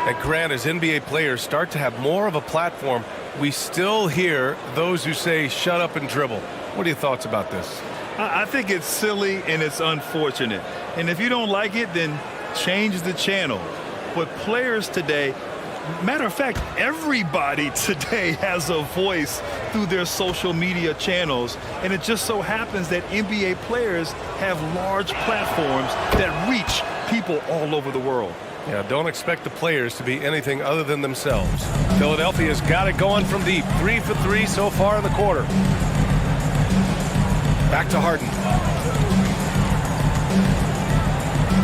And Grant, as NBA players start to have more of a platform, we still hear those who say, shut up and dribble. What are your thoughts about this? I think it's silly and it's unfortunate. And if you don't like it, then change the channel. But players today, matter of fact, everybody today has a voice through their social media channels. And it just so happens that NBA players have large platforms that reach people all over the world. Yeah, don't expect the players to be anything other than themselves. Philadelphia's got it going from deep. 3 for 3 so far in the quarter. Back to Harden.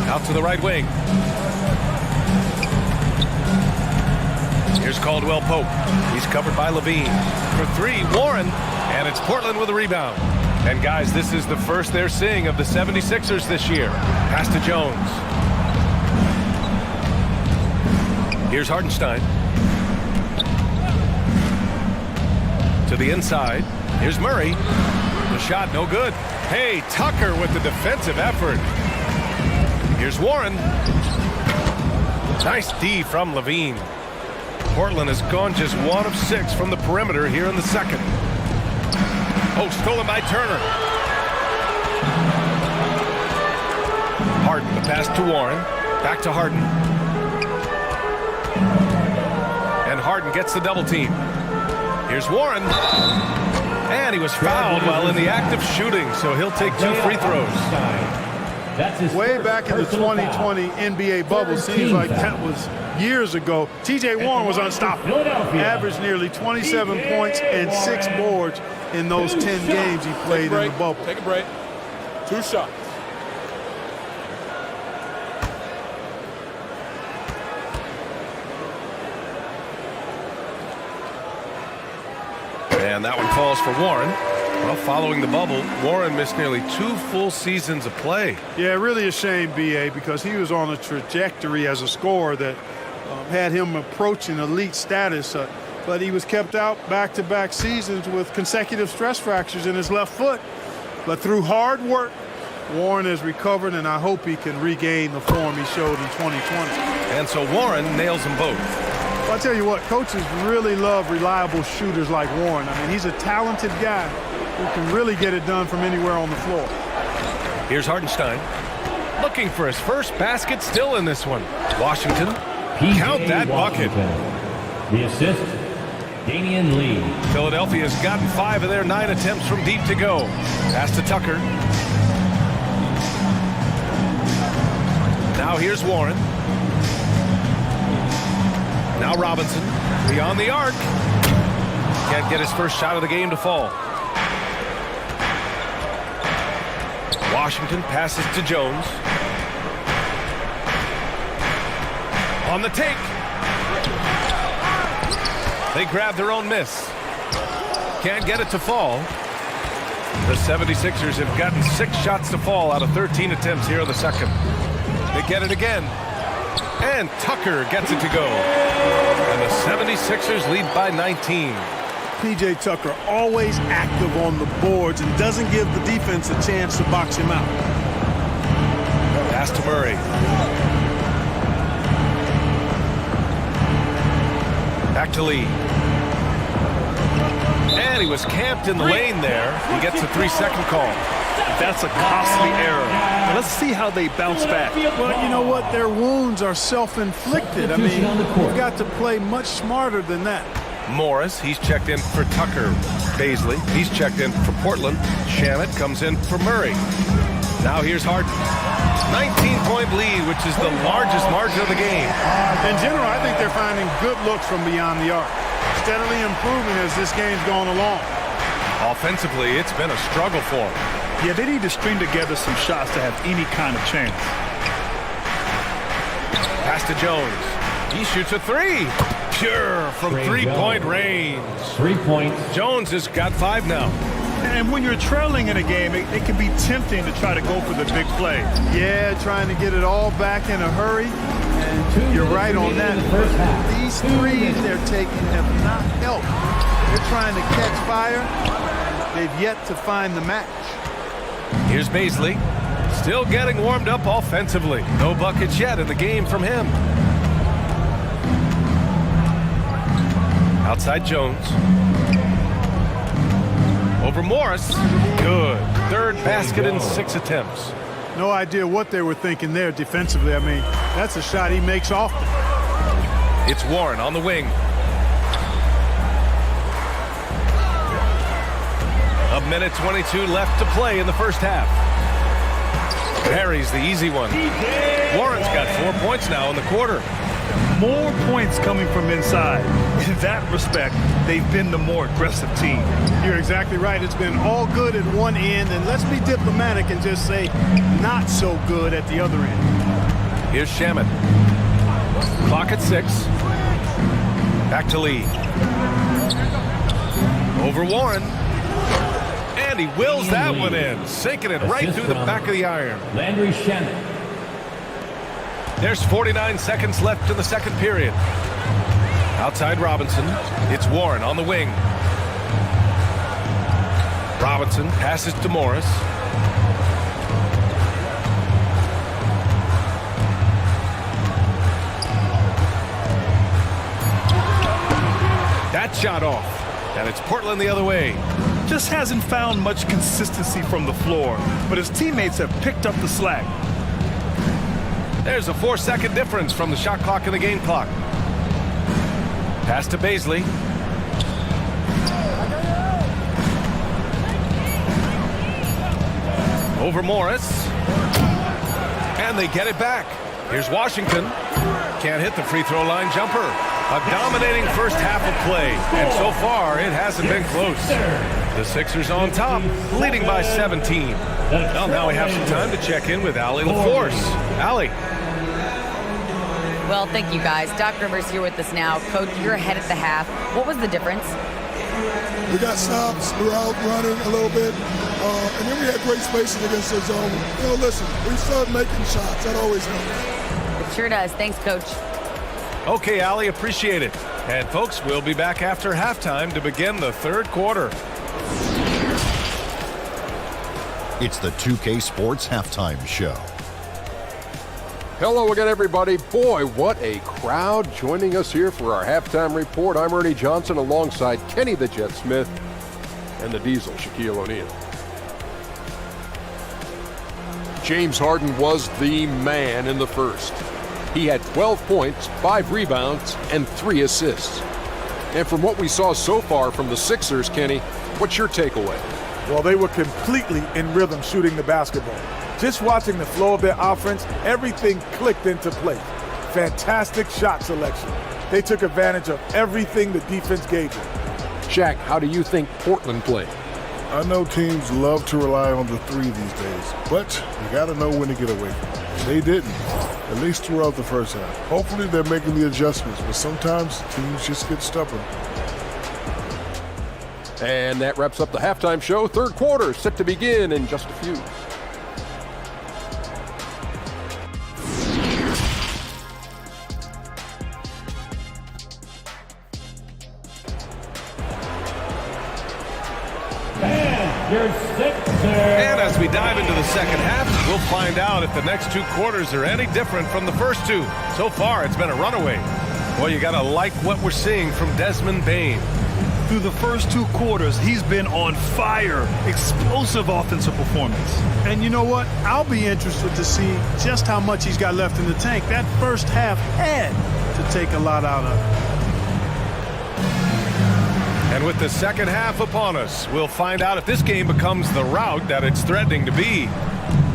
Out to the right wing. Here's Caldwell Pope. He's covered by Levine. For 3, Warren. And it's Portland with a rebound. And guys, this is the first they're seeing of the 76ers this year. Pass to Jones. Here's Hartenstein. To the inside. Here's Murray. The shot no good. Hey, Tucker with the defensive effort. Here's Warren. Nice D from Levine. Portland has gone just 1 of 6 from the perimeter here in the second. Oh, stolen by Turner. Harden, the pass to Warren. Back to Harden. And Harden gets the double team. Here's Warren. And he was fouled while in the act of shooting, so he'll take 2 free throws. Way back in the 2020 NBA bubble, seems like that was years ago. T.J. Warren was unstoppable. Averaged nearly 27 points and 6 boards in those 10 games he played in the bubble. Take a break. 2 shots. And that one falls for Warren. Well, following the bubble, Warren missed nearly 2 full seasons of play. Yeah, really a shame, B.A., because he was on a trajectory as a scorer that had him approaching elite status. But he was kept out back-to-back seasons with consecutive stress fractures in his left foot. But through hard work, Warren has recovered, and I hope he can regain the form he showed in 2020. And so Warren nails them both. Well, I tell you what, coaches really love reliable shooters like Warren. I mean, he's a talented guy who can really get it done from anywhere on the floor. Here's Hartenstein. Looking for his first basket, still in this one. Washington, count that bucket. The assist, Damian Lee. Philadelphia's gotten 5 of their 9 attempts from deep to go. Pass to Tucker. Now here's Warren. Now Robinson, beyond the arc. Can't get his first shot of the game to fall. Washington passes to Jones. On the take. They grab their own miss. Can't get it to fall. The 76ers have gotten 6 shots to fall out of 13 attempts here in the second. They get it again. And Tucker gets it to go. And the 76ers lead by 19. P.J. Tucker always active on the boards and doesn't give the defense a chance to box him out. Pass to Murray. Back to Lee. And he was camped in the lane there. He gets a 3-second call. That's a costly error. Now let's see how they bounce back. Well, you know what? Their wounds are self-inflicted. I mean, you've got to play much smarter than that. Morris, he's checked in for Tucker. Baisley, he's checked in for Portland. Shamet comes in for Murray. Now here's Harden. 19-point lead, which is the largest margin of the game. In general, I think they're finding good looks from beyond the arc. Steadily improving as this game's gone along. Offensively, it's been a struggle for them. Yeah, they need to string together some shots to have any kind of chance. Pass to Jones. He shoots a three. Pure from three-point range. 3 points. Jones has got 5 now. And when you're trailing in a game, it can be tempting to try to go for the big play. Yeah, trying to get it all back in a hurry. And you're right on that. These threes they're taking have not helped. They're trying to catch fire. They've yet to find the match. Here's Baisley. Still getting warmed up offensively. No buckets yet in the game from him. Outside Jones. Over Morris. Good. Third basket in 6 attempts. No idea what they were thinking there defensively. I mean, that's a shot he makes often. It's Warren on the wing. A minute 22 left to play in the first half. Parries the easy one. Warren's got 4 points now in the quarter. More points coming from inside. In that respect, they've been the more aggressive team. You're exactly right. It's been all good at one end, and let's be diplomatic and just say not so good at the other end. Here's Shamet. Clock at 6. Back to Lee. Over Warren. And he wills that one in, sinking it right through the back of the iron. Landry Shamet. There's 49 seconds left in the second period. Outside Robinson, it's Warren on the wing. Robinson passes to Morris. That shot off, and it's Portland the other way. Just hasn't found much consistency from the floor, but his teammates have picked up the slack. There's a 4-second difference from the shot clock and the game clock. Pass to Baisley. Over Morris. And they get it back. Here's Washington. Can't hit the free throw line jumper. A dominating first half of play. And so far, it hasn't been close. The Sixers on top, leading by 17. Well, now we have some time to check in with Allie LaForce. Allie. Well, thank you, guys. Doc Rivers here with us now. Coach, you're ahead at the half. What was the difference? We got stops. We were out running a little bit. And then we had great spacing against the zone. You know, listen, we started making shots. That always helps. It sure does. Thanks, Coach. Okay, Allie, appreciate it. And, folks, we'll be back after halftime to begin the third quarter. It's the 2K Sports Halftime Show. Hello again, everybody. Boy, what a crowd joining us here for our halftime report. I'm Ernie Johnson alongside Kenny the Jet Smith and the Diesel, Shaquille O'Neal. James Harden was the man in the first. He had 12 points, 5 rebounds, and 3 assists. And from what we saw so far from the Sixers, Kenny, what's your takeaway? Well, they were completely in rhythm shooting the basketball. Just watching the flow of their offense, everything clicked into place. Fantastic shot selection. They took advantage of everything the defense gave them. Shaq, how do you think Portland played? I know teams love to rely on the three these days, but you got to know when to get away from it. They didn't, at least throughout the first half. Hopefully they're making the adjustments, but sometimes teams just get stubborn. And that wraps up the halftime show. Third quarter set to begin in just a few. your Sixers. And as we dive into the second half, we'll find out if the next 2 quarters are any different from the first 2. So far, it's been a runaway. Well, you got to like what we're seeing from Desmond Bane. Through the first 2 quarters, he's been on fire. Explosive offensive performance. And you know what? I'll be interested to see just how much he's got left in the tank. That first half had to take a lot out of it. And with the second half upon us, we'll find out if this game becomes the rout that it's threatening to be.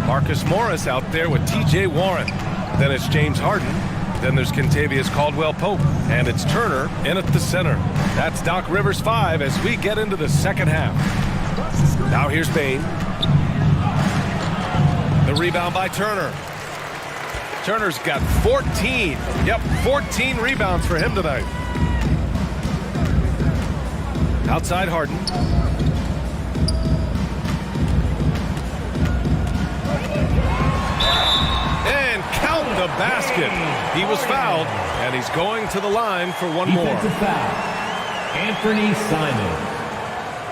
Marcus Morris out there with T.J. Warren. Then it's James Harden. Then there's Kentavious Caldwell-Pope. And it's Turner in at the center. That's Doc Rivers 5 as we get into the second half. Now here's Bane. The rebound by Turner. Turner's got 14. Yep, 14 rebounds for him tonight. Outside Harden. And count the basket. He was fouled, and he's going to the line for one more. Defensive foul. Anthony Simons.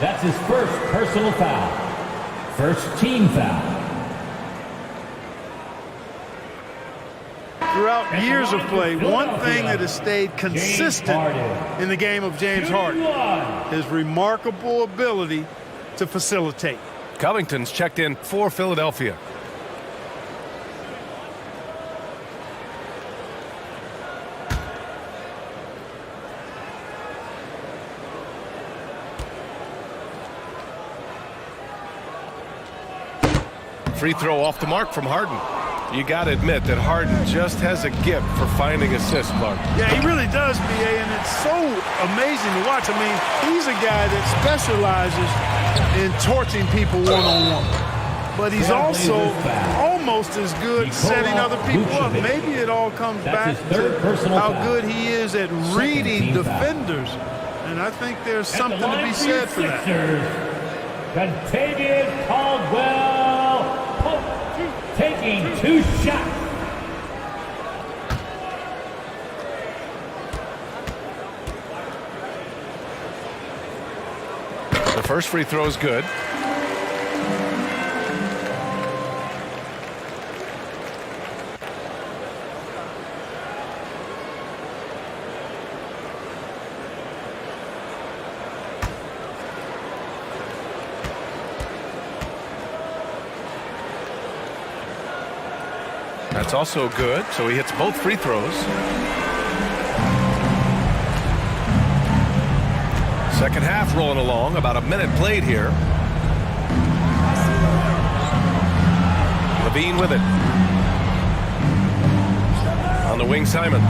That's his first personal foul. First team foul. Throughout years of play, one thing that has stayed consistent in the game of James Harden, his remarkable ability to facilitate. Covington's checked in for Philadelphia. Free throw off the mark from Harden. You got to admit that Harden just has a gift for finding assists, Clark. Yeah, he really does, B.A., and it's so amazing to watch. I mean, he's a guy that specializes in torching people one-on-one. But he's also almost as good setting other people up. Maybe it all comes back to how good he is at reading defenders. And I think there's something to be said for that. Kentavious Caldwell-Pope taking 2 shots. The first free throw is good. That's also good, so he hits both free throws. Second half rolling along, about a minute played here. LaVine with it. On the wing, Simons.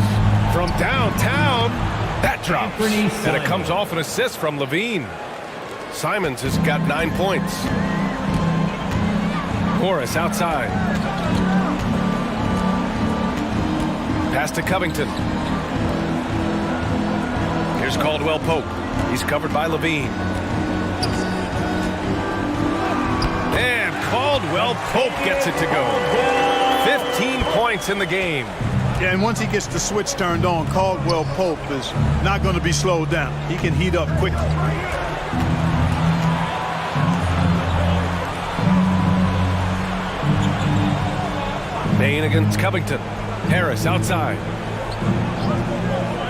From downtown, that drops. And it comes off an assist from LaVine. Simons has got 9 points. Morris outside. Pass to Covington. Here's Caldwell-Pope. He's covered by LaVine. And Caldwell-Pope gets it to go. 15 points in the game. Yeah, and once he gets the switch turned on, Caldwell-Pope is not going to be slowed down. He can heat up quickly. Bane against Covington. Harris outside.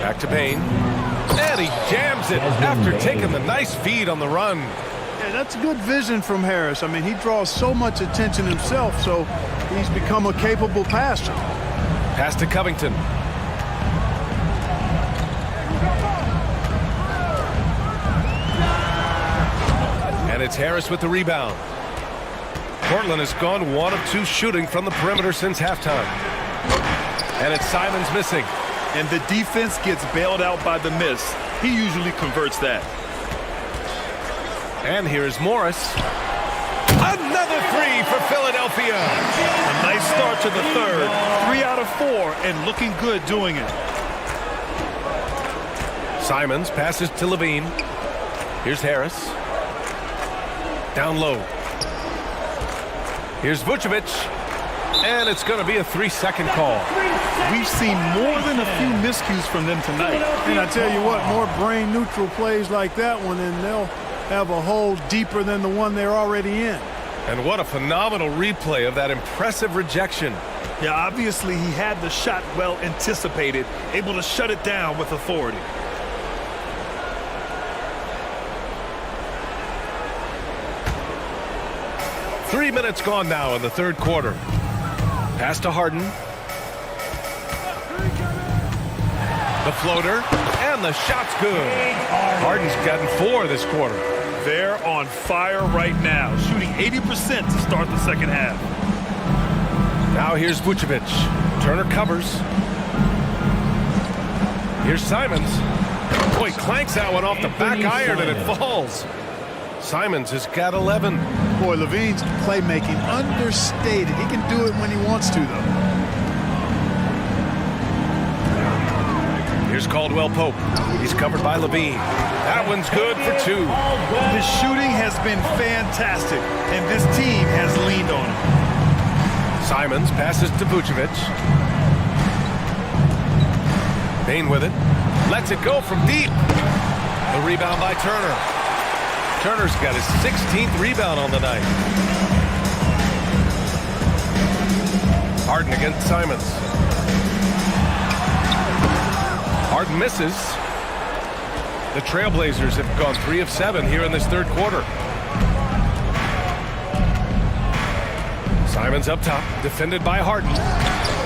Back to Bane. And he jams it after taking the nice feed on the run. Yeah, that's good vision from Harris. I mean, he draws so much attention himself, so he's become a capable passer. Pass to Covington. And it's Harris with the rebound. Portland has gone 1 of 2 shooting from the perimeter since halftime. And it's Simons missing. And the defense gets bailed out by the miss. He usually converts that. And here's Morris. Another 3 for Philadelphia. A nice start to the third. 3 out of 4 and looking good doing it. Simons passes to LaVine. Here's Harris. Down low. Here's Vucevic. And it's going to be a 3-second call. We've seen more than a few miscues from them tonight. And I tell you what, more brain-neutral plays like that one, and they'll have a hole deeper than the one they're already in. And what a phenomenal replay of that impressive rejection. Yeah, obviously he had the shot well anticipated, able to shut it down with authority. Three minutes gone now in the third quarter. Pass to Harden. The floater, and the shot's good. Harden's gotten 4 this quarter. They're on fire right now, shooting 80% to start the second half. Now here's Vucevic. Turner covers. Here's Simons. Boy, clanks that one off the back iron and it falls. Simons has got 11. Boy, Levine's playmaking understated. He can do it when he wants to, though. Here's Caldwell Pope. He's covered by Levine. That one's good for 2. His shooting has been fantastic, and this team has leaned on him. Simons passes to Vucevic. Bane with it. Lets it go from deep. The rebound by Turner. Turner's got his 16th rebound on the night. Harden against Simons. Harden misses. The Trailblazers have gone 3 of 7 here in this third quarter. Simons up top, defended by Harden.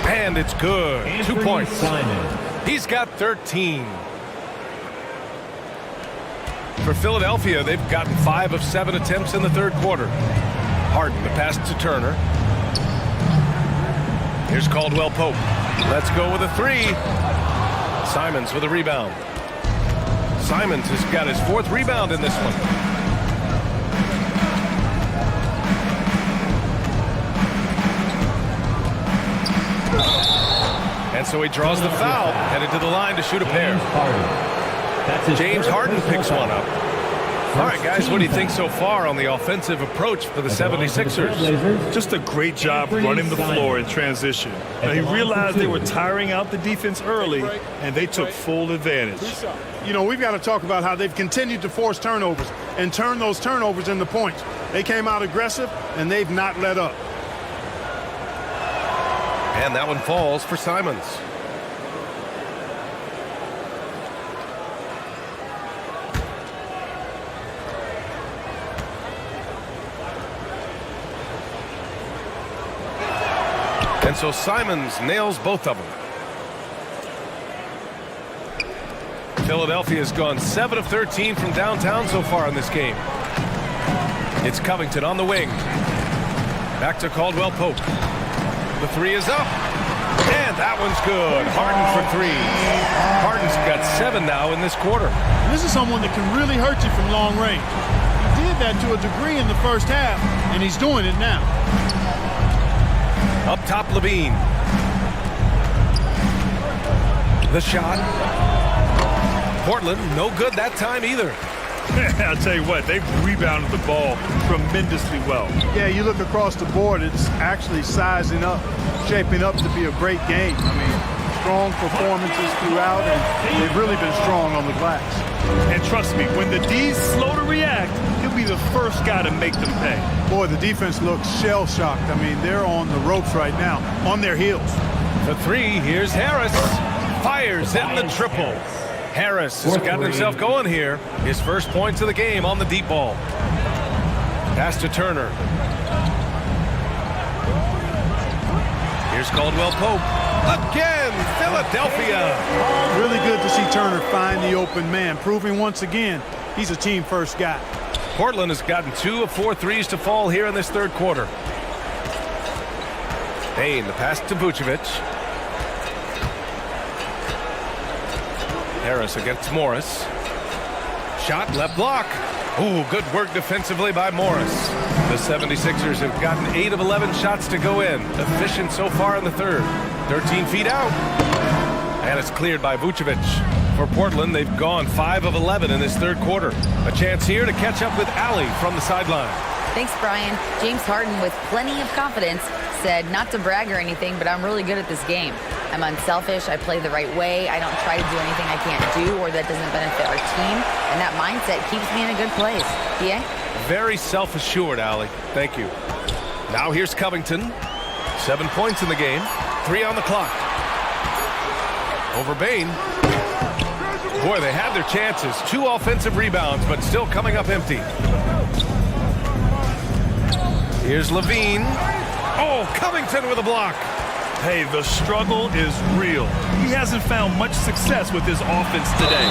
And it's good. 2 points. He's got 13. For Philadelphia, they've gotten 5 of 7 attempts in the third quarter. Harden, the pass to Turner. Here's Caldwell Pope. Let's go with a 3. Simons with a rebound. Simons has got his 4th rebound in this one. And so he draws the foul, headed to the line to shoot a pair. James Harden picks one up. All right, guys, what do you think so far on the offensive approach for the 76ers? Just a great job running the floor in transition. Now, he realized they were tiring out the defense early, and they took full advantage. You know, we've got to talk about how they've continued to force turnovers and turn those turnovers into points. They came out aggressive, and they've not let up. And that one falls for Simons. And so Simons nails both of them. Philadelphia has gone 7 of 13 from downtown so far in this game. It's Covington on the wing. Back to Caldwell Pope. The 3 is up. And that one's good. Harden for 3. Harden's got 7 now in this quarter. This is someone that can really hurt you from long range. He did that to a degree in the first half, and he's doing it now. Up top, Levine. The shot. Portland, no good that time either. I'll tell you what, they've rebounded the ball tremendously well. Yeah, you look across the board, it's actually sizing up, shaping up to be a great game. I mean, strong performances throughout, and they've really been strong on the glass. And trust me, when the D's slow to react, he'll be the first guy to make them pay. Boy, the defense looks shell-shocked. I mean, they're on the ropes right now, on their heels. The 3, here's Harris. Fires in the triple. Harris has gotten himself going here. His first points of the game on the deep ball. Pass to Turner. Here's Caldwell Pope. Again, Philadelphia. Really good to see Turner find the open man, proving once again he's a team-first guy. Portland has gotten 2 of 4 threes to fall here in this third quarter. Bane, the pass to Vucevic. Harris against Morris. Shot, left block. Ooh, good work defensively by Morris. The 76ers have gotten 8 of 11 shots to go in. Efficient so far in the third. 13 feet out. And it's cleared by Vucevic. For Portland, they've gone 5 of 11 in this third quarter. A chance here to catch up with Alley from the sideline. Thanks, Brian. James Harden, with plenty of confidence, said, not to brag or anything, but I'm really good at this game. I'm unselfish. I play the right way. I don't try to do anything I can't do or that doesn't benefit our team. And that mindset keeps me in a good place. PA? Very self-assured, Allie. Thank you. Now here's Covington. 7 points in the game. 3 on the clock. Over Bane. Boy, they had their chances. 2 offensive rebounds, but still coming up empty. Here's Levine. Oh, Covington with a block. Hey, the struggle is real. He hasn't found much success with his offense today.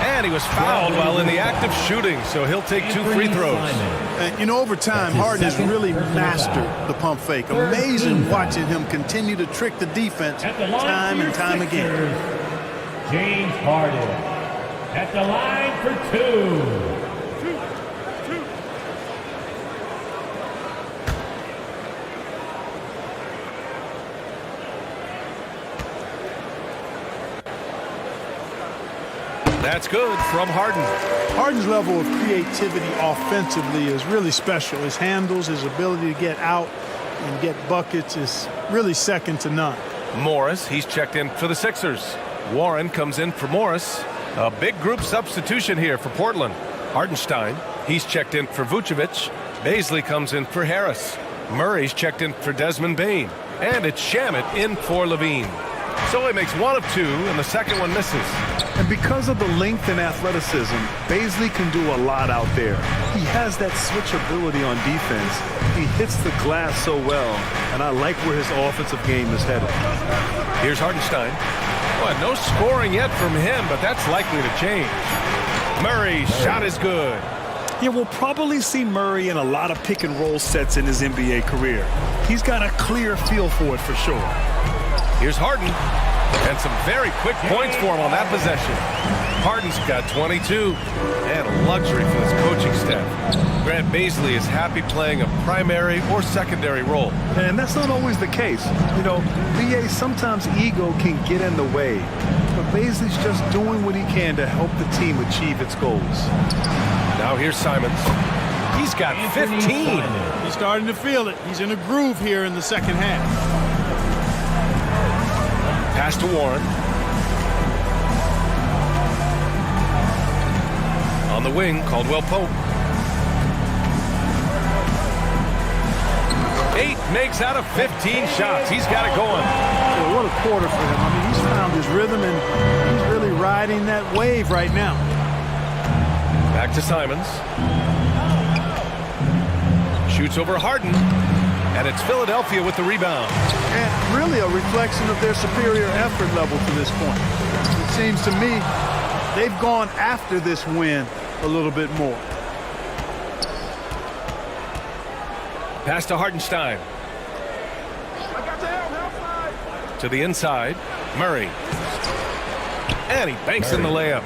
And he was fouled while in the act of shooting, so he'll take 2 free throws. And, over time, Harden has really mastered the pump fake. Amazing watching him continue to trick the defense time and time again. James Harden at the line for 2. That's good from Harden. Harden's level of creativity offensively is really special. His handles, his ability to get out and get buckets is really second to none. Morris, he's checked in for the Sixers. Warren comes in for Morris. A big group substitution here for Portland. Hartenstein, he's checked in for Vucevic. Baisley comes in for Harris. Murray's checked in for Desmond Bane. And it's Shamet in for Levine. So he makes 1 of 2, and the second one misses. And because of the length and athleticism, Baisley can do a lot out there. He has that switchability on defense. He hits the glass so well, and I like where his offensive game is headed. Here's Hartenstein. Well, no scoring yet from him, but that's likely to change. Murray's shot is good. Yeah, we'll probably see Murray in a lot of pick-and-roll sets in his NBA career. He's got a clear feel for it for sure. Here's Harden. And some very quick points for him on that possession. Harden's got 22. And a luxury for this coaching staff. Grant Baisley is happy playing a primary or secondary role. And that's not always the case. You know, BA, sometimes ego can get in the way. But Baisley's just doing what he can to help the team achieve its goals. Now here's Simons. He's got 15. He's starting to feel it. He's in a groove here in the second half. Pass to Warren. On the wing, Caldwell Pope. 8 makes out of 15 shots. He's got it going. Yeah, what a quarter for him. I mean, he's found his rhythm, and he's really riding that wave right now. Back to Simons. Shoots over Harden. And it's Philadelphia with the rebound. And really a reflection of their superior effort level to this point. It seems to me they've gone after this win a little bit more. Pass to Hartenstein. To the inside. Murray. And he banks in the layup.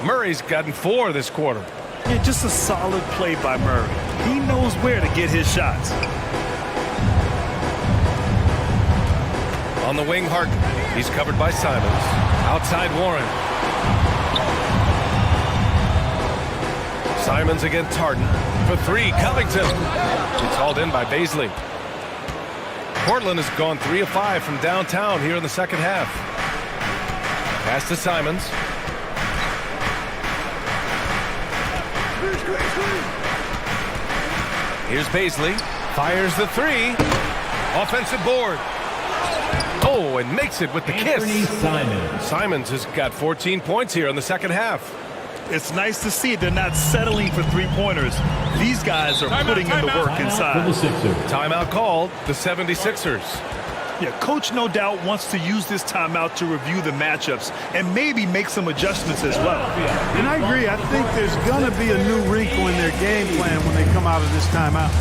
Murray's gotten 4 this quarter. Yeah, just a solid play by Murray. He knows where to get his shots. On the wing, Harden. He's covered by Simons. Outside, Warren. Simons against Harden. For 3, Covington. It's hauled in by Baisley. Portland has gone 3 of 5 from downtown here in the second half. Pass to Simons. Here's Baisley. Fires the 3. Offensive board. Oh, and makes it with the kiss. Simons has got 14 points here in the second half. It's nice to see they're not settling for 3-pointers. These guys are putting in the work inside. Timeout called, the 76ers. Yeah, coach no doubt wants to use this timeout to review the matchups and maybe make some adjustments as well. And I agree. I think there's going to be a new wrinkle in their game plan when they come out of this timeout.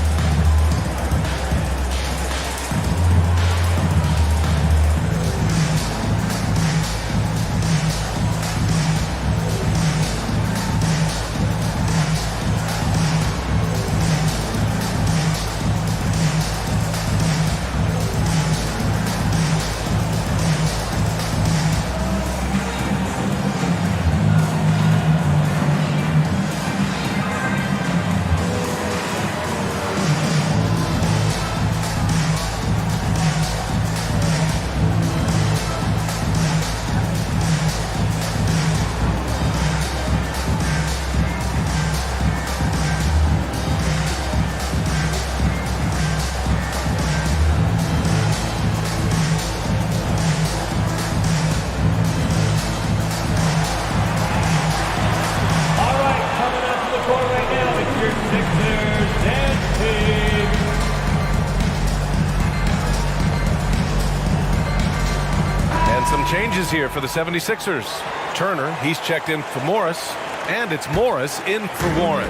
Some changes here for the 76ers. Turner, he's checked in for Morris, and it's Morris in for Warren.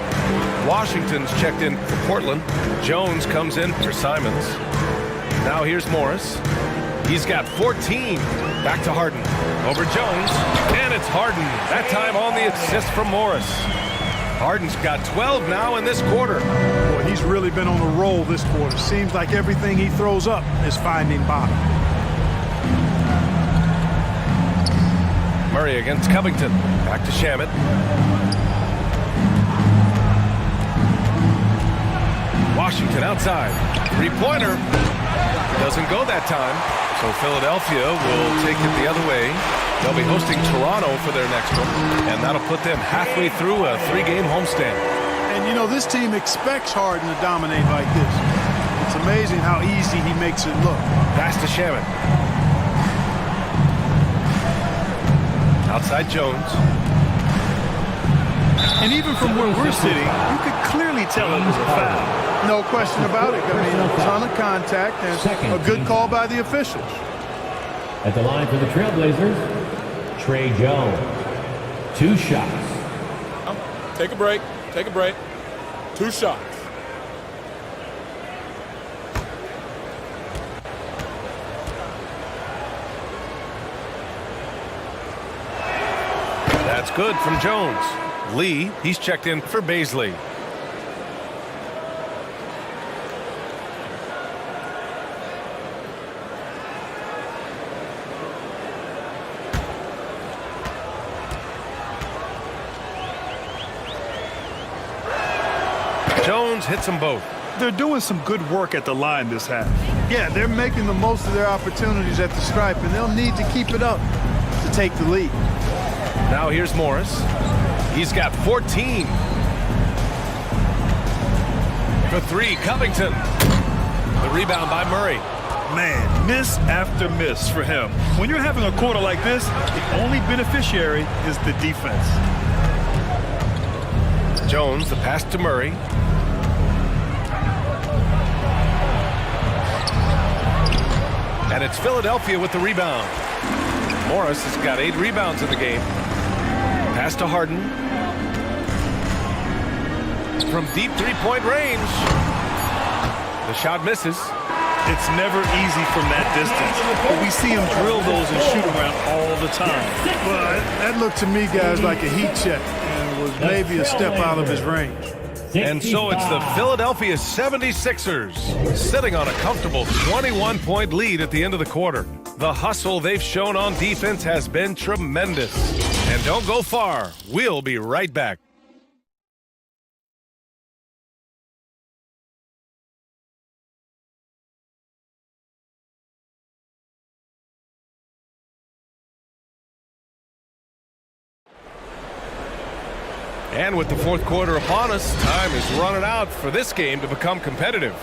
Washington's checked in for Portland. Jones comes in for Simons. Now here's Morris. He's got 14. Back to Harden. Over Jones, and it's Harden. That time on the assist from Morris. Harden's got 12 now in this quarter. Boy, he's really been on a roll this quarter. Seems like everything he throws up is finding bottom. Murray against Covington. Back to Shamet. Washington outside. Three-pointer. Doesn't go that time. So Philadelphia will take it the other way. They'll be hosting Toronto for their next one. And that'll put them halfway through a 3-game homestand. And, you know, this team expects Harden to dominate like this. It's amazing how easy he makes it look. Pass to Shamet. Outside Jones. And even from where we're sitting, you could clearly tell it was a foul. No question about it. I mean, a ton of contact and a good call by the officials. At the line for the Trailblazers, Trey Jones. 2 shots. Take a break. Take a break. 2 shots. That's good from Jones. Lee, he's checked in for Baisley. Jones hits them both. They're doing some good work at the line this half. Yeah, they're making the most of their opportunities at the stripe, and they'll need to keep it up to take the lead. Now here's Morris. He's got 14. For 3, Covington. The rebound by Murray. Man, miss after miss for him. When you're having a quarter like this, the only beneficiary is the defense. Jones, the pass to Murray. And it's Philadelphia with the rebound. Morris has got 8 rebounds in the game. Pass to Harden. From deep 3-point range. The shot misses. It's never easy from that distance, but we see him drill those and shoot around all the time. Well, that looked to me, guys, like a heat check and was maybe a step out of his range. And so it's the Philadelphia 76ers sitting on a comfortable 21-point lead at the end of the quarter. The hustle they've shown on defense has been tremendous. And don't go far. We'll be right back. And with the fourth quarter upon us, time is running out for this game to become competitive.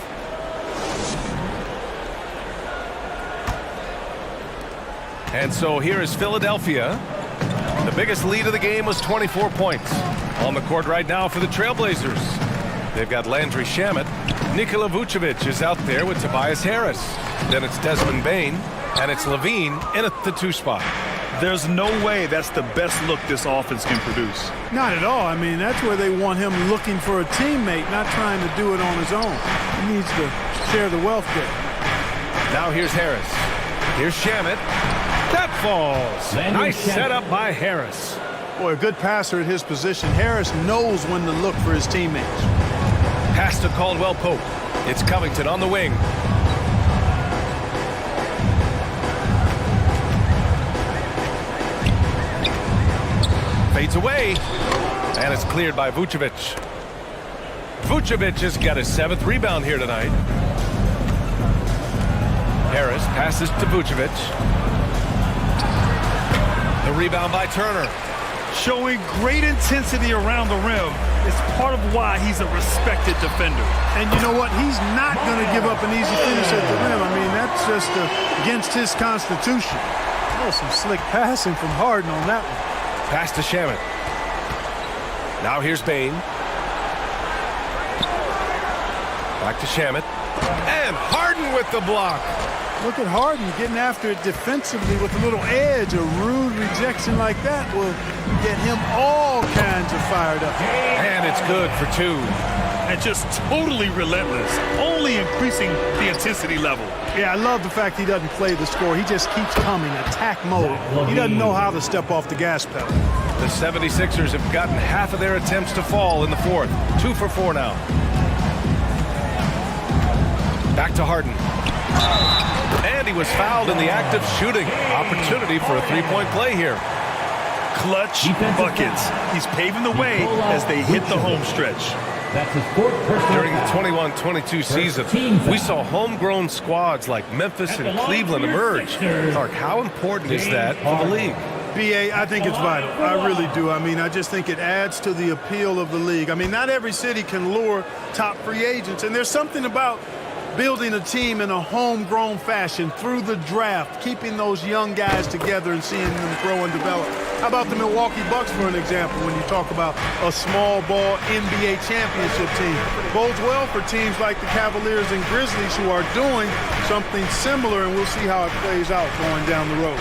And so here is Philadelphia. The biggest lead of the game was 24 points. On the court right now for the Trailblazers. They've got Landry Shamet. Nikola Vucevic is out there with Tobias Harris. Then it's Desmond Bane, and it's Levine in at the 2 spot. There's no way that's the best look this offense can produce. Not at all. I mean, that's where they want him looking for a teammate, not trying to do it on his own. He needs to share the wealth there. Now here's Harris. Here's Shamet. That falls. Nice setup by Harris. Boy, a good passer at his position. Harris knows when to look for his teammates. Pass to Caldwell Pope. It's Covington on the wing. Fades away, and it's cleared by Vucevic. Vucevic has got his 7th rebound here tonight. Harris passes to Vucevic. The rebound by Turner. Showing great intensity around the rim is part of why he's a respected defender. And you know what? He's not going to give up an easy finish at the rim. I mean, that's just against his constitution. Oh, some slick passing from Harden on that one. Pass to Shamet. Now here's Bane. Back to Shamet. And Harden with the block. Look at Harden getting after it defensively with a little edge. A rude rejection like that will get him all kinds of fired up. And it's good for 2. And just totally relentless, only increasing the intensity level. Yeah, I love the fact he doesn't play the score. He just keeps coming, attack mode. He doesn't know how to step off the gas pedal. The 76ers have gotten half of their attempts to fall in the 4th. 2 for 4 now. Back to Harden. And he was fouled in the act of shooting. Opportunity for a 3-point play here. Clutch buckets. He's paving the way as they hit the home stretch. That's his 4th personal During the 21-22 season, we saw homegrown squads like Memphis and Cleveland emerge. Clark, how important is that for the league? BA, I think it's vital. I really do. I mean, I just think it adds to the appeal of the league. I mean, not every city can lure top free agents, and there's something about building a team in a homegrown fashion through the draft, keeping those young guys together and seeing them grow and develop. How about the Milwaukee Bucks, for an example, when you talk about a small ball NBA championship team? Bodes well for teams like the Cavaliers and Grizzlies who are doing something similar, and we'll see how it plays out going down the road.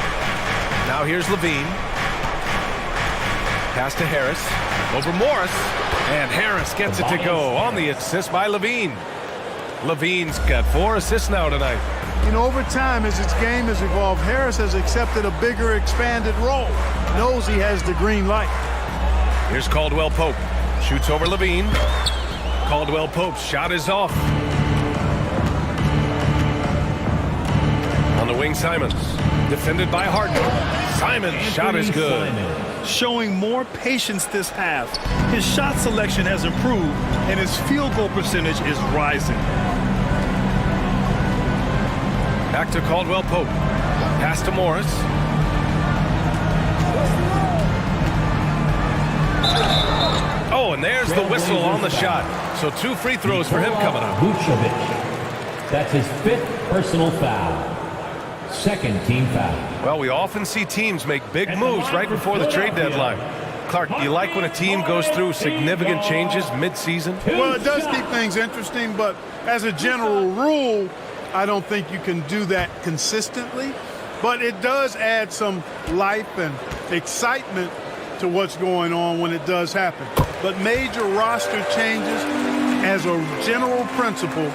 Now here's Levine. Pass to Harris. Over Morris. And Harris gets it to go on the assist by Levine. Levine's got 4 assists now tonight. You know, over time, as his game has evolved, Harris has accepted a bigger, expanded role. Knows he has the green light. Here's Caldwell Pope. Shoots over Levine. Caldwell Pope's shot is off. On the wing, Simons. Defended by Harden. Simons' shot is good. Showing more patience this half. His shot selection has improved, and his field goal percentage is rising. Back to Caldwell Pope. Pass to Morris. Oh, and there's the whistle on the shot. So 2 free throws for him coming up. Vucevic. That's his 5th personal foul. 2nd team foul. Well, we often see teams make big moves right before the trade deadline. Clark, do you like when a team goes through significant changes mid-season? Well, it does keep things interesting, but as a general rule, I don't think you can do that consistently. But it does add some life and excitement to what's going on when it does happen. But major roster changes, as a general principle,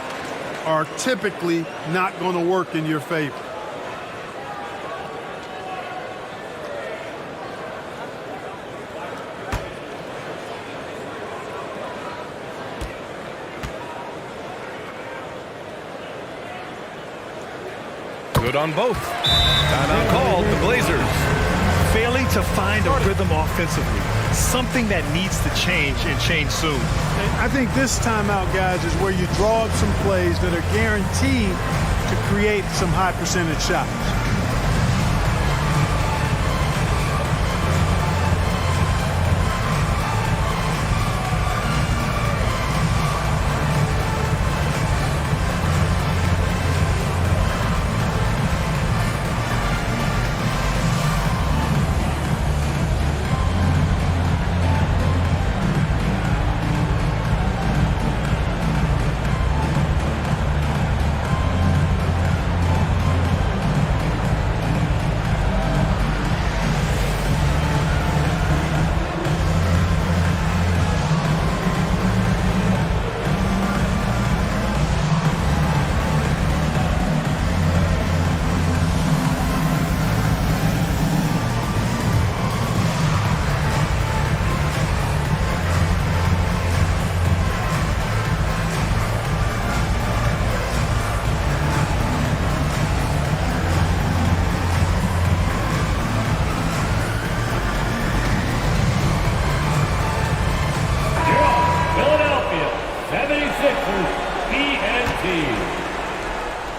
are typically not going to work in your favor. Good on both. Timeout called the Blazers. Failing to find a rhythm offensively. Something that needs to change and change soon. I think this timeout, guys, is where you draw up some plays that are guaranteed to create some high percentage shots.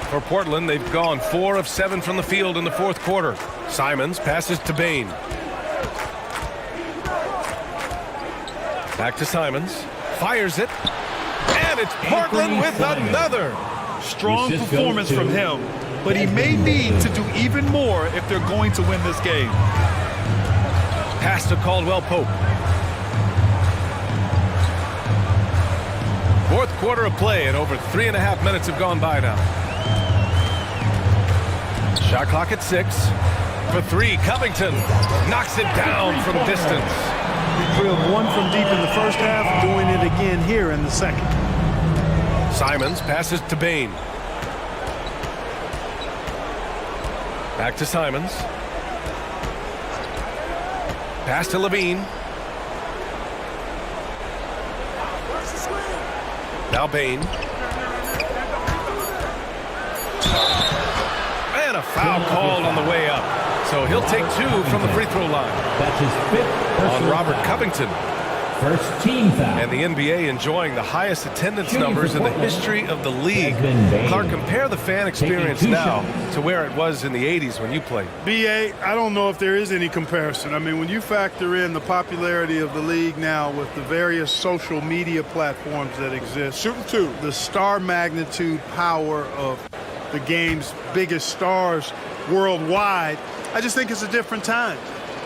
For Portland, they've gone 4 of 7 from the field in the 4th quarter. Simons passes to Bane. Back to Simons. Fires it. And it's Portland with another. Strong performance from him, but he may need to do even more if they're going to win this game. Pass to Caldwell Pope. 4th quarter of play, and over 3.5 minutes have gone by now. Shot clock at 6. For 3, Covington knocks it down from distance. He drilled one from deep in the first half, doing it again here in the second. Simons passes to Bain. Back to Simons. Pass to Levine. Now Bain. And a foul called on the way up. So he'll take 2 from the free throw line. That's his 5th on Robert Covington. First team foul. And the NBA enjoying the highest attendance numbers in the history of the league. Clark, compare the fan experience now to where it was in the 80s when you played. BA, I don't know if there is any comparison. I mean, when you factor in the popularity of the league now with the various social media platforms that exist, the star magnitude power of the game's biggest stars worldwide, I just think it's a different time.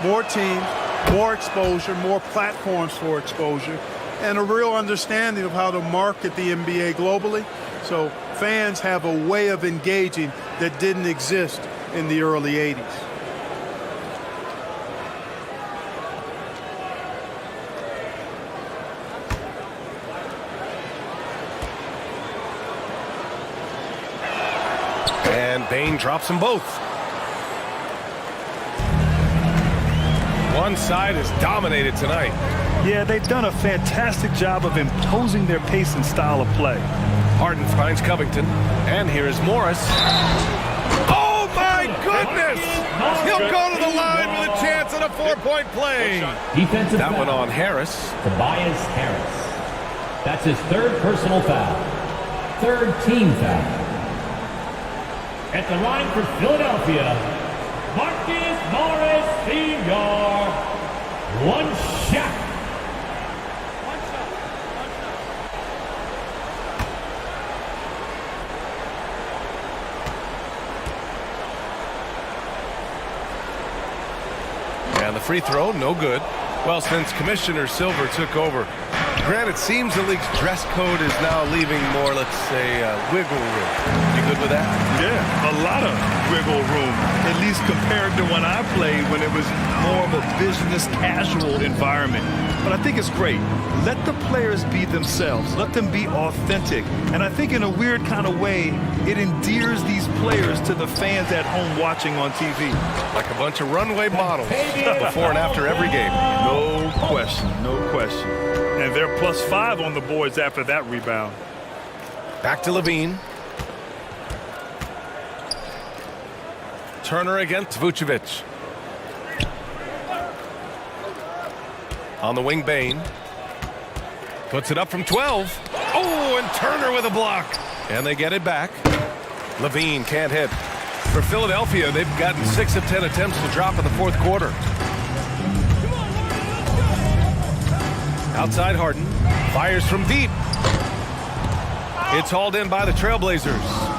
More teams, more exposure, more platforms for exposure, and a real understanding of how to market the NBA globally. So fans have a way of engaging that didn't exist in the early 80s. And Bain drops them both. One side is dominated tonight. Yeah, they've done a fantastic job of imposing their pace and style of play. Harden finds Covington, and here is Morris. Oh my goodness! He'll go to the line with a chance at a 4-point play. Defensive that foul. one on Harris. Tobias Harris. That's his 3rd personal foul. 3rd team foul. At the line for Philadelphia, Marcus Morris Sr. One shot. And the free throw, no good. Well, since Commissioner Silver took over, granted, it seems the league's dress code is now leaving more, let's say, wiggle room. You good with that? Yeah, a lot of wiggle room, at least compared to when I played, when it was more of a business casual environment. But I think it's great. Let the players be themselves. Let them be authentic. And I think in a weird kind of way, it endears these players to the fans at home watching on TV. Like a bunch of runway models before and after every game. No question, no question. And they're +5 on the boards after that rebound. Back to Levine. Turner against Vucevic. On the wing, Bain. Puts it up from 12. Oh, and Turner with a block. And they get it back. Levine can't hit. For Philadelphia, they've gotten 6 of 10 attempts to drop in the 4th quarter. Outside Harden. Fires from deep. It's hauled in by the Trailblazers.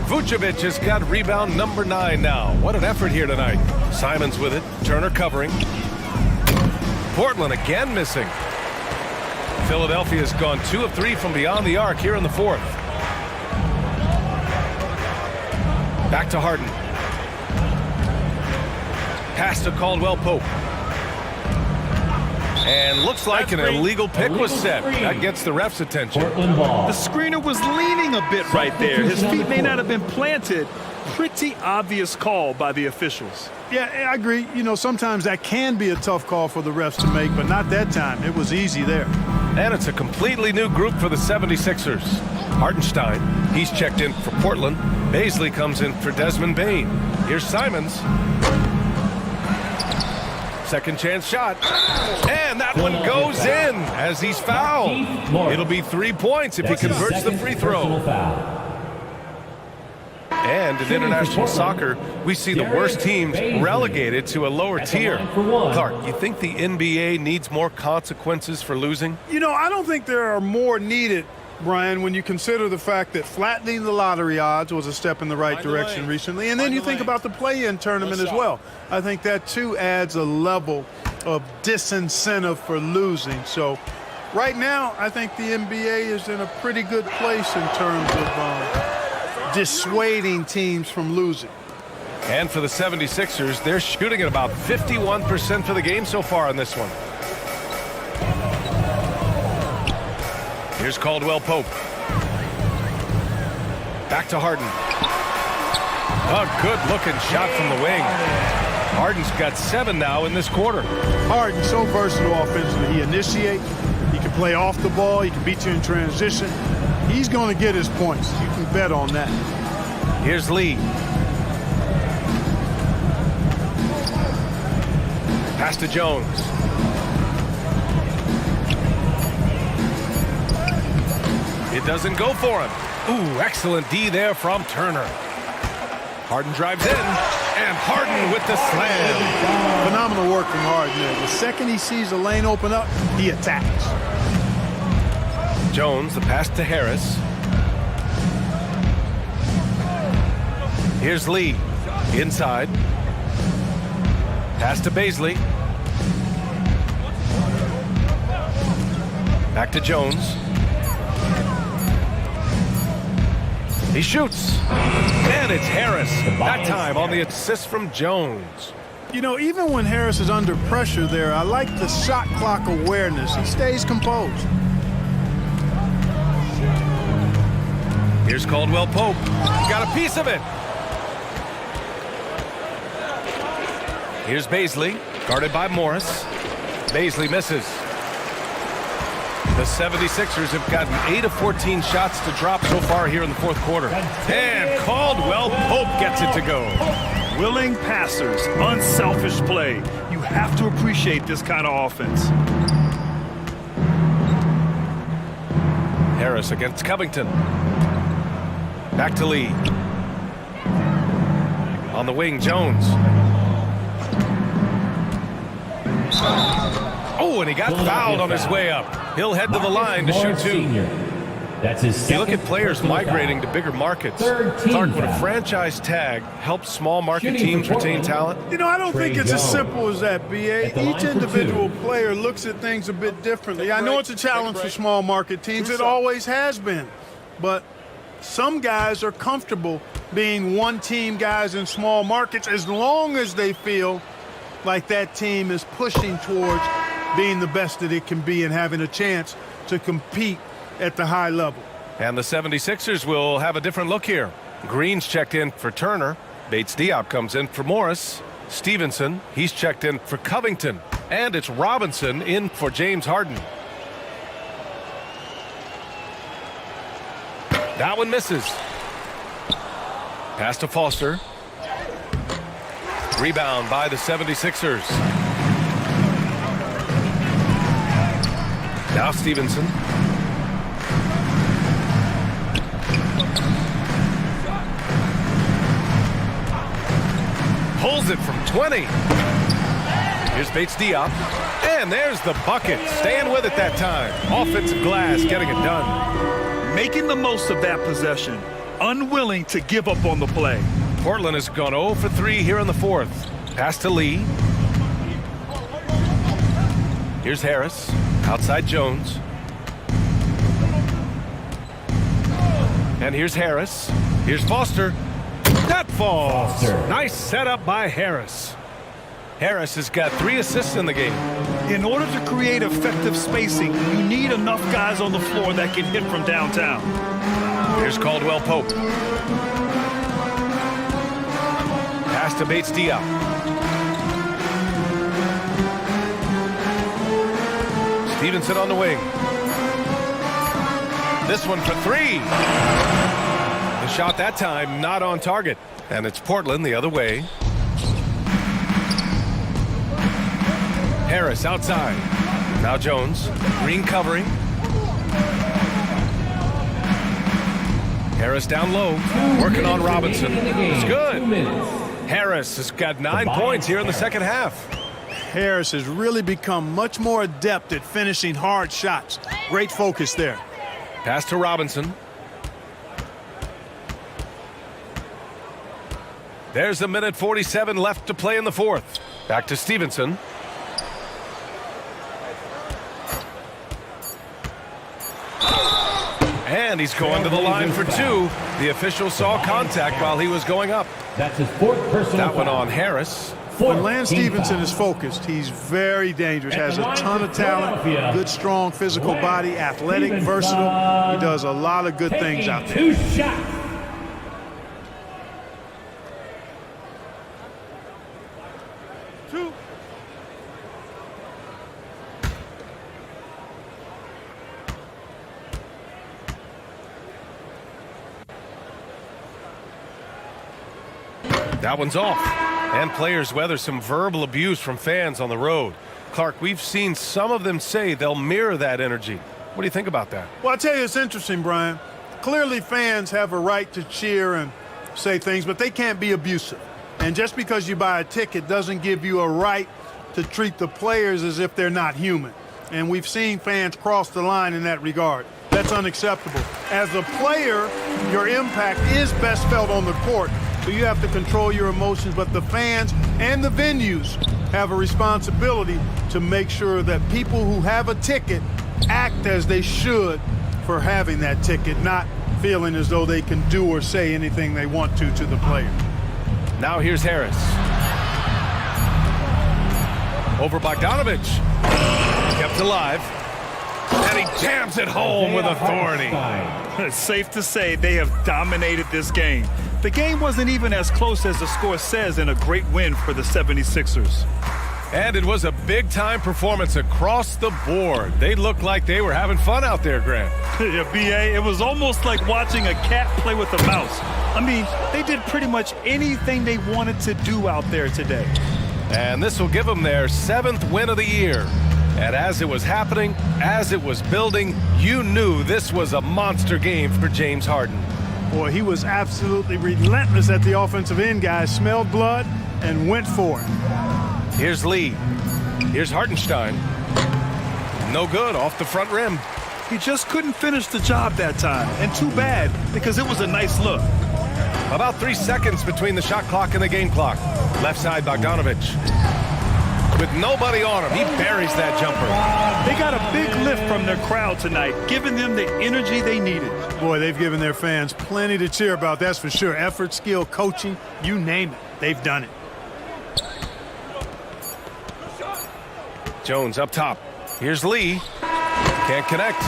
Vucevic has got rebound number 9 now. What an effort here tonight. Simons with it. Turner covering. Portland again missing. Philadelphia has gone 2 of 3 from beyond the arc here in the 4th. Back to Harden. Pass to Caldwell Pope. And looks like an illegal pick was set. That gets the ref's attention. The screener was leaning a bit right there. His feet may not have been planted. Pretty obvious call by the officials. Yeah, I agree. You know, sometimes that can be a tough call for the refs to make, but not that time. It was easy there. And it's a completely new group for the 76ers. Hartenstein, he's checked in for Portland. Baisley comes in for Desmond Bain. Here's Simons. Second chance shot. And that one goes in as he's fouled. It'll be 3 points if he converts the free throw. And in international soccer, we see the worst teams relegated to a lower tier. Clark, you think the NBA needs more consequences for losing? You know, I don't think there are more needed, Brian, when you consider the fact that flattening the lottery odds was a step in the right direction recently. And then you think about the play-in tournament as well. I think that, too, adds a level of disincentive for losing. So right now, I think the NBA is in a pretty good place in terms of dissuading teams from losing. And for the 76ers, they're shooting at about 51% for the game so far on this one. Here's Caldwell Pope. Back to Harden. A good-looking shot from the wing. Harden's got 7 now in this quarter. Harden's so versatile offensively. He initiates, he can play off the ball, he can beat you in transition. He's going to get his points. You can bet on that. Here's Lee. Pass to Jones. It doesn't go for him. Ooh, excellent D there from Turner. Harden drives in, and Harden with the slam. Phenomenal work from Harden there. The second he sees the lane open up, he attacks. Jones, the pass to Harris. Here's Lee, inside. Pass to Bazley. Back to Jones. He shoots. And it's Harris. That time on the assist from Jones. You know, even when Harris is under pressure there, I like the shot clock awareness. He stays composed. Here's Caldwell Pope. Got a piece of it. Here's Bazley, guarded by Morris. Bazley misses. The 76ers have gotten 8 of 14 shots to drop so far here in the fourth quarter. And Caldwell Pope gets it to go. Willing passers, unselfish play. You have to appreciate this kind of offense. Harris against Covington. Back to Lee. On the wing, Jones. Oh, and he got fouled on his way up. He'll head to the line to shoot 2. That's his you look at players migrating to bigger markets. Clark, would a franchise tag help small market teams retain talent? You know, I don't think it's as simple as that, B.A. Each individual player looks at things a bit differently. I know it's a challenge for small market teams. It always has been. But some guys are comfortable being one-team guys in small markets as long as they feel like that team is pushing towards being the best that it can be and having a chance to compete at the high level. And the 76ers will have a different look here. Green's checked in for Turner. Bates Diop comes in for Morris. Stevenson, he's checked in for Covington. And it's Robinson in for James Harden. That one misses. Pass to Foster. Rebound by the 76ers. Now Stevenson. Pulls it from 20. Here's Bates Diop. And there's the bucket. Staying with it that time. Offensive glass getting it done. Making the most of that possession. Unwilling to give up on the play. Portland has gone 0 for 3 here in the fourth. Pass to Lee. Here's Harris. Outside Jones. And here's Harris. Here's Foster. That falls. Foster. Nice setup by Harris. Harris has got 3 assists in the game. In order to create effective spacing, you need enough guys on the floor that can hit from downtown. Here's Caldwell Pope. Pass to Bates Diop. Stevenson on the wing. This one for 3. The shot that time not on target. And it's Portland the other way. Harris outside. Now Jones. Green covering. Harris down low. Working on Robinson. It's good. Harris has got 9 points here in the second half. Harris has really become much more adept at finishing hard shots. Great focus there. Pass to Robinson. There's 1:47 left to play in the fourth. Back to Stevenson. And he's going to the line for 2. The official saw contact while he was going up. That's his 4th personal That one foul. on Harris. When Lance Stevenson is focused, he's very dangerous, has a ton of talent, good, strong physical body, athletic, versatile. He does a lot of good things out there. 2 shots. That one's off. And players weather some verbal abuse from fans on the road. Clark, we've seen some of them say they'll mirror that energy. What do you think about that? Well, I tell you, it's interesting, Brian. Clearly, fans have a right to cheer and say things, but they can't be abusive. And just because you buy a ticket doesn't give you a right to treat the players as if they're not human. And we've seen fans cross the line in that regard. That's unacceptable. As a player, your impact is best felt on the court, so you have to control your emotions, but the fans and the venues have a responsibility to make sure that people who have a ticket act as they should for having that ticket, not feeling as though they can do or say anything they want to the player. Now here's Harris. Over Bogdanovich. Kept alive. And he jams it home with authority. It's safe to say they have dominated this game. The game wasn't even as close as the score says, in a great win for the 76ers. And it was a big-time performance across the board. They looked like they were having fun out there, Grant. Yeah, B.A., it was almost like watching a cat play with a mouse. I mean, they did pretty much anything they wanted to do out there today. And this will give them their 7th win of the year. And as it was happening, as it was building, you knew this was a monster game for James Harden. Boy, he was absolutely relentless at the offensive end, guys. Smelled blood and went for it. Here's Lee. Here's Hartenstein. No good, off the front rim. He just couldn't finish the job that time. And too bad, because it was a nice look. About 3 seconds between the shot clock and the game clock. Left side, Bogdanovich. With nobody on him, he buries that jumper. They got a big lift from their crowd tonight, giving them the energy they needed. Boy, they've given their fans plenty to cheer about, that's for sure. Effort, skill, coaching, you name it. They've done it. Jones up top. Here's Lee. Can't connect.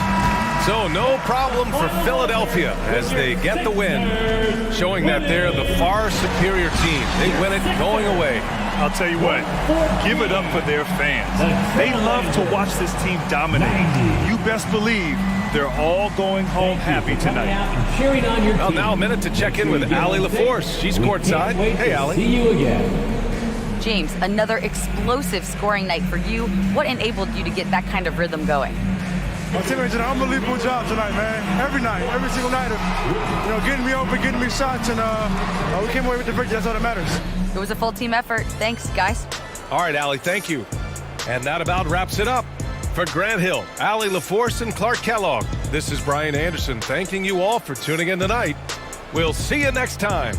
So no problem for Philadelphia as they get the win, showing that they're the far superior team. They win it going away. I'll tell you what, give it up for their fans. They love to watch this team dominate. You best believe they're all going home happy tonight. Well, now a minute to check in with Allie LaForce. She's courtside. Hey, Allie. See you again. James, another explosive scoring night for you. What enabled you to get that kind of rhythm going? My teammates did an unbelievable job tonight, man. Every night, every single night of, getting me open, getting me shots, and we came away with the victory. That's all that matters. It was a full team effort. Thanks, guys. All right, Allie, thank you. And that about wraps it up. For Grant Hill, Allie LaForce, and Clark Kellogg, this is Brian Anderson thanking you all for tuning in tonight. We'll see you next time